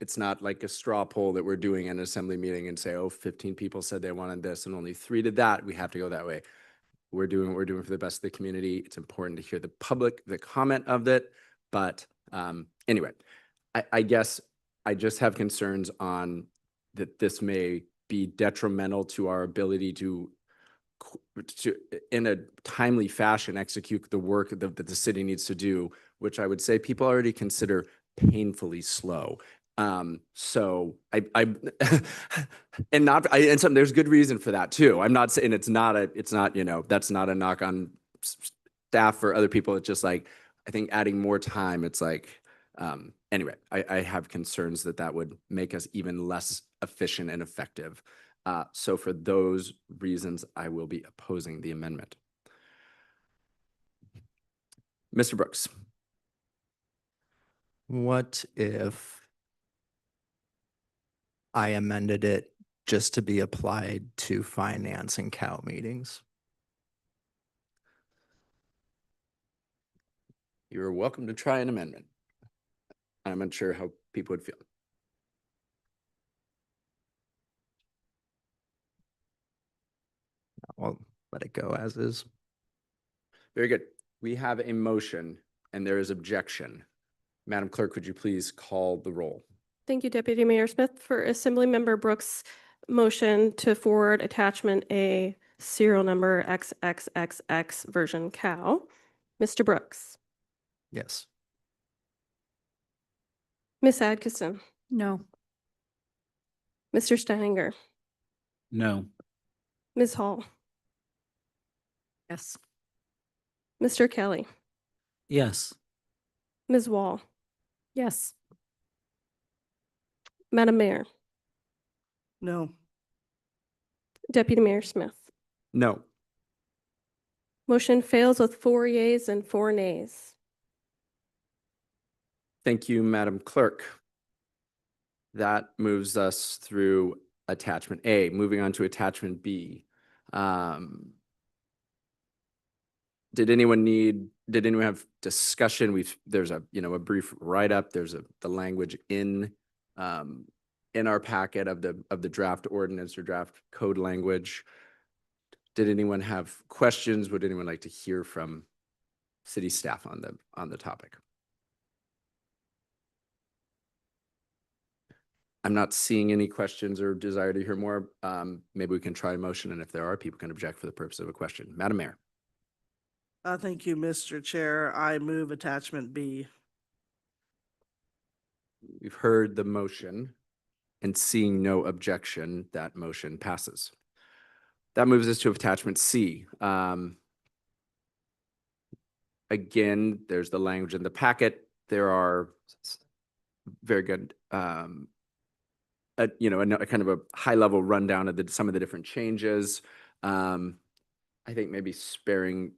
it's not like a straw poll that we're doing in an assembly meeting and say, oh, 15 people said they wanted this and only 3 did that. We have to go that way. We're doing what we're doing for the best of the community. It's important to hear the comment of it. But anyway, I guess I just have concerns on that this may be detrimental to our ability to in a timely fashion, execute the work that the city needs to do, which I would say people already consider painfully slow. So and there's good reason for that too. I'm not saying that's not a knock on staff or other people. It's just like, I think adding more time, it's like, anyway, I have concerns that would make us even less efficient and effective. So for those reasons, I will be opposing the amendment. Mr. Brooks. What if I amended it just to be applied to finance and COW meetings? You're welcome to try an amendment. I'm unsure how people would feel. I'll let it go as is. Very good. We have a motion and there is objection. Madam Clerk, could you please call the roll? Thank you, Deputy Mayor Smith. For Assemblymember Brooks' motion to forward attachment A, serial number XXXX version cow, Mr. Brooks, Yes. Miss Adkisson, No. Mr. Steininger, No. Ms. Hall, Yes. Mr. Kelly, Yes. Ms. Wall, Yes. Madam Mayor, No. Deputy Mayor Smith. No. Motion fails with 4 yeas and 4 nays. Thank you, Madam Clerk. That moves us through attachment A. Moving on to attachment B. Did anyone have discussion? There's a brief write-up. There's the language in our packet of the draft ordinance or draft code language. Did anyone have questions? Would anyone like to hear from city staff on the topic? I'm not seeing any questions or desire to hear more. Maybe we can try a motion, and if there are, people can object for the purpose of a question. Madam Mayor. Thank you, Mr. Chair. I move attachment B. We've heard the motion, and seeing no objection, that motion passes. That moves us to attachment C. Again, there's the language in the packet. There are very good a kind of a high level rundown of some of the different changes. I think maybe sparing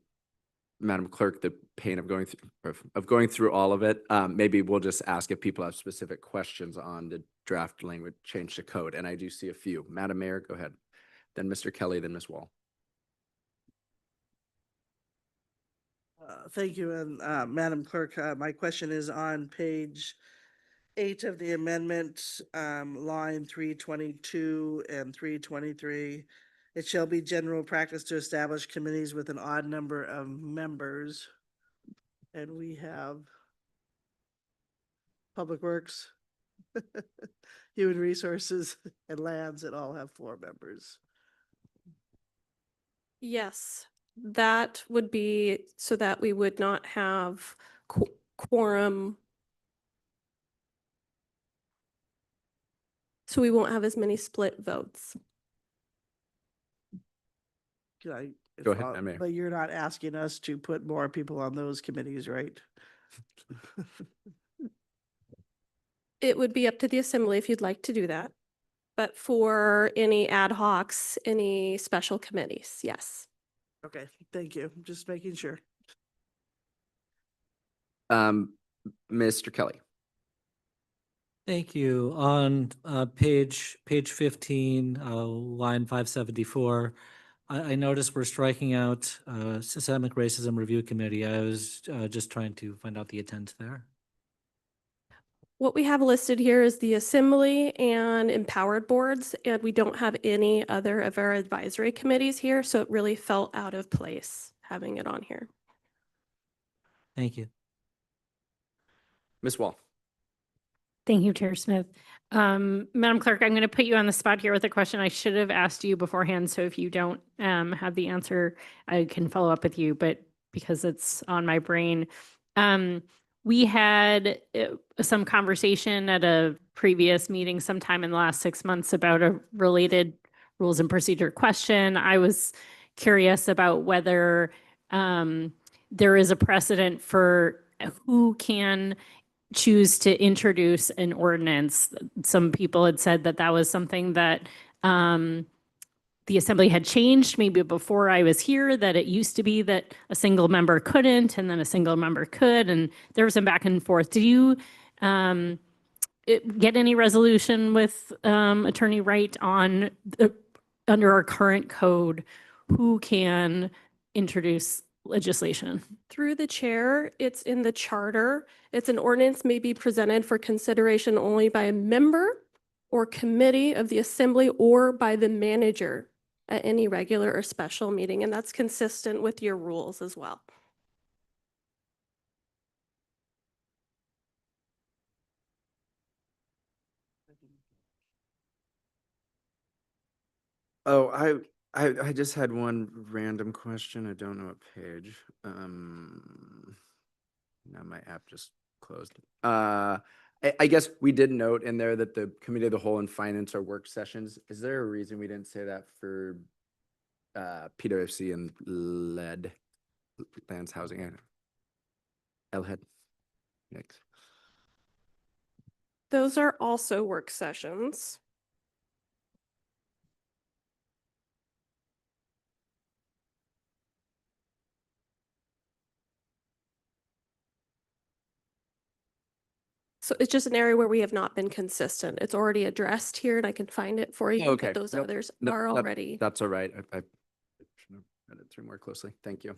Madam Clerk the pain of going through all of it. Maybe we'll just ask if people have specific questions on the draft language change to code. And I do see a few. Madam Mayor, go ahead. Then Mr. Kelly, then Ms. Wall. Thank you. And Madam Clerk, my question is on page 8 of the amendment, line 322 and 323. It shall be general practice to establish committees with an odd number of members. And we have Public Works, Human Resources, and Lands that all have 4 members. Yes, that would be so that we would not have quorum. So we won't have as many split votes. Can I? Go ahead, Madam Mayor. But you're not asking us to put more people on those committees, right? It would be up to the assembly if you'd like to do that. But for any ad hocs, any special committees, yes. Okay, thank you. Just making sure. Mr. Kelly. Thank you. On page 15, line 574, I noticed we're striking out Systemic Racism Review Committee. I was just trying to find out the intent there. What we have listed here is the assembly and empowered boards, and we don't have any other of our advisory committees here, so it really felt out of place having it on here. Thank you. Ms. Wall. Thank you, Chair Smith. Madam Clerk, I'm going to put you on the spot here with a question I should have asked you beforehand. So if you don't have the answer, I can follow up with you, but because it's on my brain. We had some conversation at a previous meeting sometime in the last 6 months about a related rules and procedure question. I was curious about whether there is a precedent for who can choose to introduce an ordinance. Some people had said that that was something that the assembly had changed maybe before I was here, that it used to be that a single member couldn't and then a single member could, and there was some back and forth. Did you get any resolution with Attorney Wright on under our current code, who can introduce legislation? Through the chair, it's in the charter. It's an ordinance may be presented for consideration only by a member or committee of the assembly or by the manager at any regular or special meeting, and that's consistent with your rules as well. Oh, I just had one random question. I don't know what page. Now my app just closed. I guess we did note in there that the committee of the whole and finance are work sessions. Is there a reason we didn't say that for PWC and lands housing? LHED. Next. Those are also work sessions. So it's just an area where we have not been consistent. It's already addressed here and I can find it for you. Okay. But those Nope. others No, are that- already. That's all right. I should have read it through more closely. Thank you.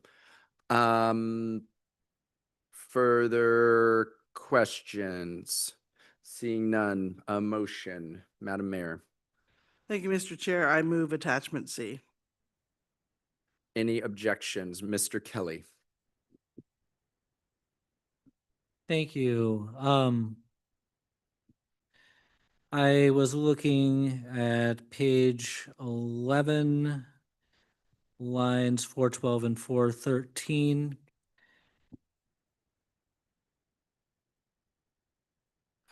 Further questions? Seeing none, a motion, Madam Mayor. Thank you, Mr. Chair. I move attachment C. Any objections? Mr. Kelly. Thank you. I was looking at page 11, lines 412 and 413.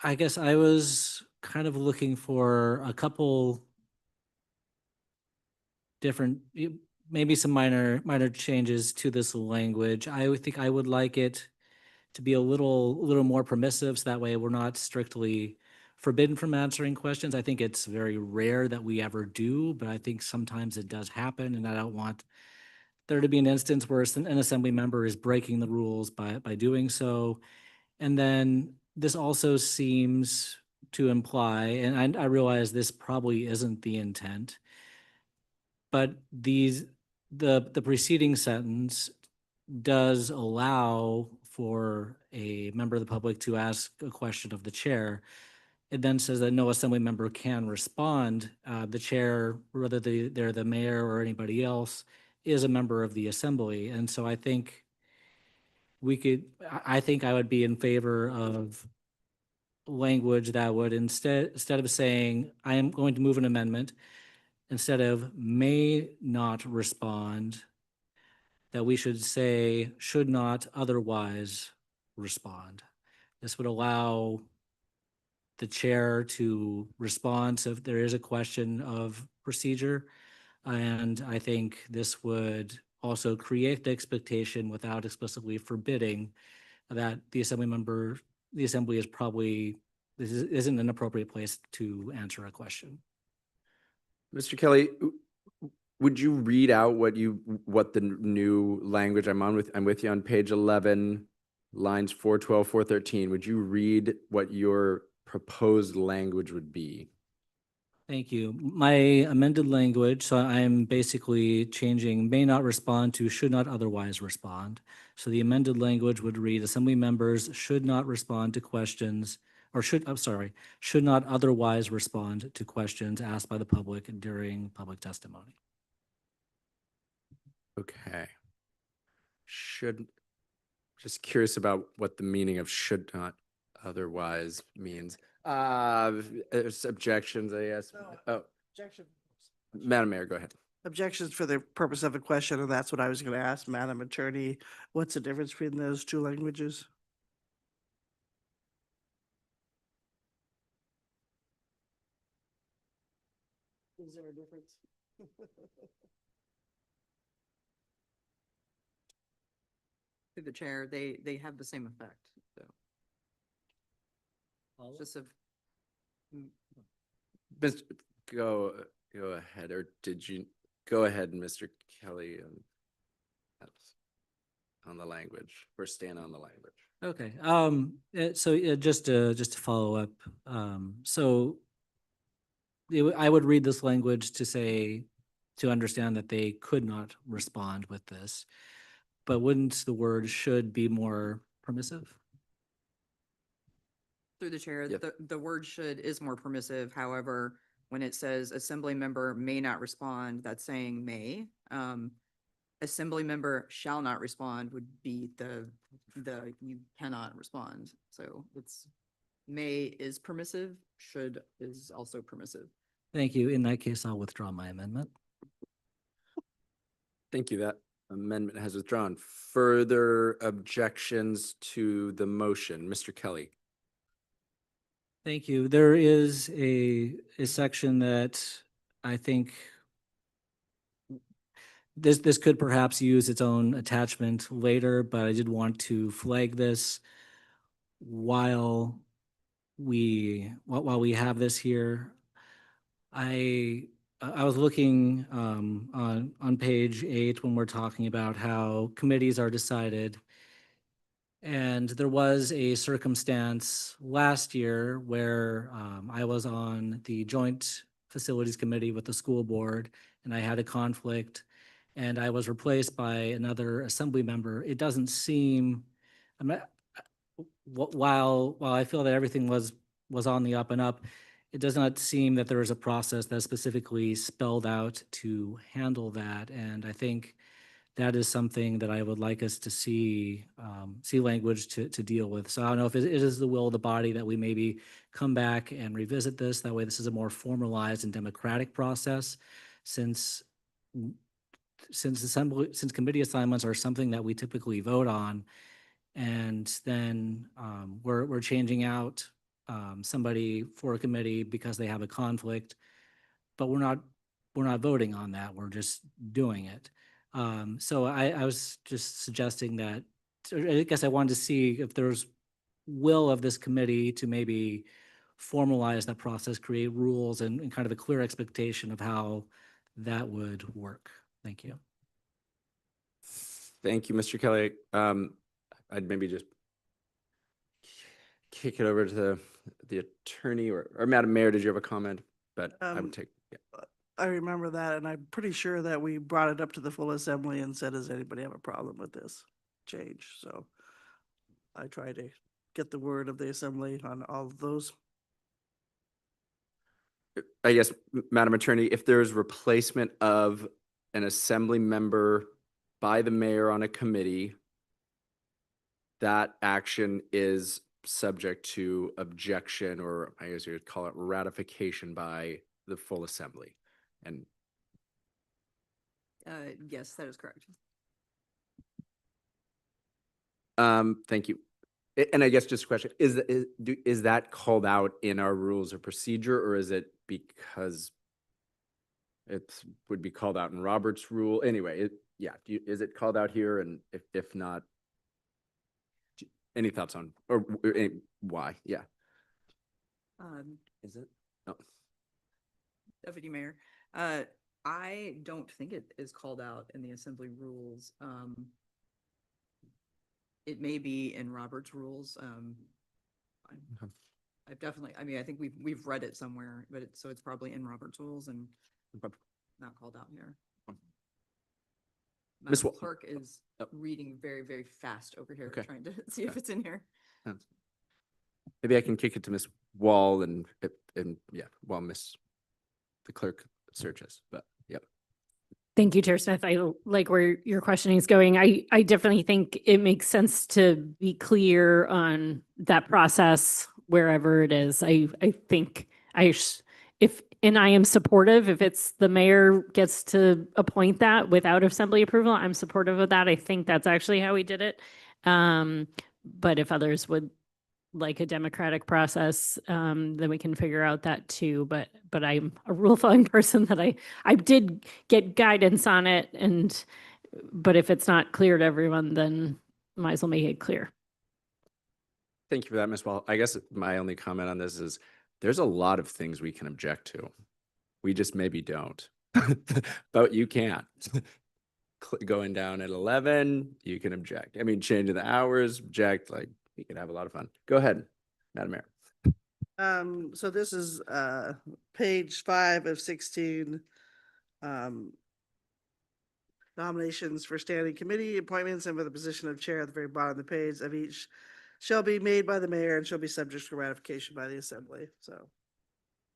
I guess I was kind of looking for a couple different, maybe some minor changes to this language. I would think I would like it to be a little more permissive, so that way we're not strictly forbidden from answering questions. I think it's very rare that we ever do, but I think sometimes it does happen, and I don't want there to be an instance where an assembly member is breaking the rules by doing so. And then this also seems to imply, and I realize this probably isn't the intent, but the preceding sentence does allow for a member of the public to ask a question of the chair. It then says that no assembly member can respond. The chair, whether they're the mayor or anybody else, is a member of the assembly. And so I think I think I would be in favor of language that would instead of saying, I am going to move an amendment, instead of may not respond, that we should say should not otherwise respond. This would allow the chair to respond so if there is a question of procedure. And I think this would also create the expectation without explicitly forbidding that the assembly is probably, isn't an appropriate place to answer a question. Mr. Kelly, would you read out what the new language I'm with you on page 11, lines 412, 413. Would you read what your proposed language would be? Thank you. My amended language, so I'm basically changing may not respond to should not otherwise respond. So the amended language would read assembly members should not respond to questions, or should not otherwise respond to questions asked by the public during public testimony. Okay. Just curious about what the meaning of should not otherwise means. There's objections, I guess. Oh, Objection. Madam Mayor, go ahead. Objections for the purpose of a question, and that's what I was going to ask, Madam Attorney. What's the difference between those two languages? Is there a difference? Through the chair, they have the same effect, so. Just a, Go ahead, or did you go ahead, Mr. Kelly, on the language, or stand on the language? Okay, so just to follow up, so I would read this language to say, to understand that they could not respond with this, but wouldn't the word should be more permissive? through the chair, Yep. the word should is more permissive. However, when it says assembly member may not respond, that's saying may. Assembly member shall not respond would be the you cannot respond. So it's may is permissive, should is also permissive. Thank you. In that case, I'll withdraw my amendment. Thank you. That amendment has withdrawn. Further objections to the motion, Mr. Kelly? Thank you. There is a section that I think this could perhaps use its own attachment later, but I did want to flag this while we have this here. I was looking on page 8 when we're talking about how committees are decided. And there was a circumstance last year where I was on the Joint Facilities Committee with the school board, and I had a conflict, and I was replaced by another assembly member. It doesn't seem, while I feel that everything was on the up and up, it does not seem that there is a process that specifically spelled out to handle that. And I think that is something that I would like us to see language to deal with. So I don't know if it is the will of the body that we maybe come back and revisit this. That way, this is a more formalized and democratic process, since committee assignments are something that we typically vote on, and then we're changing out somebody for a committee because they have a conflict, but we're not voting on that. We're just doing it. So I was just suggesting that, I guess I wanted to see if there's will of this committee to maybe formalize that process, create rules and kind of a clear expectation of how that would work. Thank you. Thank you, Mr. Kelly. I'd maybe just kick it over to the attorney or Madam Mayor, did you have a comment? But I would take, yeah. I remember that, and I'm pretty sure that we brought it up to the full assembly and said, does anybody have a problem with this change? So I try to get the word of the assembly on all of those. I guess, Madam Attorney, if there's replacement of an assembly member by the mayor on a committee, that action is subject to objection, or I guess you would call it ratification by the full assembly. And Yes, that is correct. thank you. And I guess just a question, is that called out in our rules of procedure, or is it because it would be called out in Robert's rule? Anyway, yeah, is it called out here? And if not, any thoughts on, or why? Yeah. Is it? No. Deputy Mayor, I don't think it is called out in the assembly rules. It may be in Robert's rules. I've definitely, I mean, I think we've read it somewhere, but so it's probably in Robert's rules and not called out here. Ms. Madam Clerk is reading very, very fast over here, Okay. trying to see if it's in here. Maybe I can kick it to Ms. Wall and yeah, while Ms. the clerk searches, but yep. Thank you, Chair Smith. I like where your questioning is going. I definitely think it makes sense to be clear on that process wherever it is. I think and I am supportive, if it's the mayor gets to appoint that without assembly approval, I'm supportive of that. I think that's actually how we did it. But if others would like a democratic process, then we can figure out that too. But I'm a rule following person that I did get guidance on it, but if it's not clear to everyone, then might as well make it clear. Thank you for that, Ms. Wall. I guess my only comment on this is there's a lot of things we can object to. We just maybe don't, but you can't. Going down at 11, you can object. I mean, changing the hours, object, like you can have a lot of fun. Go ahead, Madam Mayor. So this is page 5 of 16. Nominations for standing committee appointments and for the position of chair at the very bottom of the page of each shall be made by the mayor and shall be subject to ratification by the assembly. So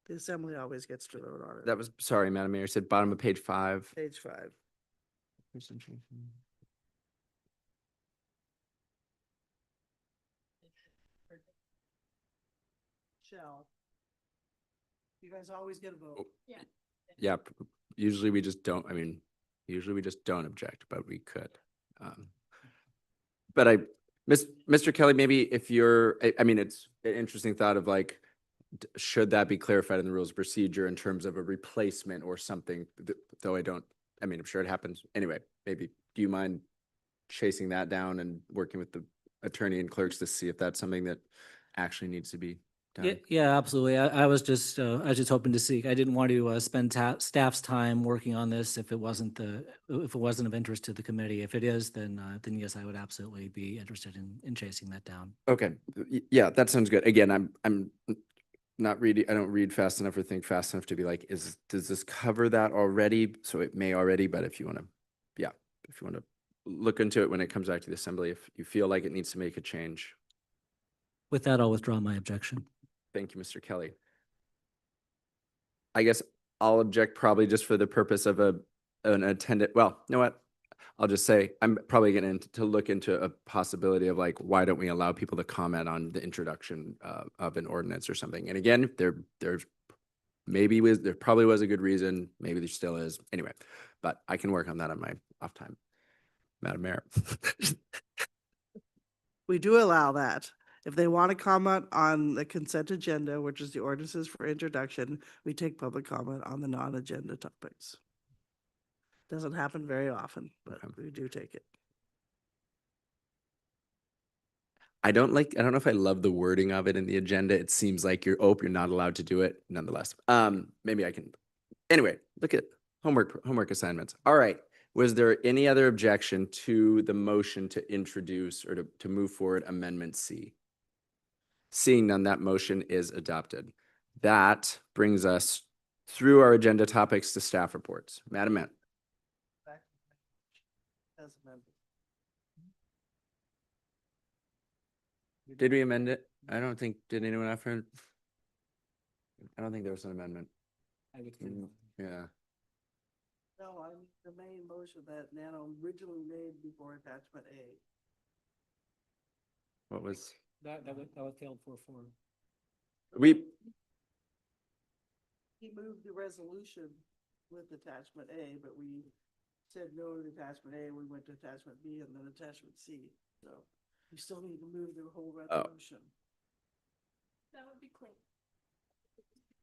the assembly always gets to vote on it. That was, sorry, Madam Mayor, said bottom of page 5. Page 5. Shall. You guys always get a vote. Yeah, usually we just don't, I mean, usually we just don't object, but we could. But Mr. Kelly, maybe if you're, I mean, it's an interesting thought of like, should that be clarified in the rules of procedure in terms of a replacement or something, though I mean, I'm sure it happens. Anyway, maybe, do you mind chasing that down and working with the attorney and clerks to see if that's something that actually needs to be done? Yeah, absolutely. I was just hoping to see, I didn't want to spend staff's time working on this if it wasn't of interest to the committee. If it is, then yes, I would absolutely be interested in chasing that down. Okay, yeah, that sounds good. Again, I'm not reading, I don't read fast enough or think fast enough to be like, does this cover that already? So it may already, but if you want to look into it when it comes back to the assembly, if you feel like it needs to make a change. With that, I'll withdraw my objection. Thank you, Mr. Kelly. I guess I'll object probably just for the purpose of an attendant. Well, you know what? I'll just say I'm probably going to look into a possibility of like, why don't we allow people to comment on the introduction of an ordinance or something? And again, there probably was a good reason. Maybe there still is. Anyway, but I can work on that on my off time, Madam Mayor. We do allow that. If they want to comment on the consent agenda, which is the ordinances for introduction, we take public comment on the non-agenda topics. Doesn't happen very often, but we do take it. I don't know if I love the wording of it in the agenda. It seems like you're not allowed to do it nonetheless. Maybe I can, anyway, look at homework assignments. All right. Was there any other objection to the motion to introduce or to move forward Amendment C? Seeing none, that motion is adopted. That brings us through our agenda topics to staff reports. Madam Mayor. As amended. Did we amend it? I don't think, did anyone offer? I don't think there was an amendment. Yeah. No, I mean the main motion that Nano originally made before attachment A. What was? That was failed for. We, He moved the resolution with attachment A, but we said no to attachment A, we went to attachment B and then attachment C. So you still need to move the whole resolution. That would be clean.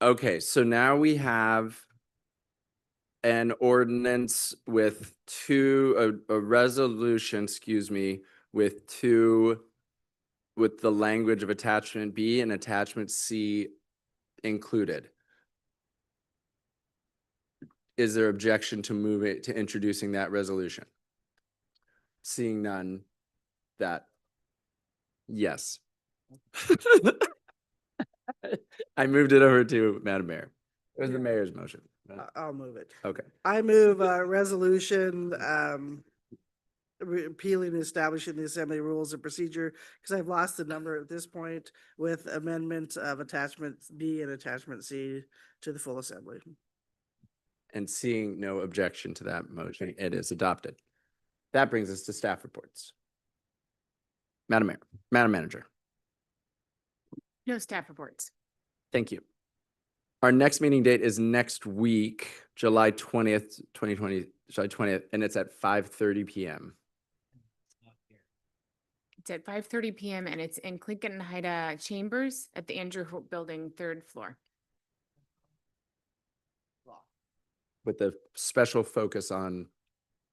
okay, so now we have an ordinance with a resolution, excuse me, with the language of attachment B and attachment C included. Is there objection to introducing that resolution? Seeing none, yes. I moved it over to Madam Mayor. It was the mayor's motion. I'll move it. Okay. I move a resolution repealing and establishing the assembly rules of procedure, because I've lost the number at this point, with amendment of attachment B and attachment C to the full assembly. And seeing no objection to that motion, it is adopted. That brings us to staff reports. Madam Mayor, Madam Manager, No staff reports. thank you. Our next meeting date is next week, July 20th, 2020, July 20th, and it's at 5:30 p.m. It's at 5:30 p.m. and it's in Clinton and Haida Chambers at the Andrew Hope Building, 3rd floor. With a special focus on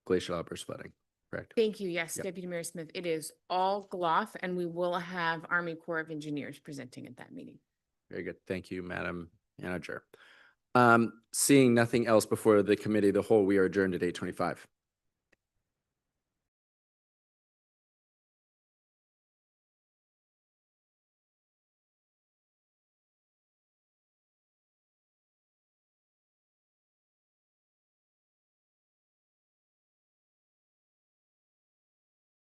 glacial outburst flooding, correct? Thank you. Yes, Yep. Deputy Mayor Smith, it is all GLOF and we will have Army Corps of Engineers presenting at that meeting. Very good. Thank you, Madam Manager. Seeing nothing else before the committee of the whole, we are adjourned at 8:25.